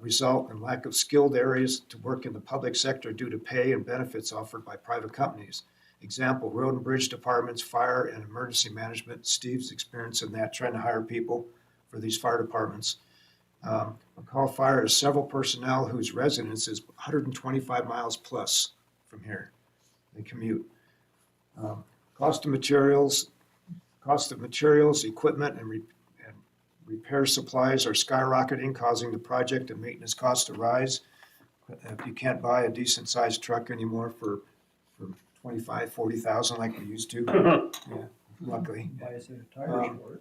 result in lack of skilled areas to work in the public sector due to pay and benefits offered by private companies. Example, road and bridge departments, fire and emergency management. Steve's experience in that, trying to hire people for these fire departments. McCall Fire has several personnel whose residence is 125 miles plus from here. They commute. Cost of materials, equipment, and repair supplies are skyrocketing, causing the project and maintenance costs to rise. If you can't buy a decent-sized truck anymore for $25,000, $40,000 like we used to, yeah, luckily.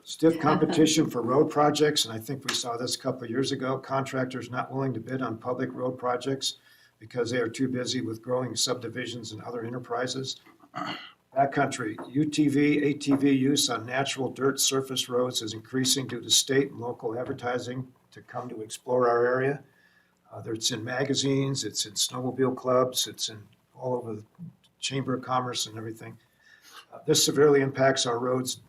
Stiff competition for road projects, and I think we saw this a couple of years ago. Contractors not willing to bid on public road projects because they are too busy with growing subdivisions and other enterprises. Backcountry, ATV use on natural dirt surface roads is increasing due to state and local advertising to come to explore our area. It's in magazines, it's in snowmobile clubs, it's in all over the Chamber of Commerce and everything. This severely impacts our roads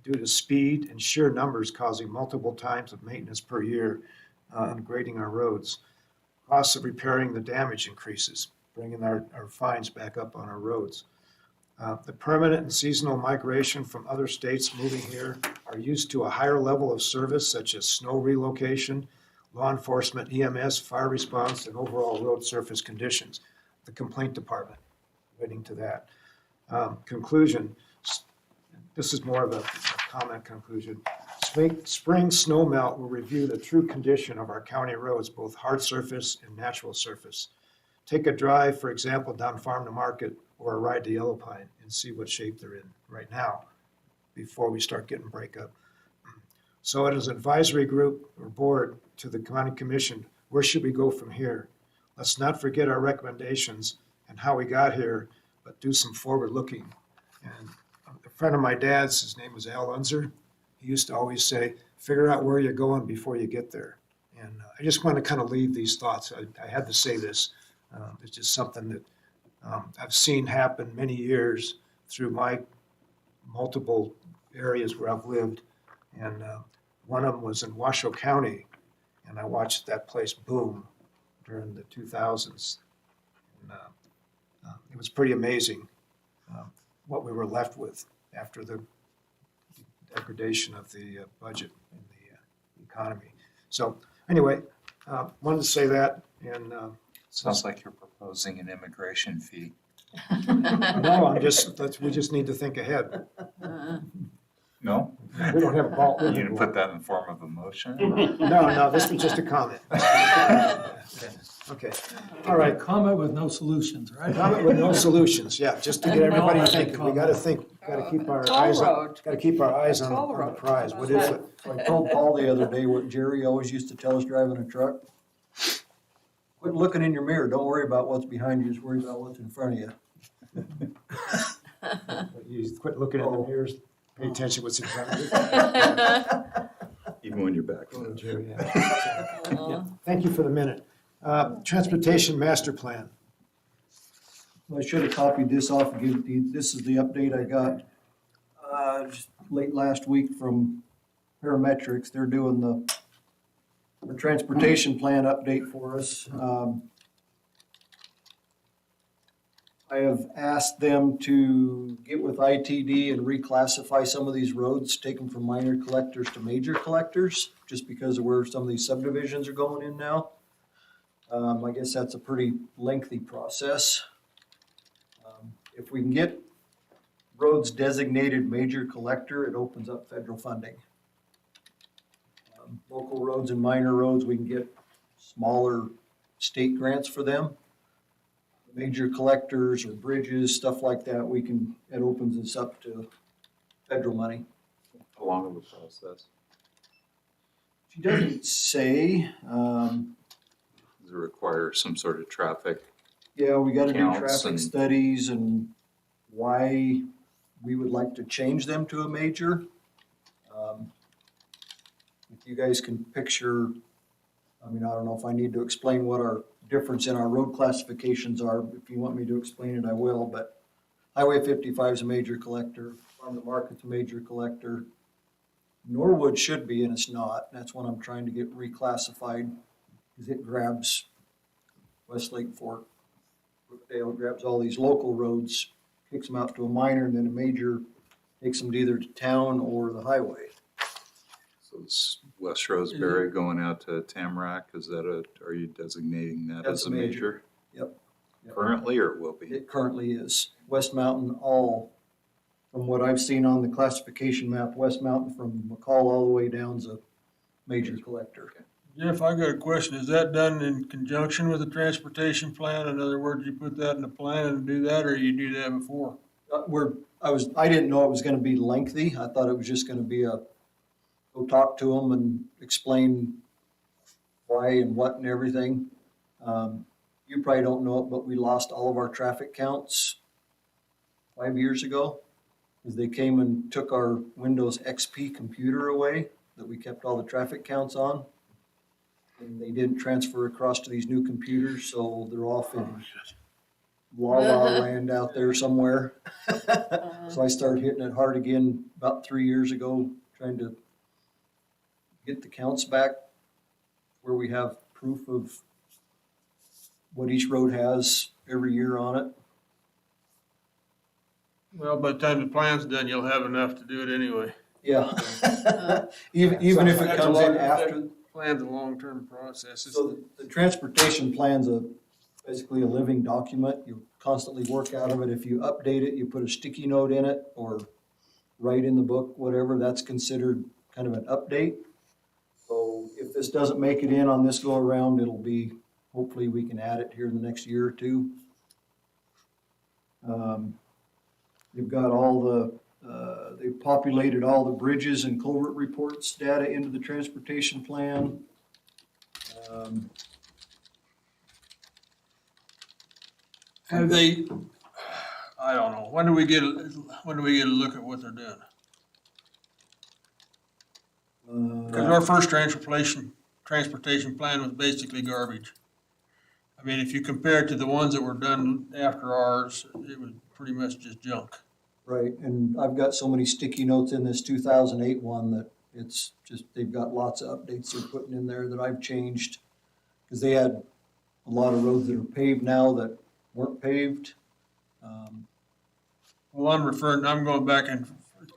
due to speed and sheer numbers, causing multiple times of maintenance per year and grading our roads. Costs of repairing the damage increases, bringing our fines back up on our roads. The permanent and seasonal migration from other states moving here are used to a higher level of service, such as snow relocation, law enforcement, EMS, fire response, and overall road surface conditions. The complaint department, waiting to that. Conclusion, this is more of a comment conclusion. Spring snow melt will review the true condition of our county roads, both hard surface and natural surface. Take a drive, for example, down Farm to Market or a ride to Yellow Pine and see what shape they're in right now before we start getting breakup. So as an advisory group or board to the county commission, where should we go from here? Let's not forget our recommendations and how we got here, but do some forward looking. And a friend of my dad's, his name was Al Unzer, he used to always say, figure out where you're going before you get there. And I just want to kind of leave these thoughts. I had to say this. It's just something that I've seen happen many years through my multiple areas where I've lived. And one of them was in Washoe County, and I watched that place boom during the 2000s. And it was pretty amazing what we were left with after the degradation of the budget and the economy. So anyway, wanted to say that, and Sounds like you're proposing an immigration fee. no, we just need to think ahead. No? We don't have a ball. You didn't put that in the form of a motion? No, this was just a comment. Okay, all right. Comment with no solutions, right? Comment with no solutions, yeah, just to get everybody thinking. We gotta think, gotta keep our Toll eyes on, road. gotta keep our eyes on Toll the road. prize. What is it? I told Paul the other day what Jerry always used to tell us driving a truck. Quit looking in your mirror. Don't worry about what's behind you. Just worry about what's in front of you. You quit looking in the mirrors, pay attention to what's in front of you. Even when you're back. Oh, Jerry, yeah. Yeah, thank you for the minute. Transportation master plan. I should have copied this off and given you, this is the update I got, just late last week from Parametrics. They're doing the transportation plan update for us. I have asked them to get with ITD and reclassify some of these roads, take them from minor collectors to major collectors, just because of where some of these subdivisions are going in now. I guess that's a pretty lengthy process. If we can get roads designated major collector, it opens up federal funding. Local roads and minor roads, we can get smaller state grants for them. Major collectors or bridges, stuff like that, it opens us up to federal money. How long of a process? She doesn't say, Does it require some sort of traffic? yeah, we gotta do Counts traffic and- studies and why we would like to change them to a major. If you guys can picture, I don't know if I need to explain what our difference in our road classifications are. If you want me to explain it, I will, but Highway 55 is a major collector, Farm to Market's a major collector. Norwood should be, and it's not. That's what I'm trying to get reclassified, because it grabs Westlake Fork, Brookdale, grabs all these local roads, kicks them out to a minor, and then a major takes them to either to town or the highway. So it's West Roseberry going out to Tamarack, are you designating that That's as a a major. major? Yep. Currently, or it will be? It currently is. West Mountain, from what I've seen on the classification map, West Mountain from McCall all the way down is a major collector. Jeff, I got a question. Is that done in conjunction with the transportation plan? In other words, you put that in the plan and do that, or you do that before? I didn't know it was gonna be lengthy. I thought it was just gonna be go talk to them and explain why and what and everything. You probably don't know it, but we lost all of our traffic counts 5 years ago, because they came and took our Windows XP computer away that we kept all the traffic counts on. and they didn't transfer across to these new computers, so they're off in la la land out there somewhere. So I started hitting it hard again about 3 years ago, trying to get the counts back where we have proof of what each road has every year on it. Well, by the time the plan's done, you'll have enough to do it anyway. Yeah. Even if it That's a comes in long- after. Plan's a long-term process. It's- So the transportation plan's basically a living document. You constantly work out of it. If you update it, you put a sticky note in it or write in the book, whatever, that's considered kind of an update. So if this doesn't make it in on this go around, it'll be, hopefully we can add it here in the next year or two. They've got all they've populated all the bridges and culvert reports data into the transportation plan. Have they, I don't know, when do we get a look at what they're doing? Because our first transportation plan was basically garbage. I mean, if you compare it to the ones that were done after ours, it was pretty much just junk. Right, and I've got so many sticky notes in this 2008 one that it's just, they've got lots of updates they're putting in there that I've changed. Because they had a lot of roads that are paved now that weren't paved. Well, I'm going back and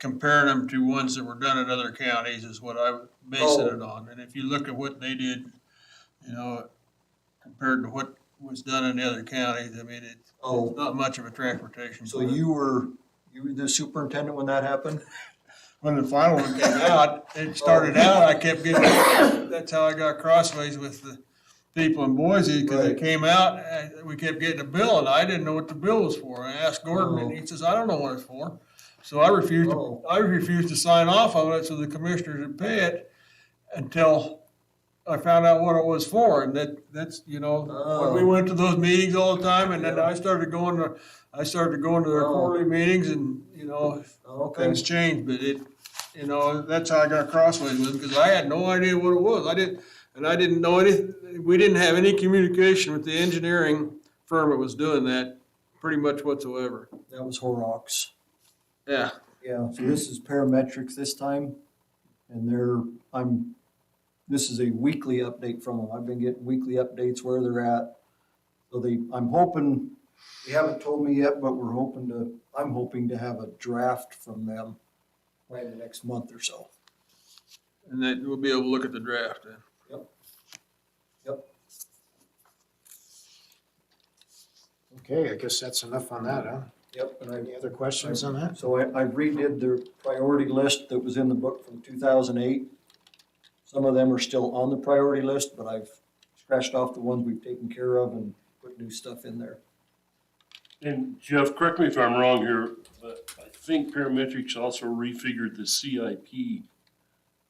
comparing them to ones that were done in other counties is what I was basing it on. And if you look at what they did, you know, compared to what was done in the other counties, I mean, it's not much of a transportation. So plan. you were the superintendent when that happened? When the final one came out, it started out, I kept getting, that's how I got crossways with the people in Boise, because it Right. came out, we kept getting a bill, and I didn't know what the bill was for. I asked Gordon, and he says, I don't know what it's for. So I refused to sign off on it, so the commissioners would pay it until I found out what it was for, and that's, you know, when we went to those meetings all the time, and then I started going to their quarterly meetings, and, you know, things changed, but you know, that's how I got crossways with it, because I had no idea what it was. I didn't know anything, we didn't have any communication with the engineering firm that was doing that, pretty much whatsoever. That was Horrocks. Yeah. Yeah, so this is parametrics this time, and this is a weekly update from them. I've been getting weekly updates where they're at. So I'm hoping, they haven't told me yet, but I'm hoping to have a draft from them by the next month or so. And then we'll be able to look at the draft then. Yep. Okay, I guess that's enough on that, huh? Yep, and Any other questions on that? So I redid the priority list that was in the book from 2008. Some of them are still on the priority list, but I've scratched off the ones we've taken care of and put new stuff in there. And Jeff, correct me if I'm wrong here, but I think Parametrics also refigured the CIP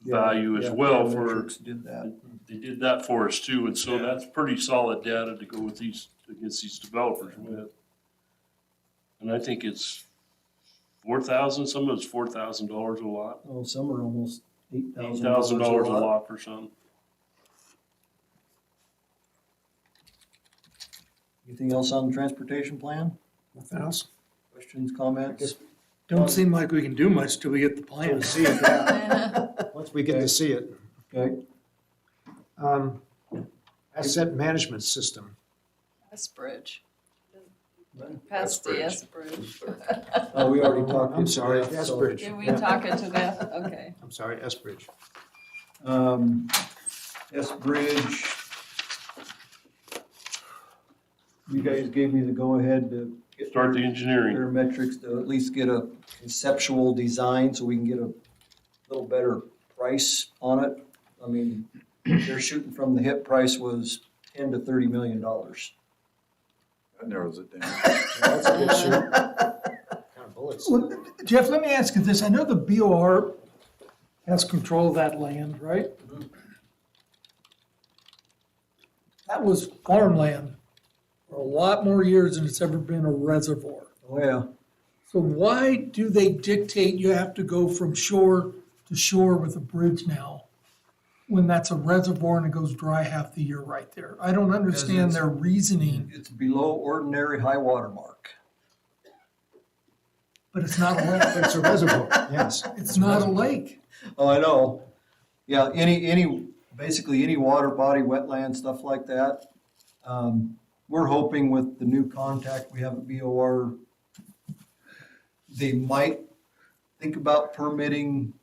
value as Yeah, well Parametrics did that. they did that for us too, and so that's pretty solid data to go with against these developers with. And I think it's 4,000, some of it's $4,000 a lot, Oh, some are almost $8,000 $8,000 a lot for some. Anything else on the transportation plan? Nothing else? Questions, comments? Don't seem like we can do much till we get the plan. See it, yeah. Once we get to see it. Okay, Asset management system. S Bridge. Past the S Bridge. oh, we already talked. I'm sorry, into that, so- S-Bridge. Did we talk it to death? Okay. I'm sorry, S-Bridge. S-Bridge. You guys gave me the go-ahead to get Start the engineering. parametrics to at least get a conceptual design so we can get a little better price on it. I mean, they're shooting from the hip price was $10 to $30 million. That narrows it down. That's a good shoot. Kind of bullets. Well, Jeff, let me ask you this. I know the BOR has control of that land, right? That was farmland for a lot more years than it's ever been a reservoir. Oh, yeah. So why do they dictate you have to go from shore to shore with a bridge now? when that's a reservoir and it goes dry half the year right there? I don't understand their reasoning, It's below ordinary high water mark. but it's not a lake. It's a reservoir, yes. It's not a lake. Oh, I know. Yeah, basically any water body, wetland, stuff like that. We're hoping with the new contact we have at BOR, they might think about permitting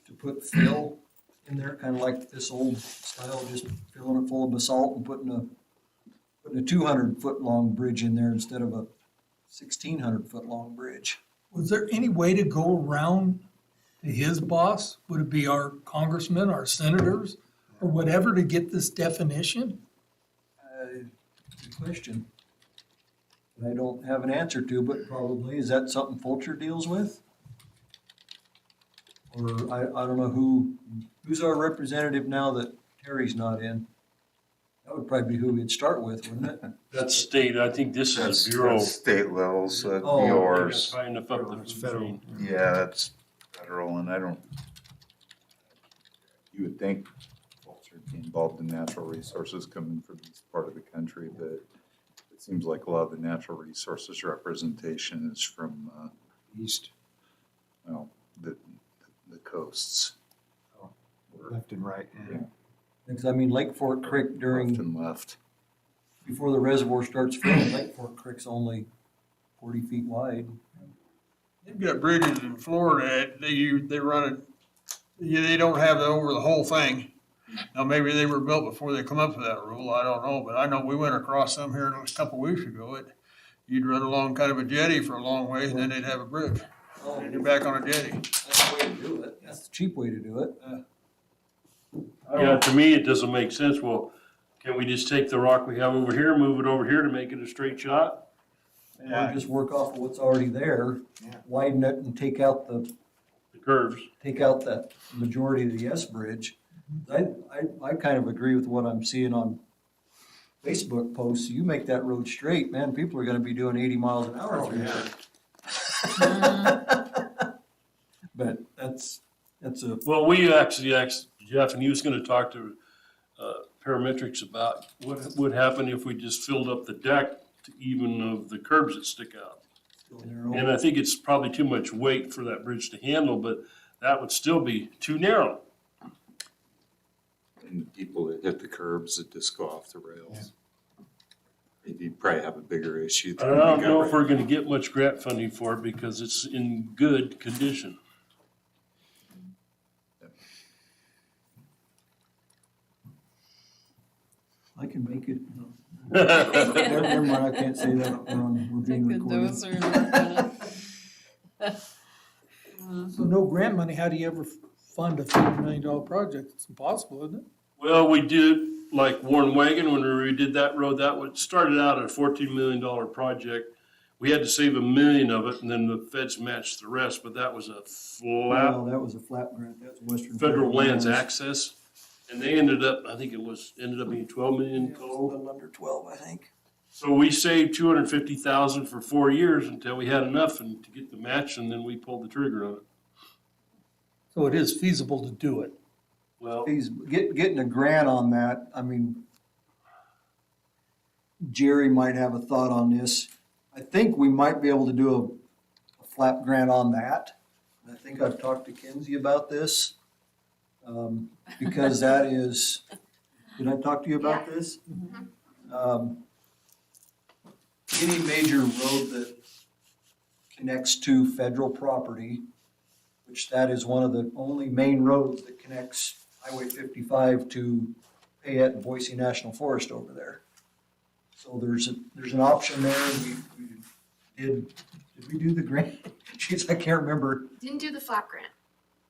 to put fill in there, kind of like this old style, just filling it full of basalt and putting a 200-foot long bridge in there instead of a 1,600-foot long bridge. Was there any way to go around to his boss? Would it be our congressmen, our senators, or whatever to get this definition? Good question. I don't have an answer to, but probably, is that something Fulcher deals with? Or I don't know who's our representative now that Terry's not in? That would probably be who we'd start with, wouldn't it? That's state, I think this is That's a bureau. that's state level, so Oh, it'd be okay. yours. High enough up the It's food federal. chain. Yeah, that's federal, and I don't, you would think folks would be involved in natural resources coming from this part of the country, but it seems like a lot of the natural resources representation is from, East, well, the coasts. left and right, yeah. Because I mean, Lake Fork Creek Left during, and left. before the reservoir starts filling, Lake Fork Creek's only 40 feet wide. They've got bridges in Florida, they run it, they don't have it over the whole thing. Now, maybe they were built before they come up with that rule, I don't know, but I know we went across some here a couple weeks ago. You'd run along kind of a jetty for a long way, and then they'd have a bridge, Oh, and you're back on a jetty. that's the way to do it. That's the cheap way to do it. Yeah, to me, it doesn't make sense. Well, can we just take the rock we have over here, move it over here to make it a straight shot? Or just work off of what's already there, Yeah. widen it and take out The curves. that majority of the S bridge. I kind of agree with what I'm seeing on Facebook posts. You make that road straight, man, people are gonna be doing 80 miles an hour through there. But that's a, Well, we actually asked Jeff, and he was gonna talk to parametrics about what would happen if we just filled up the deck to even of the curbs that stick out. still narrow. And I think it's probably too much weight for that bridge to handle, but that would still be too narrow. And people that hit the curbs that just go off the rails. You'd probably have a bigger issue. I don't know if we're gonna get much grant funding for it because it's in good condition. I can make it. Never mind, I can't say that, we're being Think that recorded. those are not gonna. So no grant money, how do you ever fund a $30 million project? It's impossible, isn't it? Well, we did, like Warren Wagon, when we redid that road, that was, started out at a $14 million project. We had to save $1 million of it, and then the feds matched the rest, but that was a flat Well, that was a flat grant, that's Western. federal lands access. And they ended up, I think it was, ended up being 12 million Yeah, it was a total. little under 12, I think. So we saved 250,000 for 4 years until we had enough and to get the match, and then we pulled the trigger on it. So it is feasible to do it. Well, He's getting a grant on that, I mean, Jerry might have a thought on this. I think we might be able to do a flap grant on that. I think I've talked to Kinsey about this. Because that is, did I talk to you about this? Any major road that connects to federal property, which that is one of the only main roads that connects Highway 55 to Payette and Boise National Forest over there. So there's an option there. Did we do the grant? Jeez, I can't remember. Didn't do the flap grant.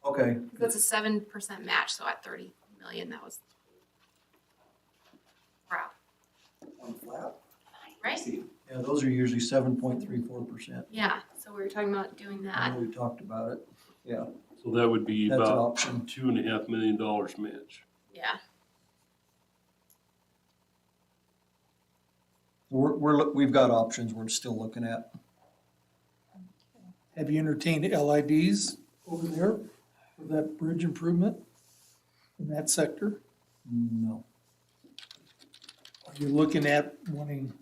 Okay. That's a 7% match, so at 30 million, that was. Wow, On flap? right? Yeah, those are usually 7.34%. Yeah, so we were talking about doing I that. know we talked about it. Yeah, so that would be that's an about option. $2.5 million match. Yeah. We've got options we're still looking at. Have you entertained LIDs over there for that bridge improvement? in that sector? No. Are you looking at wanting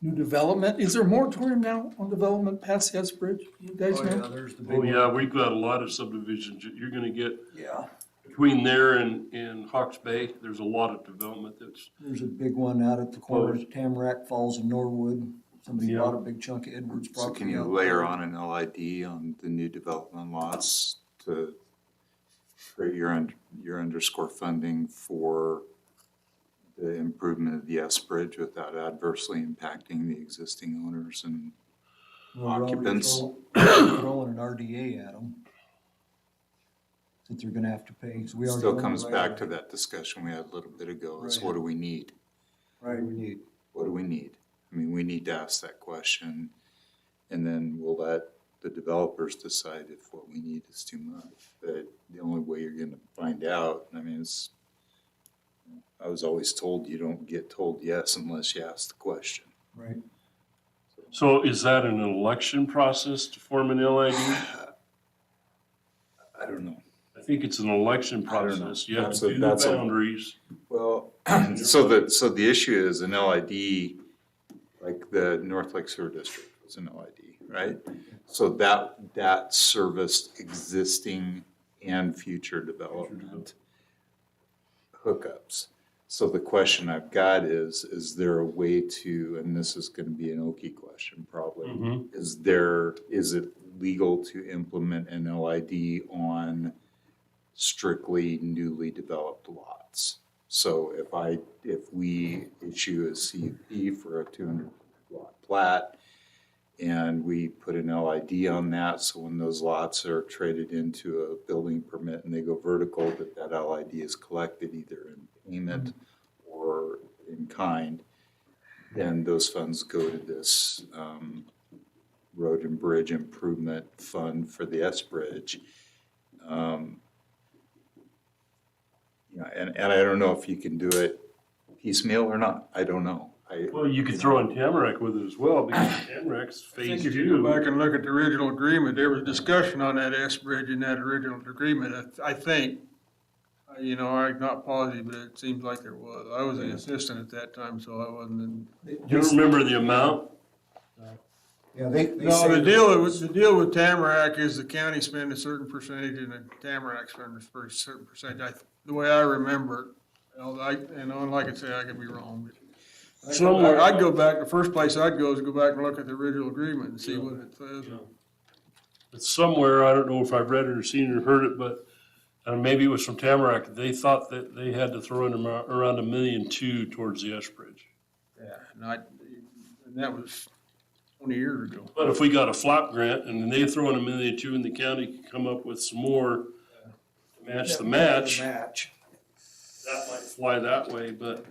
new development? Is there a moratorium now on development past S Bridge? You guys Oh, yeah, know? there's the big Oh, one. yeah, we've got a lot of subdivisions. You're gonna get, Yeah, between there and Hawks Bay, there's a lot of development that's, there's a big one out at the corner of Tamarack Falls and Norwood. Somebody Yeah. bought a big chunk of Edwards So property. can you out layer there. on an LID on the new development lots to create your underscore funding for the improvement of the S Bridge without adversely impacting the existing owners and We're already occupants? Throwing an RDA at them. That they're gonna have to pay, so we already. still own the comes right back of to way. that discussion we had a little bit ago, is Right. what do we need? Right, we need. What do we need? I mean, we need to ask that question, and then we'll let the developers decide if what we need is too much. But the only way you're gonna find out, I mean, I was always told you don't get told yes unless you ask the question. Right. so is that an election process to form an LID? I don't know. I think it's an election I don't know. process. You have That's to a- do the that's a- boundaries. Well, so the issue is an LID, like the North Lake Sewer District was an LID, right? So that serviced existing and future development hookups. So the question I've got is there a way to, and this is gonna be an Okie question probably, Mhm. is it legal to implement an LID on strictly newly developed lots? So if we issue a CUP for a 200 lot plat and we put an LID on that, so when those lots are traded into a building permit and they go vertical, that LID is collected either in payment or in kind, then those funds go to this road and bridge improvement fund for the S Bridge. And I don't know if you can do it piecemeal or not. I don't know. Well, you could throw in Tamarack with it as well, because Tamarack's I phase think if you go back two. and look at the original agreement, there was discussion on that S Bridge in that original agreement, I think. You know, I'm not positive, but it seems like there was. I was an assistant at that time, so I wasn't in. Do you remember the amount? Yeah, they No, say. the deal with Tamarack is the county spend a certain percentage and the Tamarack spend a certain percentage. The way I remember it, like I say, I could be wrong. But Somewhere, I'd go back, the first place I'd go is go back and look at the original agreement and see what it says. it's somewhere, I don't know if I've read it or seen it or heard it, but maybe it was from Tamarack. They thought that they had to throw in around $1.2 million towards the S Bridge. Yeah, and that was 20 years ago. But if we got a flop grant and then they throw in $1.2 million and the county can come up with some more to match the match, Match. that might fly that way, but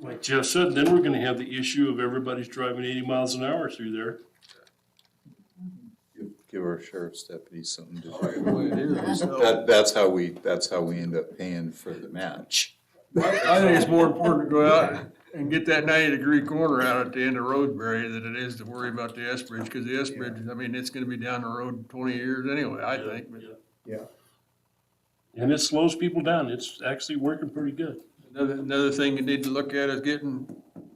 like Jeff said, then we're gonna have the issue of everybody's driving 80 miles an hour through there. Give our sheriff's deputies something to The do. way it is. That's how we end up paying for the match. I think it's more important to go out and get that 90-degree corner out at the end of Roseberry than it is to worry about the S Bridge, because the S Bridge, I mean, it's gonna be down the road 20 years anyway, I think, but Yeah. And it slows people down. It's actually working pretty good. another thing you need to look at is getting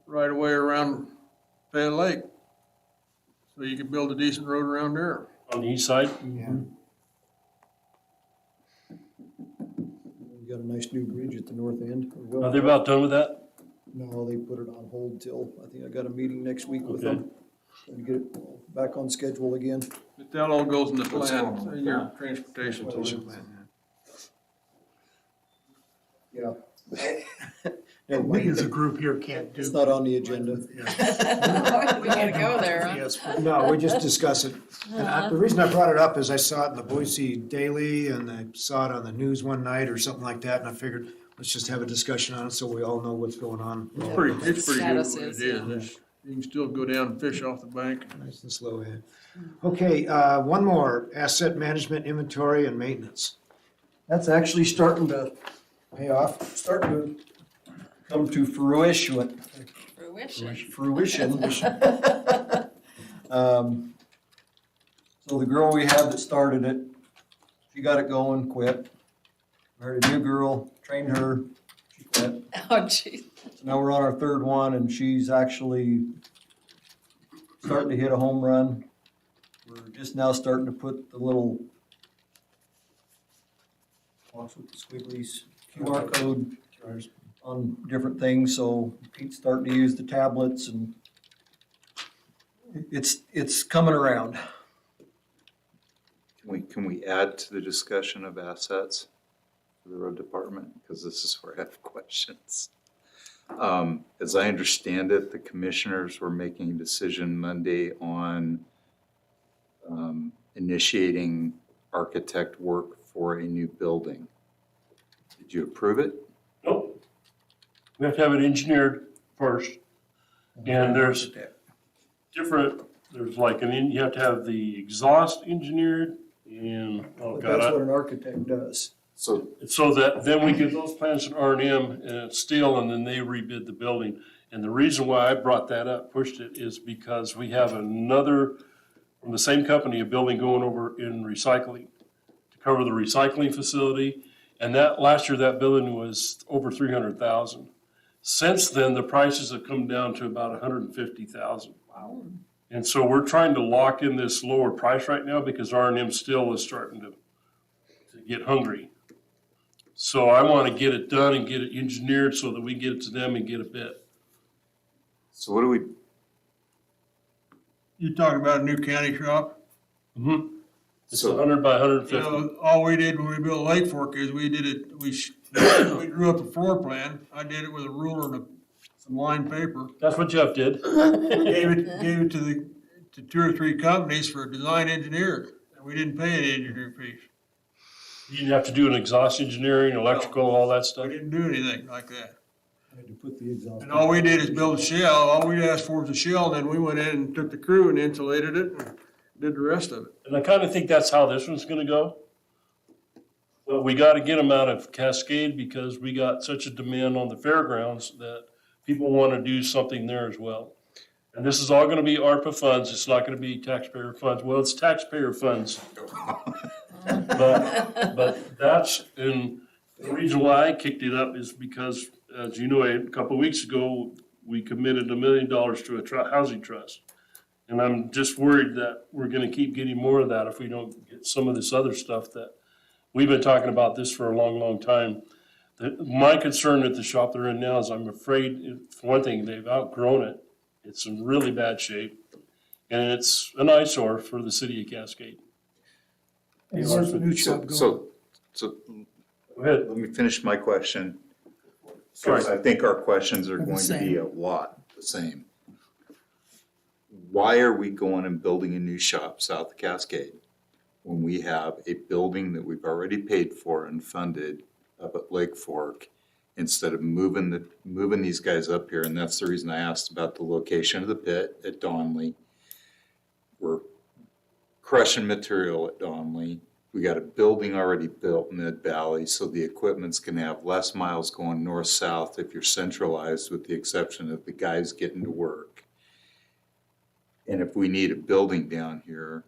right away around Pale Lake. So you can build a decent road around there. On the east side, Yeah. We got a nice new bridge at the north end. are they about done with that? No, they put it on hold till, I think I got a meeting next week with Okay. them. And get it back on schedule again. But that all goes in the What's plan, going on? in your transportation Transportation plan. Yeah. Never We mind. as a group here can't do. It's not on the agenda. We gotta go there, huh? Yes, No, we just discuss it. And the reason I brought it up is I saw it in the Boise Daily and I saw it on the news one night or something like that, and I figured, let's just have a discussion on it so we all know what's going on. It's pretty good the Status way it is, is. yeah. It's- You can still go down and fish off the bank. Nice and slow ahead. Okay, one more, asset management, inventory and maintenance. That's actually starting to pay off, starting to come to fruition. Fruition. So the girl we had that started it, she got it going, quit. Married a new girl, trained her, she quit. Oh, geez. So now we're on our third one and she's actually starting to hit a home run. We're just now starting to put the little box with the squigglies, QR code on different things, so Pete's starting to use the tablets and it's coming around. Can we add to the discussion of assets for the road department? Because this is where I have questions. As I understand it, the commissioners were making a decision Monday on initiating architect work for a new building. Did you approve it? Nope. We have to have it engineered first. And there's different, there's like you have to have the exhaust engineered and, oh But God. that's what an architect does. So So that, then we give those plans to R&M and it's steel, and then they rebid the building. And the reason why I brought that up, pushed it, is because we have another, from the same company, a building going over in recycling to cover the recycling facility. And that, last year, that building was over 300,000. Since then, the prices have come down to about 150,000. Wow. And so we're trying to lock in this lower price right now because R&M still is starting to get hungry. So I want to get it done and get it engineered so that we get it to them and get a bid. So what do we, You talking about a new county shop? Mm-hmm. It's So- 100 by You 150. know, all we did when we built Lake Fork is we did it, we drew up a floor plan. I did it with a ruler and some lined paper. That's what Jeff did. Gave it to two or three companies for a design engineer. And we didn't pay any engineer fees. You didn't have to do an exhaust engineering, electrical, all that We stuff. didn't do anything like that. I had to put the exhaust. And all we did is build a shell. All we asked for was a shell, and then we went in and took the crew and insulated it and did the rest of it. And I kind of think that's how this one's gonna go. But we got to get them out of Cascade because we got such a demand on the fairgrounds that people want to do something there as well. And this is all going to be ARPA funds. It's not going to be taxpayer funds. Well, it's taxpayer funds. But that's, and the reason why I kicked it up is because, as you know, a couple of weeks ago, we committed $1 million to a housing trust. And I'm just worried that we're gonna keep getting more of that if we don't get some of this other stuff that, we've been talking about this for a long, long time. My concern at the shop they're in now is I'm afraid, for one thing, they've outgrown it. It's in really bad shape. And it's an eyesore for the city of Cascade. And where's the new shop going? so Go ahead. let me finish my question. Sorry. Because I think our questions are going to be a lot the same. Why are we going and building a new shop south of Cascade when we have a building that we've already paid for and funded up at Lake Fork instead of moving these guys up here? And that's the reason I asked about the location of the pit at Donley. We're crushing material at Donley. We got a building already built in Mid Valley, so the equipment's gonna have less miles going north-south if you're centralized, with the exception of the guys getting to work. And if we need a building down here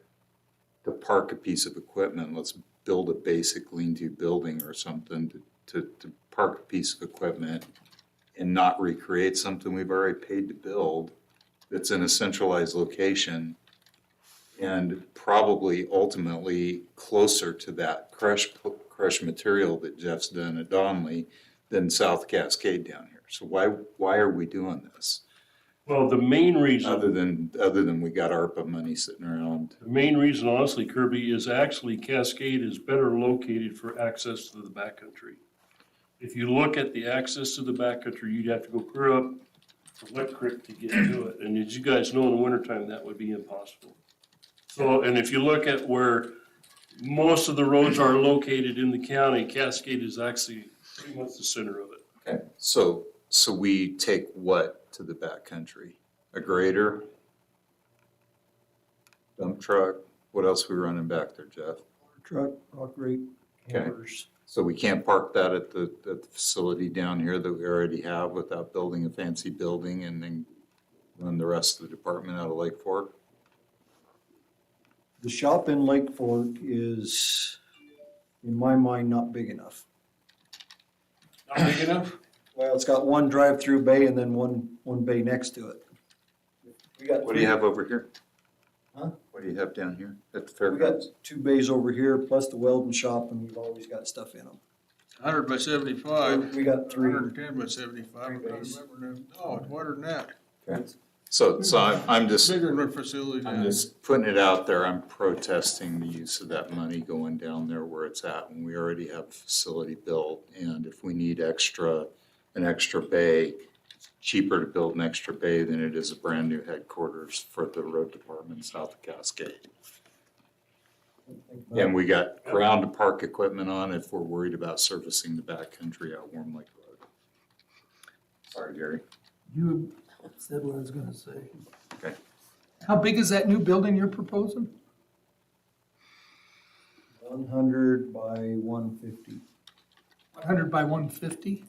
to park a piece of equipment, let's build a basic lean-to building or something to park a piece of equipment and not recreate something we've already paid to build that's in a centralized location and probably ultimately closer to that crush material that Jeff's done at Donley than South Cascade down here. So why are we doing this? Well, the main reason. Other than we got ARPA money sitting around. The main reason, honestly, Kirby, is actually Cascade is better located for access to the backcountry. If you look at the access to the backcountry, you'd have to go clear up to Wet Creek to get to it. And as you guys know, in the wintertime, that would be impossible. So, and if you look at where most of the roads are located in the county, Cascade is actually pretty much the center of it. Okay. So we take what to the backcountry? A grader? Dump truck? What else we running back there, Jeff? Truck, rock rake, Okay. campers. So we can't park that at the facility down here that we already have without building a fancy building and then run the rest of the department out of Lake Fork? The shop in Lake Fork is, in my mind, not big enough. Not big enough? Well, it's got one drive-through bay and then one bay next to it. We got What do you have over here? Huh? What do you have down here at the We got fairgrounds? 2 bays over here, plus the welding shop, and we've always got stuff in them. 100 by 75. We got 3. 110 by 75. I can't remember now. No, it's wider than that. So I'm It's just, bigger than the facility. I'm just putting it out there. I'm protesting the use of that money going down there where it's at when we already have a facility built. And if we need an extra bay, it's cheaper to build an extra bay than it is a brand new headquarters for the road department south of Cascade. And we got ground to park equipment on if we're worried about servicing the backcountry out Warm Lake Road. Sorry, Gary. You said what I was gonna say. Okay. How big is that new building you're proposing? 100 by 150. 100 by 150?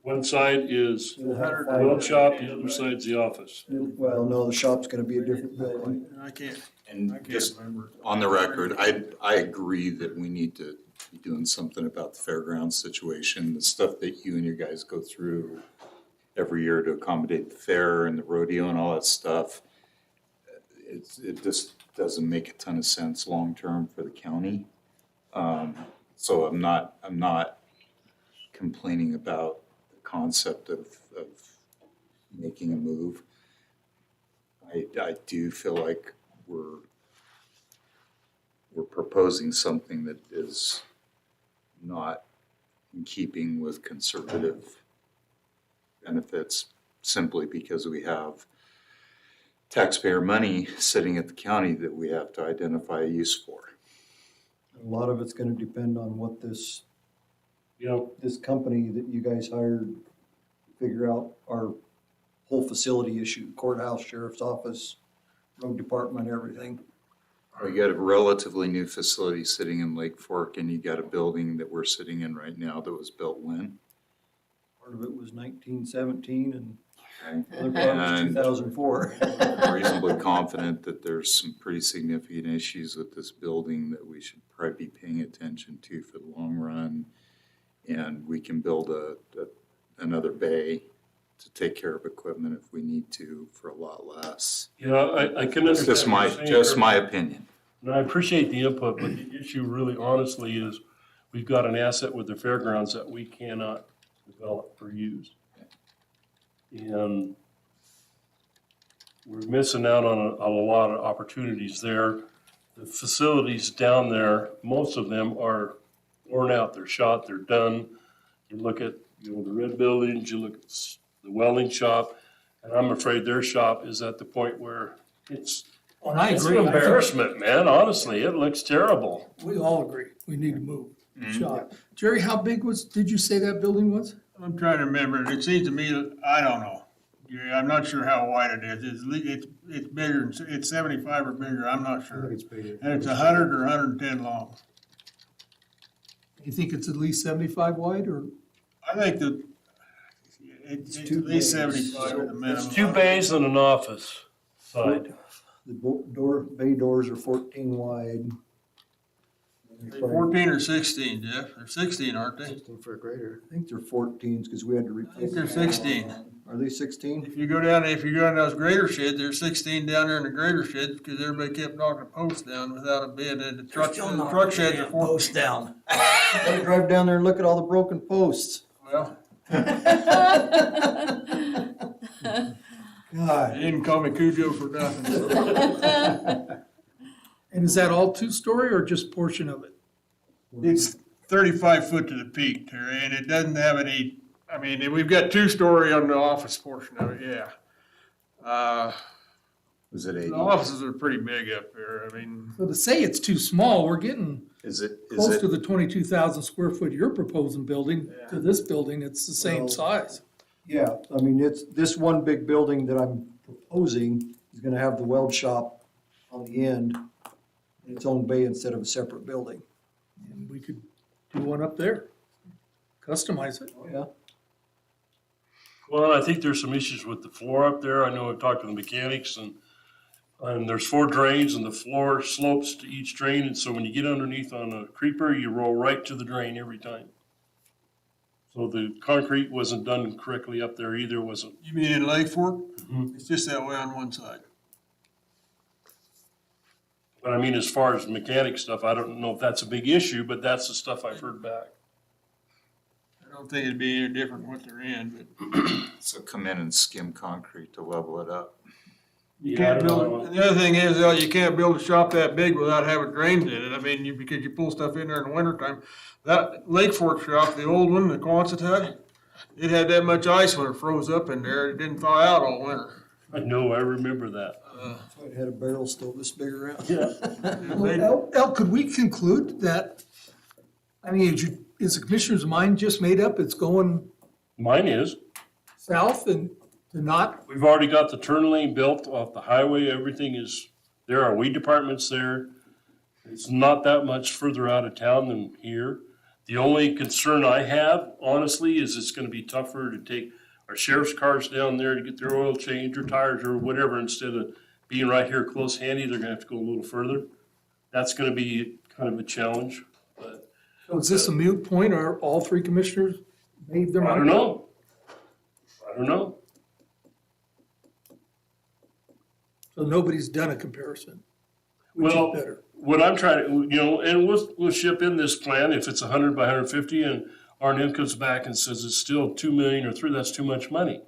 One side is It'll have the 5 weld shop, the other side's the office. Well, no, the shop's gonna be a different building. I can't And just on the record, I agree that we need to be doing something about the fairgrounds situation, the stuff that you and your guys go through every year to accommodate the fair and the rodeo and all that stuff. It just doesn't make a ton of sense long-term for the county. So I'm not complaining about the concept of making a move. I do feel like we're proposing something that is not in keeping with conservative benefits simply because we have taxpayer money sitting at the county that we have to identify a use for. A lot of it's gonna depend on what this You company that you guys hired figure out our whole facility issue, courthouse, sheriff's office, road department, everything. We got a relatively new facility sitting in Lake Fork, and you got a building that we're sitting in right now that was built when? Part of it was 1917 and Okay. the other part was And 2004. I'm reasonably confident that there's some pretty significant issues with this building that we should probably be paying attention to for the long run. And we can build another bay to take care of equipment if we need to for a lot less. know, I can It's understand. just what my, you're saying, just Kirk. my opinion. And I appreciate the input, but the issue really honestly is we've got an asset with the fairgrounds that we cannot develop or use. And we're missing out on a lot of opportunities there. The facilities down there, most of them are worn out, they're shot, they're done. You look at, the red buildings, you look at the welding shop, and I'm afraid their shop is at the point where it's And I It's an agree. I think embarrassment, man, honestly, it looks terrible. We all agree. We need to move. Mm-hmm. Shot. Jerry, how big did you say that building was? I'm trying to remember. It seems to me, I don't know. Yeah, I'm not sure how wide it is. It's bigger, it's 75 or bigger, I'm not I think sure. it's bigger. And it's 100 or 110 long. You think it's at least 75 wide or? I think that it's at two least bays. 75 at the minimum. It's 2 bays and an office side. The bay doors are 14 wide. They're 14 or 16, Jeff. They're 16, aren't they? 16 for a grader. I think they're 14s because we had to I replace. think they're 16. Are they 16? If you go down those grader sheds, there's 16 down there in the grader sheds because everybody kept knocking the posts down without a bid, and the truck sheds are 14. down. Gotta drive down there and look at all the broken posts. Well, God. they didn't call me Cujo for nothing. And is that all two-story or just portion of it? It's 35 foot to the peak, Terry, and it doesn't have any, I mean, we've got 2-story on the office portion of it, yeah. Was it The 80? offices are pretty big up there, I mean, So to say it's too small, we're getting Is it, close to the 22,000 square foot you're proposing building. Yeah. To this building, it's the same Well- size. Yeah, I mean, it's, this one big building that I'm proposing is gonna have the weld shop on the end, in its own bay instead of a separate building. And we could do one up there, customize it. Oh, yeah. Well, I think there's some issues with the floor up there. I know I've talked to the mechanics and there's 4 drains and the floor slopes to each drain. And so when you get underneath on a creeper, you roll right to the drain every time. So the concrete wasn't done correctly up there either, was it? You mean in Lake Fork? Mhm. It's just that way on one side. But I mean, as far as mechanic stuff, I don't know if that's a big issue, but that's the stuff I've heard back. I don't think it'd be any different what they're in, but So come in and skim concrete to level it up. you Yeah, I can't don't build, know. and the other thing is, you can't build a shop that big without having drains in it. I mean, because you pull stuff in there in the wintertime. That Lake Fork shop, the old one, the Quonset hut, it had that much ice when it froze up in there, it didn't thaw out all winter. I know, I remember that. So it had a barrel still this big around. Yeah. Well, El, could we conclude that, I mean, is the commissioner's mind just made up, it's going Mine is. south and to not? We've already got the turn lane built off the highway, everything is, there are weed departments there. It's not that much further out of town than here. The only concern I have, honestly, is it's gonna be tougher to take our sheriff's cars down there to get their oil changed or tires or whatever, instead of being right here close handy, they're gonna have to go a little further. That's gonna be kind of a challenge, but So is this a moot point, or all three commissioners made their I mind? don't know. I don't know. So nobody's done a comparison, which is Well, better. what I'm trying to, you know, and we'll ship in this plan if it's 100 by 150 and R&M comes back and says it's still 2 million or 3, that's too much money.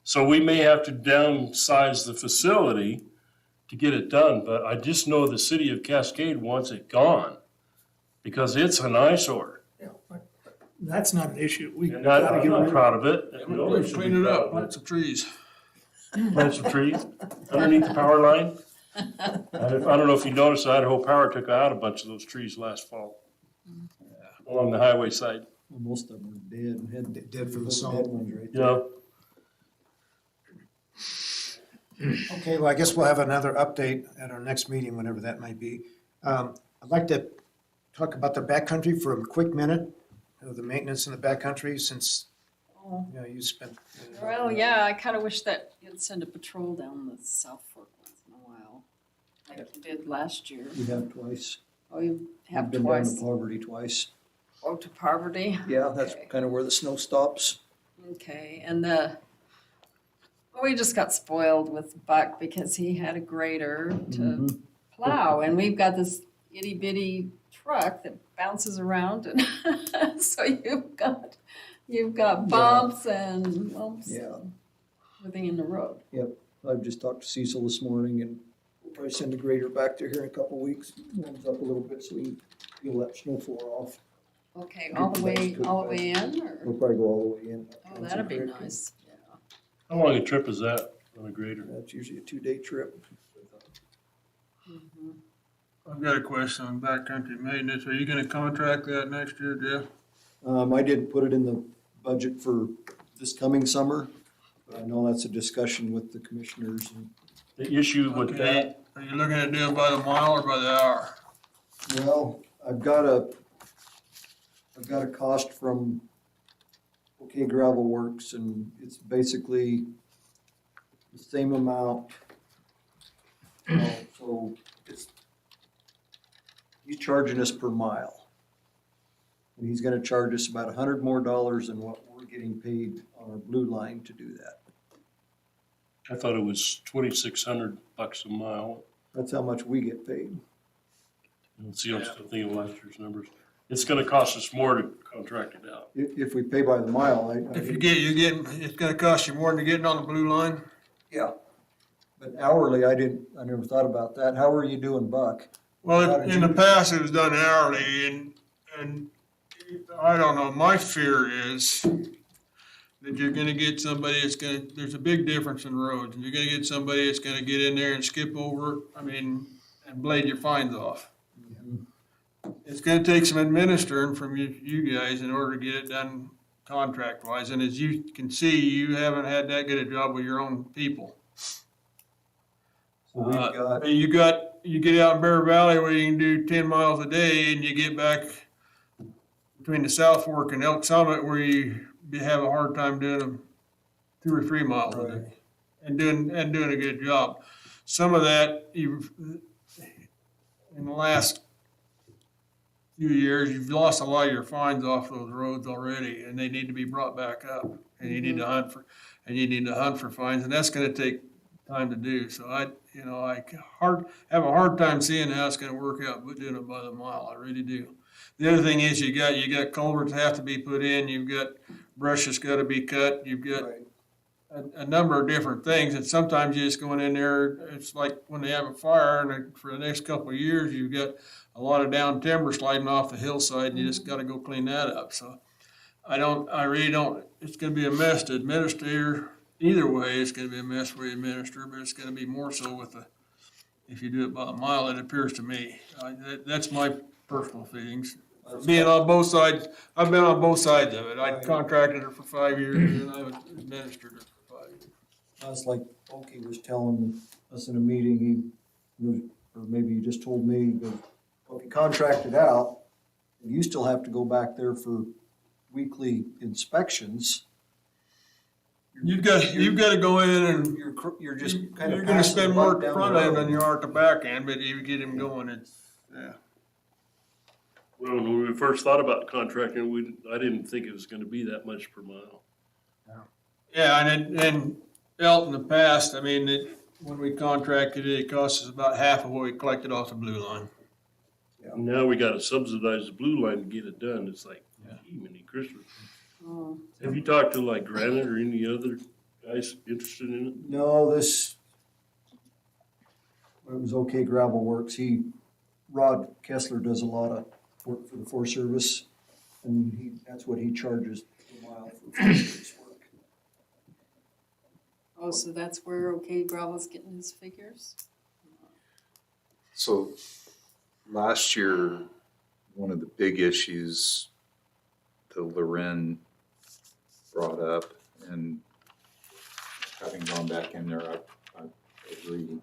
So we may have to downsize the facility to get it done, but I just know the city of Cascade wants it gone because it's an eyesore. Yeah, that's not an issue. We And gotta I'm get not rid of proud of it. Nobody should be Clean it proud up, of plant some trees. Plant some trees underneath the power line. I don't know if you noticed, Idaho Power took out a bunch of those trees last fall along the highway side. Well, most of them were dead and had. Dead from the those salt. dead ones right there. Yeah. Okay, well, I guess we'll have another update at our next meeting, whenever that might be. I'd like to talk about the backcountry for a quick minute, the maintenance in the backcountry, since, Oh, you know, you spent. well, yeah, I kind of wish that you'd send a patrol down the South Fork once in a while, like you did last year. We have twice. Oh, you We've have been down to twice. Poverty twice. Oh, to Poverty? Yeah, that's Okay. kind of where the snow stops. Okay, and we just got spoiled with Buck because he had a grader to Mhm. plow, and we've got this itty bitty truck that bounces around, and so you've got bumps and lumps Yeah. and everything in the road. I've just talked to Cecil this morning and we'll probably send a grader back there here in a couple of weeks. Warms up a little bit so we can peel that snow floor off. Okay, all the way in, or? We'll probably go all the way in. Oh, that'd be nice, yeah. How long a trip is that on a grader? That's usually a 2-day trip. Mhm. I've got a question on backcountry maintenance. Are you gonna contract that next year, Jeff? I didn't put it in the budget for this coming summer, but I know that's a discussion with the commissioners. And, The issue with that, Are you looking at doing by the mile or by the hour? well, I've got a cost from OK Gravel Works, and it's basically the same amount. So he's charging us per mile. And he's gonna charge us about $100 more than what we're getting paid on our blue line to do that. I thought it was $2,600 a mile. That's how much we get paid. Let's see, I'm still thinking of last year's numbers. It's gonna cost us more to contract it out. If we pay by the mile, If you're getting, it's gonna cost you more than getting on the blue line? Yeah. But hourly, I never thought about that. How are you doing, Buck? Well, in the past, it was done hourly, and I don't know, my fear is that you're gonna get somebody that's there's a big difference in roads, and you're gonna get somebody that's gonna get in there and skip over, and blade your fines off. It's gonna take some administering from you guys in order to get it done contract-wise, and as you can see, you haven't had that good a job with your own people. So we've got, You get out in Bear Valley where you can do 10 miles a day, and you get back between the South Fork and Elk Summit where you have a hard time doing them 2 or 3 miles a day and doing a good job. Some of that in the last few years, you've lost a lot of your fines off those roads already, and they need to be brought back up. And you need to hunt for fines, and that's gonna take time to do. So I have a hard time seeing how it's gonna work out, but doing it by the mile, I really do. The other thing is you got culverts have to be put in, you've got brush that's gotta be cut, you've got Right. a number of different things, and sometimes you just going in there, it's like when they have a fire, and for the next couple of years, you've got a lot of down timber sliding off the hillside, and you just gotta go clean that up, so. I really don't, it's gonna be a mess to administer, either way, it's gonna be a mess for you to administer, but it's gonna be more so if you do it by a mile, it appears to me. That's my personal feelings. Being on both sides, I've been on both sides of it. I contracted it for 5 years and I've administered it for 5 years. That's like Oki was telling us in a meeting, or maybe he just told me, he goes, well, if you contract it out, you still have to go back there for weekly inspections. You've got to go in and You're just kind of. you're gonna spend more at the front end than on you are at the back end, but you get him going, yeah. Well, when we first thought about contracting, I didn't think it was gonna be that much per mile. Yeah, and Elt in the past, I mean, when we contracted it, it cost us about half of what we collected off the blue line. Now we gotta subsidize the blue line to get it done. It's like, Yeah. gee, many Christmas. Oh, Have you talked to like Granite or any other guys interested in it? No, it was OK Gravel Works. Rod Kessler does a lot of work for the Forest Service, and that's what he charges per mile for Forest Service work. oh, so that's where OK Gravel's getting his figures? So last year, one of the big issues that Loren brought up, and having gone back in there, I agree,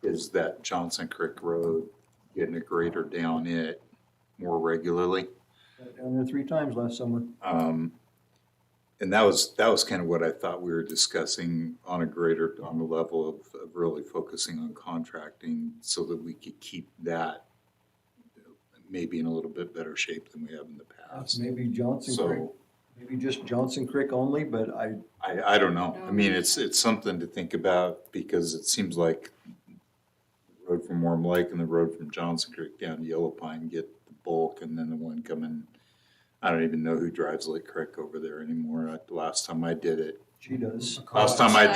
is that Johnson Creek Road, getting a grader down it more regularly. Got down there 3 times last summer. And that was kind of what I thought we were discussing on the level of really focusing on contracting so that we could keep that maybe in a little bit better shape than we have in the past. Maybe Johnson Creek, So maybe just Johnson Creek only, but I don't know. I mean, it's something to think about because it seems like the road from Warm Lake and the road from Johnson Creek down to Yellow Pine get the bulk, and then the one coming, I don't even know who drives Lake Creek over there anymore. Last time I did it, she does. last time I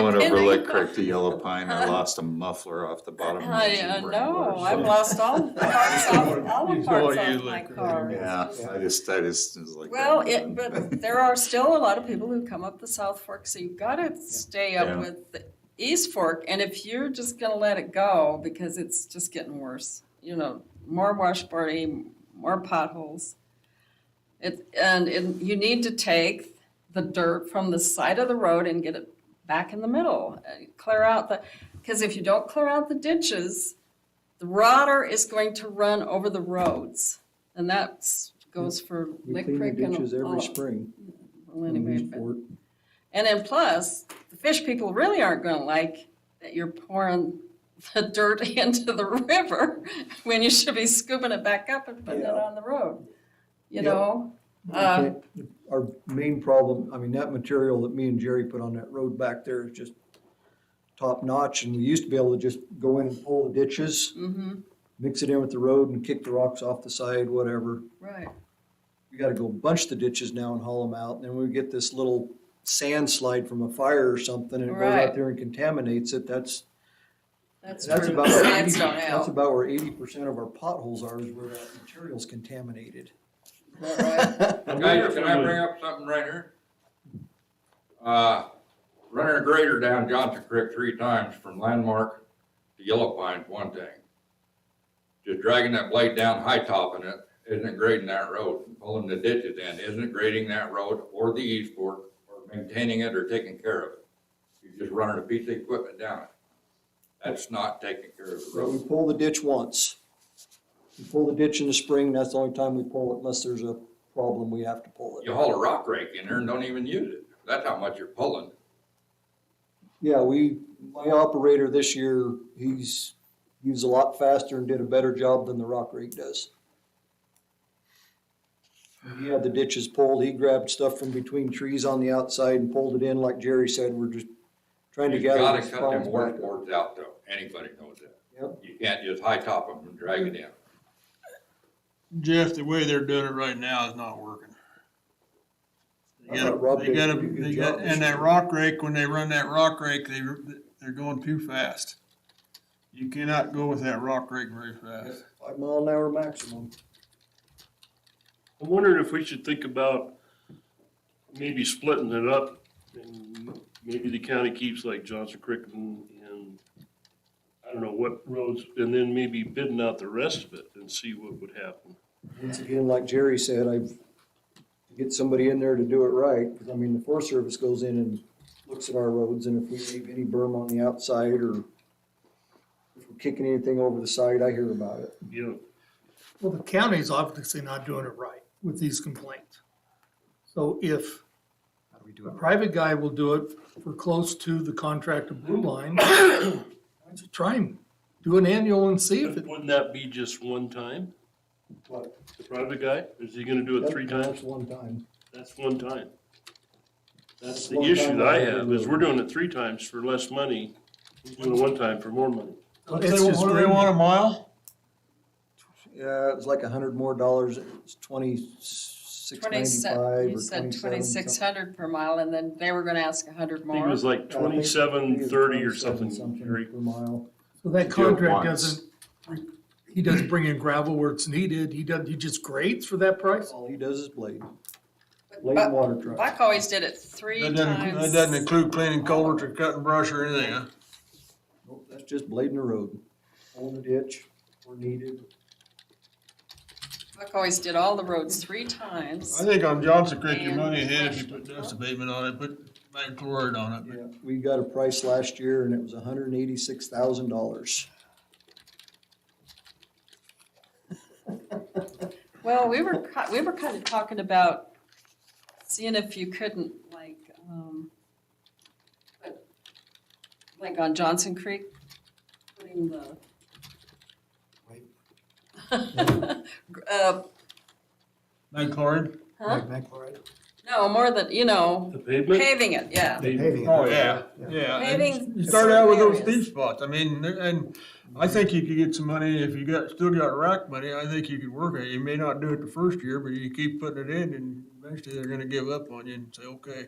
went over Lake Creek to Yellow Pine, I lost a muffler off the bottom of my I Jeep know, Wrangler, I've so- lost all the parts off my like car. Yeah, I just was like. Well, that. but there are still a lot of people who come up the South Fork, so you've gotta stay Yeah. up with the East Fork, and if you're just gonna let it go, because it's just getting worse, more washboarding, more potholes. You need to take the dirt from the side of the road and get it back in the middle, clear out because if you don't clear out the ditches, the water is going to run over the roads, and that goes for We Lick clean the Creek and ditches all every of spring. well, anyway, East Fork. and then plus, the fish people really aren't gonna like that you're pouring the dirt into the river when you should be scooping it back up and putting it Yeah. on the road, Yep. know? Okay. Our main problem, I mean, that material that me and Jerry put on that road back there is just top notch, and we used to be able to just go in and pull the ditches, Mm-hmm, mix it in with the road and kick the rocks off the side, whatever. right. We gotta go bunch the ditches now and haul them out, and then we get this little sand slide from a fire or something, and it goes Right. out there and contaminates it, that's That's about true. where Sands 80 don't that's help. about where 80% of our potholes are, is where that material's contaminated. Is that right? Guys, can I bring up something right here? Running a grader down Johnson Creek 3 times from Landmark to Yellow Pine is one thing. Just dragging that blade down, high topping it, isn't grading that road. Pulling the ditches in, isn't grading that road or the East Fork or maintaining it or taking care of it. You're just running a piece of equipment down it. That's not taking care of the So we road. pull the ditch once. We pull the ditch in the spring, that's the only time we pull it, unless there's a problem, we have to pull You it. haul a rock rake in there and don't even use it. That's how much you're pulling. Yeah, my operator this year, he's He was a lot faster and did a better job than the rock rake does. He had the ditches pulled, he grabbed stuff from between trees on the outside and pulled it in, like Jerry said, we're just trying to You gather. gotta the cut them spawns more back. boards out though, anybody knows that. Yep. You can't just high top them and drag it in. Jeff, the way they're doing it right now is not working. I thought Rob did a pretty good They job got, this and that year. rock rake, when they run that rock rake, they're going too fast. You cannot go with that rock rake very fast. 5 mile an hour maximum. I'm wondering if we should think about maybe splitting it up, and maybe the county keeps like Johnson Creek and I don't know what roads, and then maybe bidding out the rest of it and see what would happen. Once again, like Jerry said, I've, to get somebody in there to do it right, because I mean, the Forest Service goes in and looks at our roads, and if we leave any berm on the outside, or if we're kicking anything over the side, I hear about it. You know, Well, the county's obviously not doing it right with these complaints. So if How do we do a it? private guy will do it for close to the contracted blue line, why don't you try and do an annual and see if it, wouldn't that be just one time? What? The private guy, is he gonna do it 3 That's times? one time. That's one time. That's the One issue time that I I have, is we're doing it 3 times for less money. He's doing it 1 time for more money. What It's do just they grading. want, a mile? Yeah, it was like $100 more. It's $26.95 or You said 27 twenty-six something. hundred per mile, and then they were gonna ask 100 I think more. it was like I think it 27.30 or was something, 27 Jerry. per mile. so that Do it contract once. doesn't, he doesn't bring in gravel where it's needed, he just grades for that price? All he does is blade. Blade But and water truck. Buck always did it 3 That times. doesn't include cleaning culverts or cutting brush or anything, huh? Nope, that's just blading the road. Pulling the ditch where needed. Buck always did all the roads 3 times. I think on Johnson Creek, you're And money ahead if you crushed put it. dust abatement on it, put magnesium chloride on it. Yeah, we got a price last year and it was $186,000. Well, we were kind of talking about seeing if you couldn't like on Johnson Creek, putting the Magnesium chloride? huh? Magnesium chloride? No, more than, The pavement? paving it, yeah. Paving it. Oh, yeah, yeah. Paving And you start out with those certain areas. deep spots. I mean, and I think you could get some money, if you still got rack money, I think you could work it. You may not do it the first year, but you keep putting it in and eventually they're gonna give up on you and say, okay.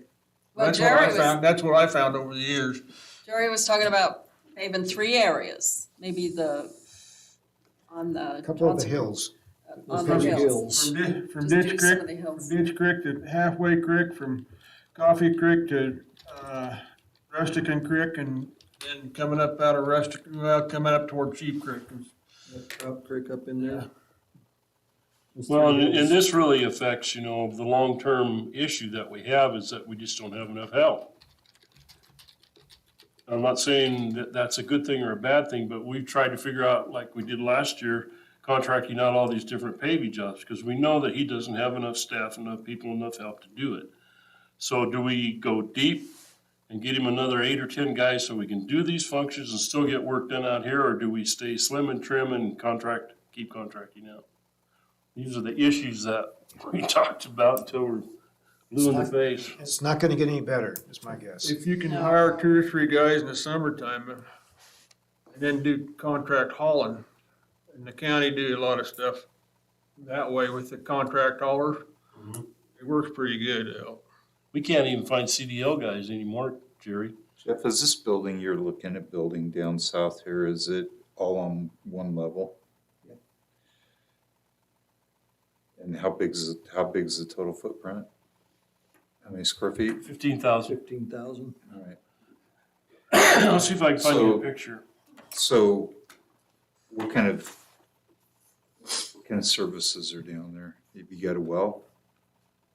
Well, That's what I Jerry was, found, that's what I found over the years. Jerry was talking about paving 3 areas, maybe on the. A couple of the Johnson- hills. On the Those hills. hills. From Just Ditch do some Creek, of the hills. from Ditch Creek to Halfway Creek, from Coffee Creek to, Rustican Creek and then coming up out of coming up toward Sheep Creek. That Trout Creek up in there. Those Well, three and hills. this really affects, the long-term issue that we have is that we just don't have enough help. I'm not saying that that's a good thing or a bad thing, but we've tried to figure out, like we did last year, contracting out all these different paving jobs, because we know that he doesn't have enough staff, enough people, enough help to do it. So do we go deep and get him another 8 or 10 guys so we can do these functions and still get work done out here, or do we stay slim and trim and keep contracting out? These are the issues that we talked about until we're blue in the face. It's not gonna get any better, is my guess. If you can No. hire 2 or 3 guys in the summertime and then do contract hauling, and the county do a lot of stuff that way with the contract haulers, it works pretty good out. We can't even find CDL guys anymore, Jerry. Jeff, is this building you're looking at building down south here, is it all on one level? Yep. And how big is the total footprint? How many square feet? 15,000. 15,000. All right. I'll see if I can find you a So- picture. So what kind of services are down there? You got a well?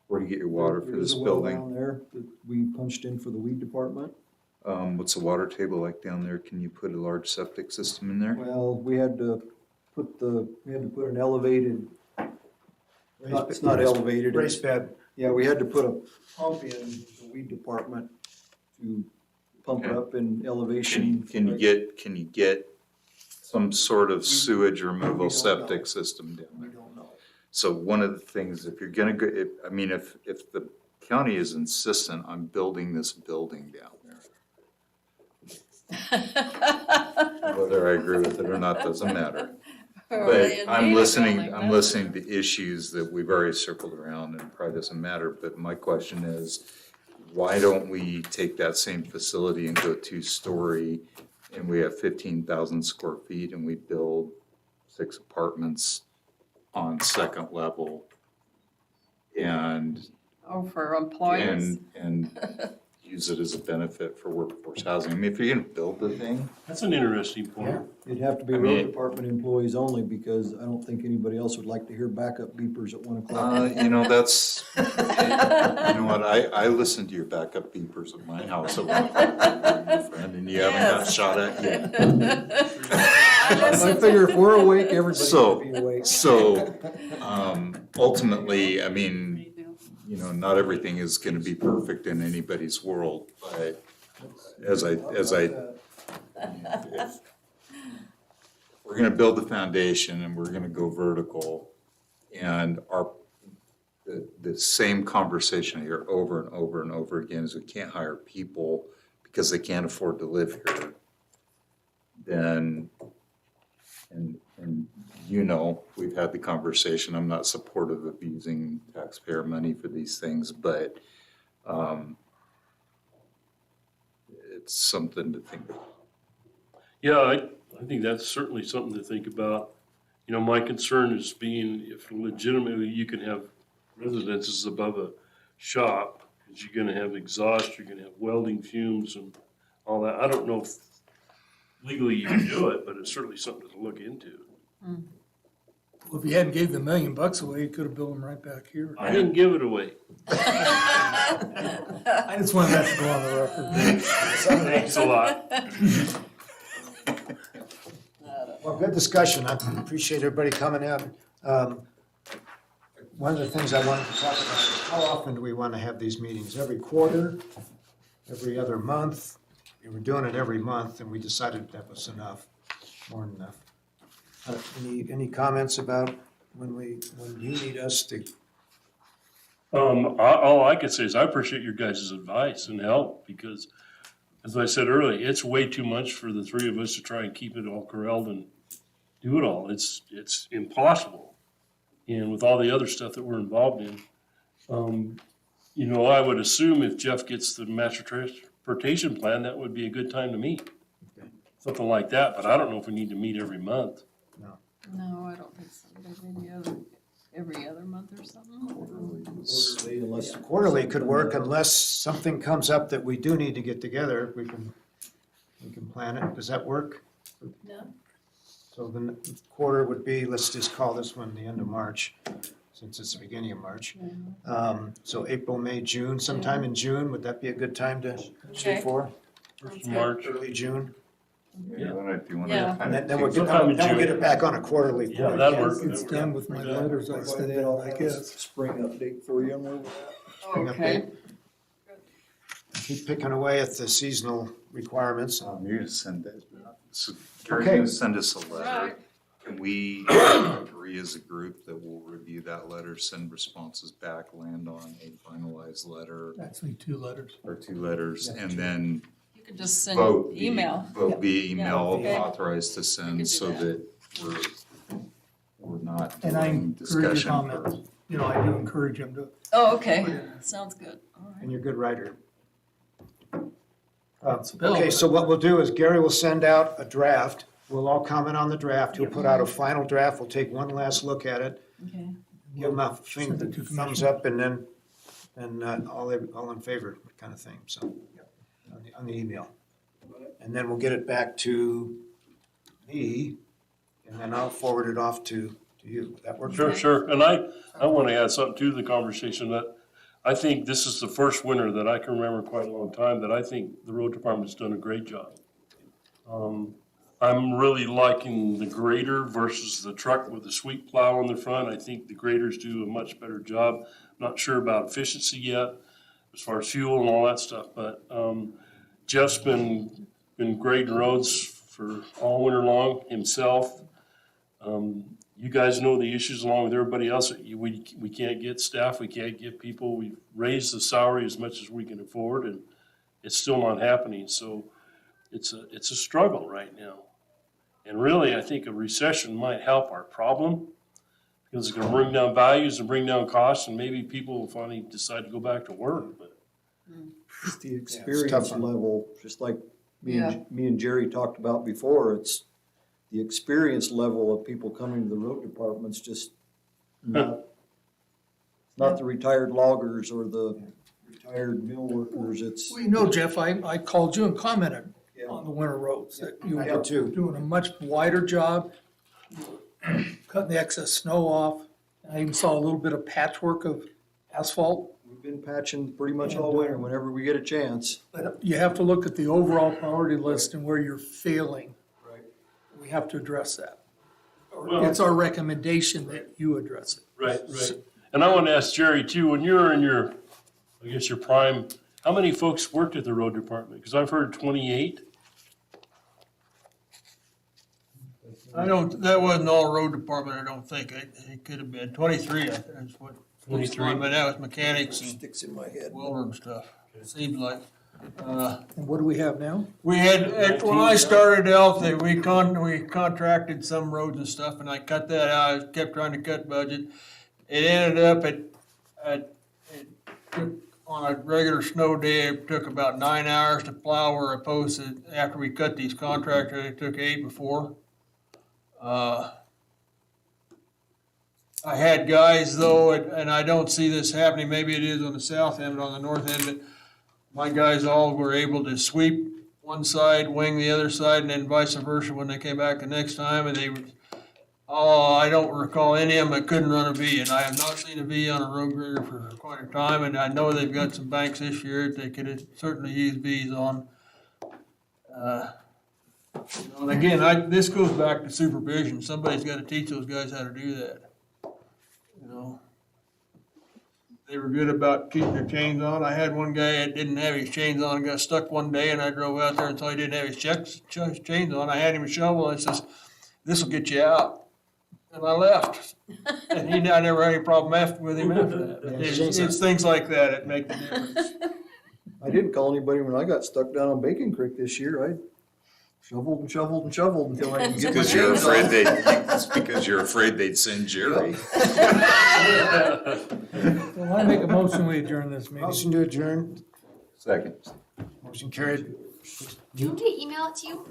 Where do you get your water for There's this a well building? down there that we punched in for the weed department. What's the water table like down there? Can you put a large septic system in there? Well, we had to put an elevated, it's not elevated. Raised bed. Yeah, we had to put a pump in the weed department to pump it Okay. up in elevation. Can you get some sort of sewage removal don't septic know. system down We there. don't know. So one of the things, if you're gonna go, if the county is insistent on building this building down there, whether I agree with it or not, doesn't matter. Or But they I'm need a listening, building, I'm that's- listening to issues that we've already circled around and probably doesn't matter, but my question is, why don't we take that same facility and go 2-story and we have 15,000 square feet and we build 6 apartments on second level and, Oh, for employees? and use it as a benefit for workforce housing? I mean, if you're gonna build the thing, That's an interesting point. It'd have to be I road mean- department employees only, because I don't think anybody else would like to hear backup beepers at 1 o'clock. you know, that's, you know what, I listen to your backup beepers at my house at 1 friend, and you haven't got Yes. shot at yet. I figure if we're awake, everybody So- should be awake. So, ultimately, I mean, you know, not everything is gonna be perfect in anybody's world, but as I, if we're gonna build the foundation and we're gonna go vertical, and the same conversation I hear over and over and over again is we can't hire people because they can't afford to live here, then, and you know, we've had the conversation, I'm not supportive of using taxpayer money for these things, but, it's something to think about. Yeah, I think that's certainly something to think about. You know, my concern is being if legitimately you can have residences above a shop, because you're gonna have exhaust, you're gonna have welding fumes and all that. I don't know if legally you can do it, but it's certainly something to look into. Well, if you hadn't gave the $1 million away, you could have built them right back here. I didn't give it away. I just wanted that to go on the record. Thanks a lot. Well, good discussion. I appreciate everybody coming out. One of the things I wanted to talk about is how often do we want to have these meetings? Every quarter? Every other month? We were doing it every month and we decided that was enough, more than enough. Any comments about when you need us to? All I could say is I appreciate your guys' advice and help, because as I said earlier, it's way too much for the three of us to try and keep it all corralled and do it all. It's impossible. And with all the other stuff that we're involved in, you know, I would assume if Jeff gets the master transportation plan, that would be a good time to meet. Okay. Something like that, but I don't know if we need to meet every month. No, I don't think so. Maybe every other month or something. Quarterly, unless Quarterly could work unless something comes up that we do need to get together. We can plan it. Does that work? No. So the quarter would be, let's just call this one the end of March, since it's the beginning of March. So April, May, June, sometime in June, would that be a good time to shoot Okay. for? Sounds good. March. Early June? Yeah, then if you wanna Yeah. kind And of then we'll get, Sometime in then we'll get June. it back on a quarterly. Yeah, point. that'd work. It's done with my letters I sent then I'll out, I have a guess. spring update for you on where we're at. Spring Okay. update. Keep picking away at the seasonal requirements. You're gonna send that, so Gary's Okay. gonna send us a letter. Right. Can we agree as a group that we'll review that letter, send responses back, land on a finalized letter Actually, 2 letters. or 2 letters, and then You could just send vote email. Vote via email, okay. authorized to We could send, do so that. that we're not And I doing encourage your discussion. comments. You know, I do encourage them to. Oh, okay. Sounds good. All right. And you're a good writer. Bill. Okay, so what we'll do is Gary will send out a draft. We'll all comment on the draft. He'll put out a final draft. We'll take one last look at it. Okay. Give him a Send it to thumbs commission. up and then, all in favor kind of thing, so. On the email. And then we'll get it back to me and then I'll forward it off to you. Would that work? Sure, sure. And I want to add something to the conversation that I think this is the first winter that I can remember quite a long time that I think the road department's done a great job. I'm really liking the grader versus the truck with the sweep plow on the front. I think the graders do a much better job. Not sure about efficiency yet as far as fuel and all that stuff, but Jeff's been grading roads for all winter long himself. You guys know the issues along with everybody else. We can't get staff, we can't get people. We've raised the salary as much as we can afford, and it's still not happening. So it's a struggle right now. And really, I think a recession might help our problem, because it's gonna bring down values and bring down costs, and maybe people will finally decide to go back to work, but. It's the tough experience one. level, just like me and Jerry talked about before, it's the experience level of people coming to the road department's just not the retired loggers or the retired mill workers, it's. Well, you know, Jeff, I called you and commented Yeah. on the winter roads, that you I were did too. doing a much wider job, cutting the excess snow off. I even saw a little bit of patchwork of asphalt. We've been patching pretty much all winter whenever we get a chance. But you have to look at the overall priority list and where you're failing. Right. We have to address that. Well- It's our recommendation that you address it. Right. And I want to ask Jerry too, when you're in your, I guess your prime, how many folks worked at the road department? Because I've heard 28. That wasn't all road department, I don't think. It could have been 23, I think that's what. 23. But that was mechanics and Sticks in my head. welder and stuff, it seems like. And what do we have now? We had, when I started out, we contracted some roads and stuff, and I cut that out, I kept trying to cut budget. It ended up on a regular snow day, it took about 9 hours to plow, where opposed to after we cut these contractors, it took 8 before. I had guys though, and I don't see this happening, maybe it is on the south end, but on the north end, but my guys all were able to sweep one side, wing the other side, and then vice versa when they came back the next time, and they were, I don't recall any of them that couldn't run a V, and I have not seen a V on a road grader for quite a time, and I know they've got some banks this year that they could certainly use Vs on. And again, this goes back to supervision. Somebody's got to teach those guys how to do that. You know, they were good about keeping their chains on. I had one guy that didn't have his chains on and got stuck one day, and I drove out there until he didn't have his chains on. I had him a shovel, and I says, "This will get you out." And I left. And I never had any problem with him after that. It's things like that that make the difference. I didn't call anybody when I got stuck down on Bacon Creek this year. I shoveled and shoveled and shoveled until I could get my Because you're chains afraid off. it's because you're afraid they'd send Jerry. Well, I make a motion, we adjourn this meeting. Motion to adjourn, Second. motion carried. Do you want me to email it to you? Or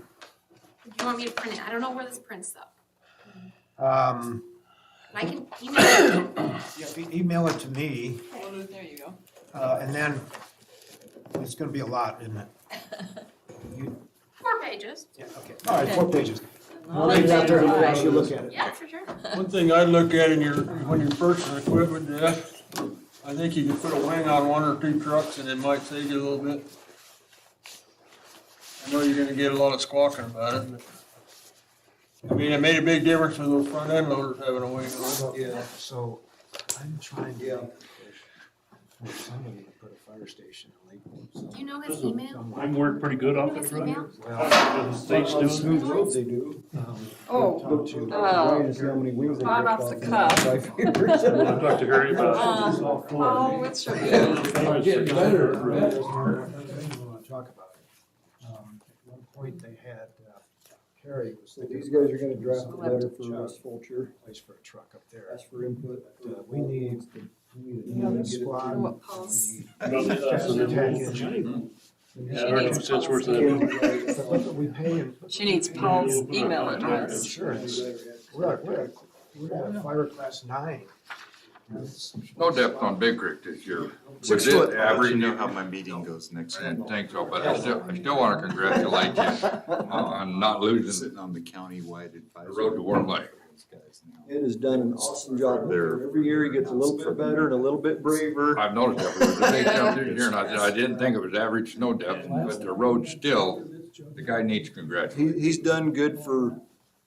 do you want me to print it? I don't know where this prints though. Um, I can email it. yeah, email it to me, There you go. and then it's gonna be a lot, isn't it? 4 pages. Yeah, okay. All right, 4 pages. I'll I'll let leave it out there you for know. you to look at it. Yeah, for sure. One thing I'd look at when you're purchasing equipment, Jeff, I think you could put a wing on 1 or 2 trucks and it might save you a little bit. I know you're gonna get a lot of squawking about it, but, I mean, it made a big difference with those front end loaders having a wing on. Yeah. So I'm trying to. Yeah. Somebody to put a fire station in Lakewood. Do you know his email? Mine worked pretty good off Do you that know his road. email? The state's On doing smooth roads they do. Oh, Talk to Brian and see how many wings they Right ripped off the in cuff. 5 years. I talked to Harry about it. Oh, it's your. Getting better. I don't even wanna talk about it. At one point they had, Kerry was. So these guys are gonna draft a letter for Russ Fulcher, Place for a truck up there. ask for input. We need a squad. What Paul's, Yeah, our 2 cents worth of that. We pay him. she needs Paul's email address. Insurance. We're at fire class 9. No depth on Big Creek this year. 6 Was it foot. I'll let you average? know how my meeting goes next I didn't week. think so, but I still want to congratulate you on not losing Sitting on the county-wide the advisory. road to Warm Lake. Those guys now. Ed has done an awesome job. Every year he gets a little bit better and a little bit braver. I've noticed that. It was a big jump this year, and I didn't think it was average snow depth, but the road still, the guy needs congratulations. He's done good for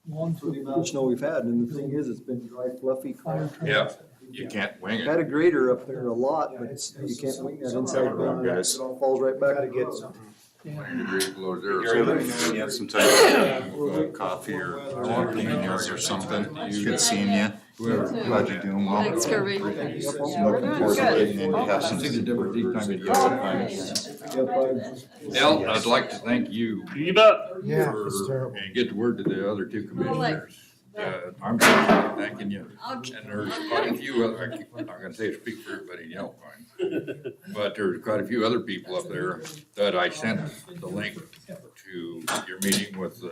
the amount of snow we've had, and the thing is, it's been dry, fluffy. Yeah, you can't wing Had it. a grader up there a lot, but you can't wing that inside bend, it all falls right back. Gotta get something 20 degrees below zero. You have some time for coffee or or something. Good seeing you. Glad you're doing well. Thanks, Kirby. Looking forward to getting in to have some. Al, I'd like to thank you You bet. Yeah, for, it's terrible. and get the word to the other two commissioners. I'm thanking you. And there's quite a few other, I'm not gonna say speak for everybody in Yellow Pine, but there's quite a few other people up there that I sent the link to your meeting with,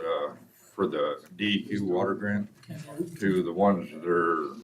for the DEQ water grant, to the ones that are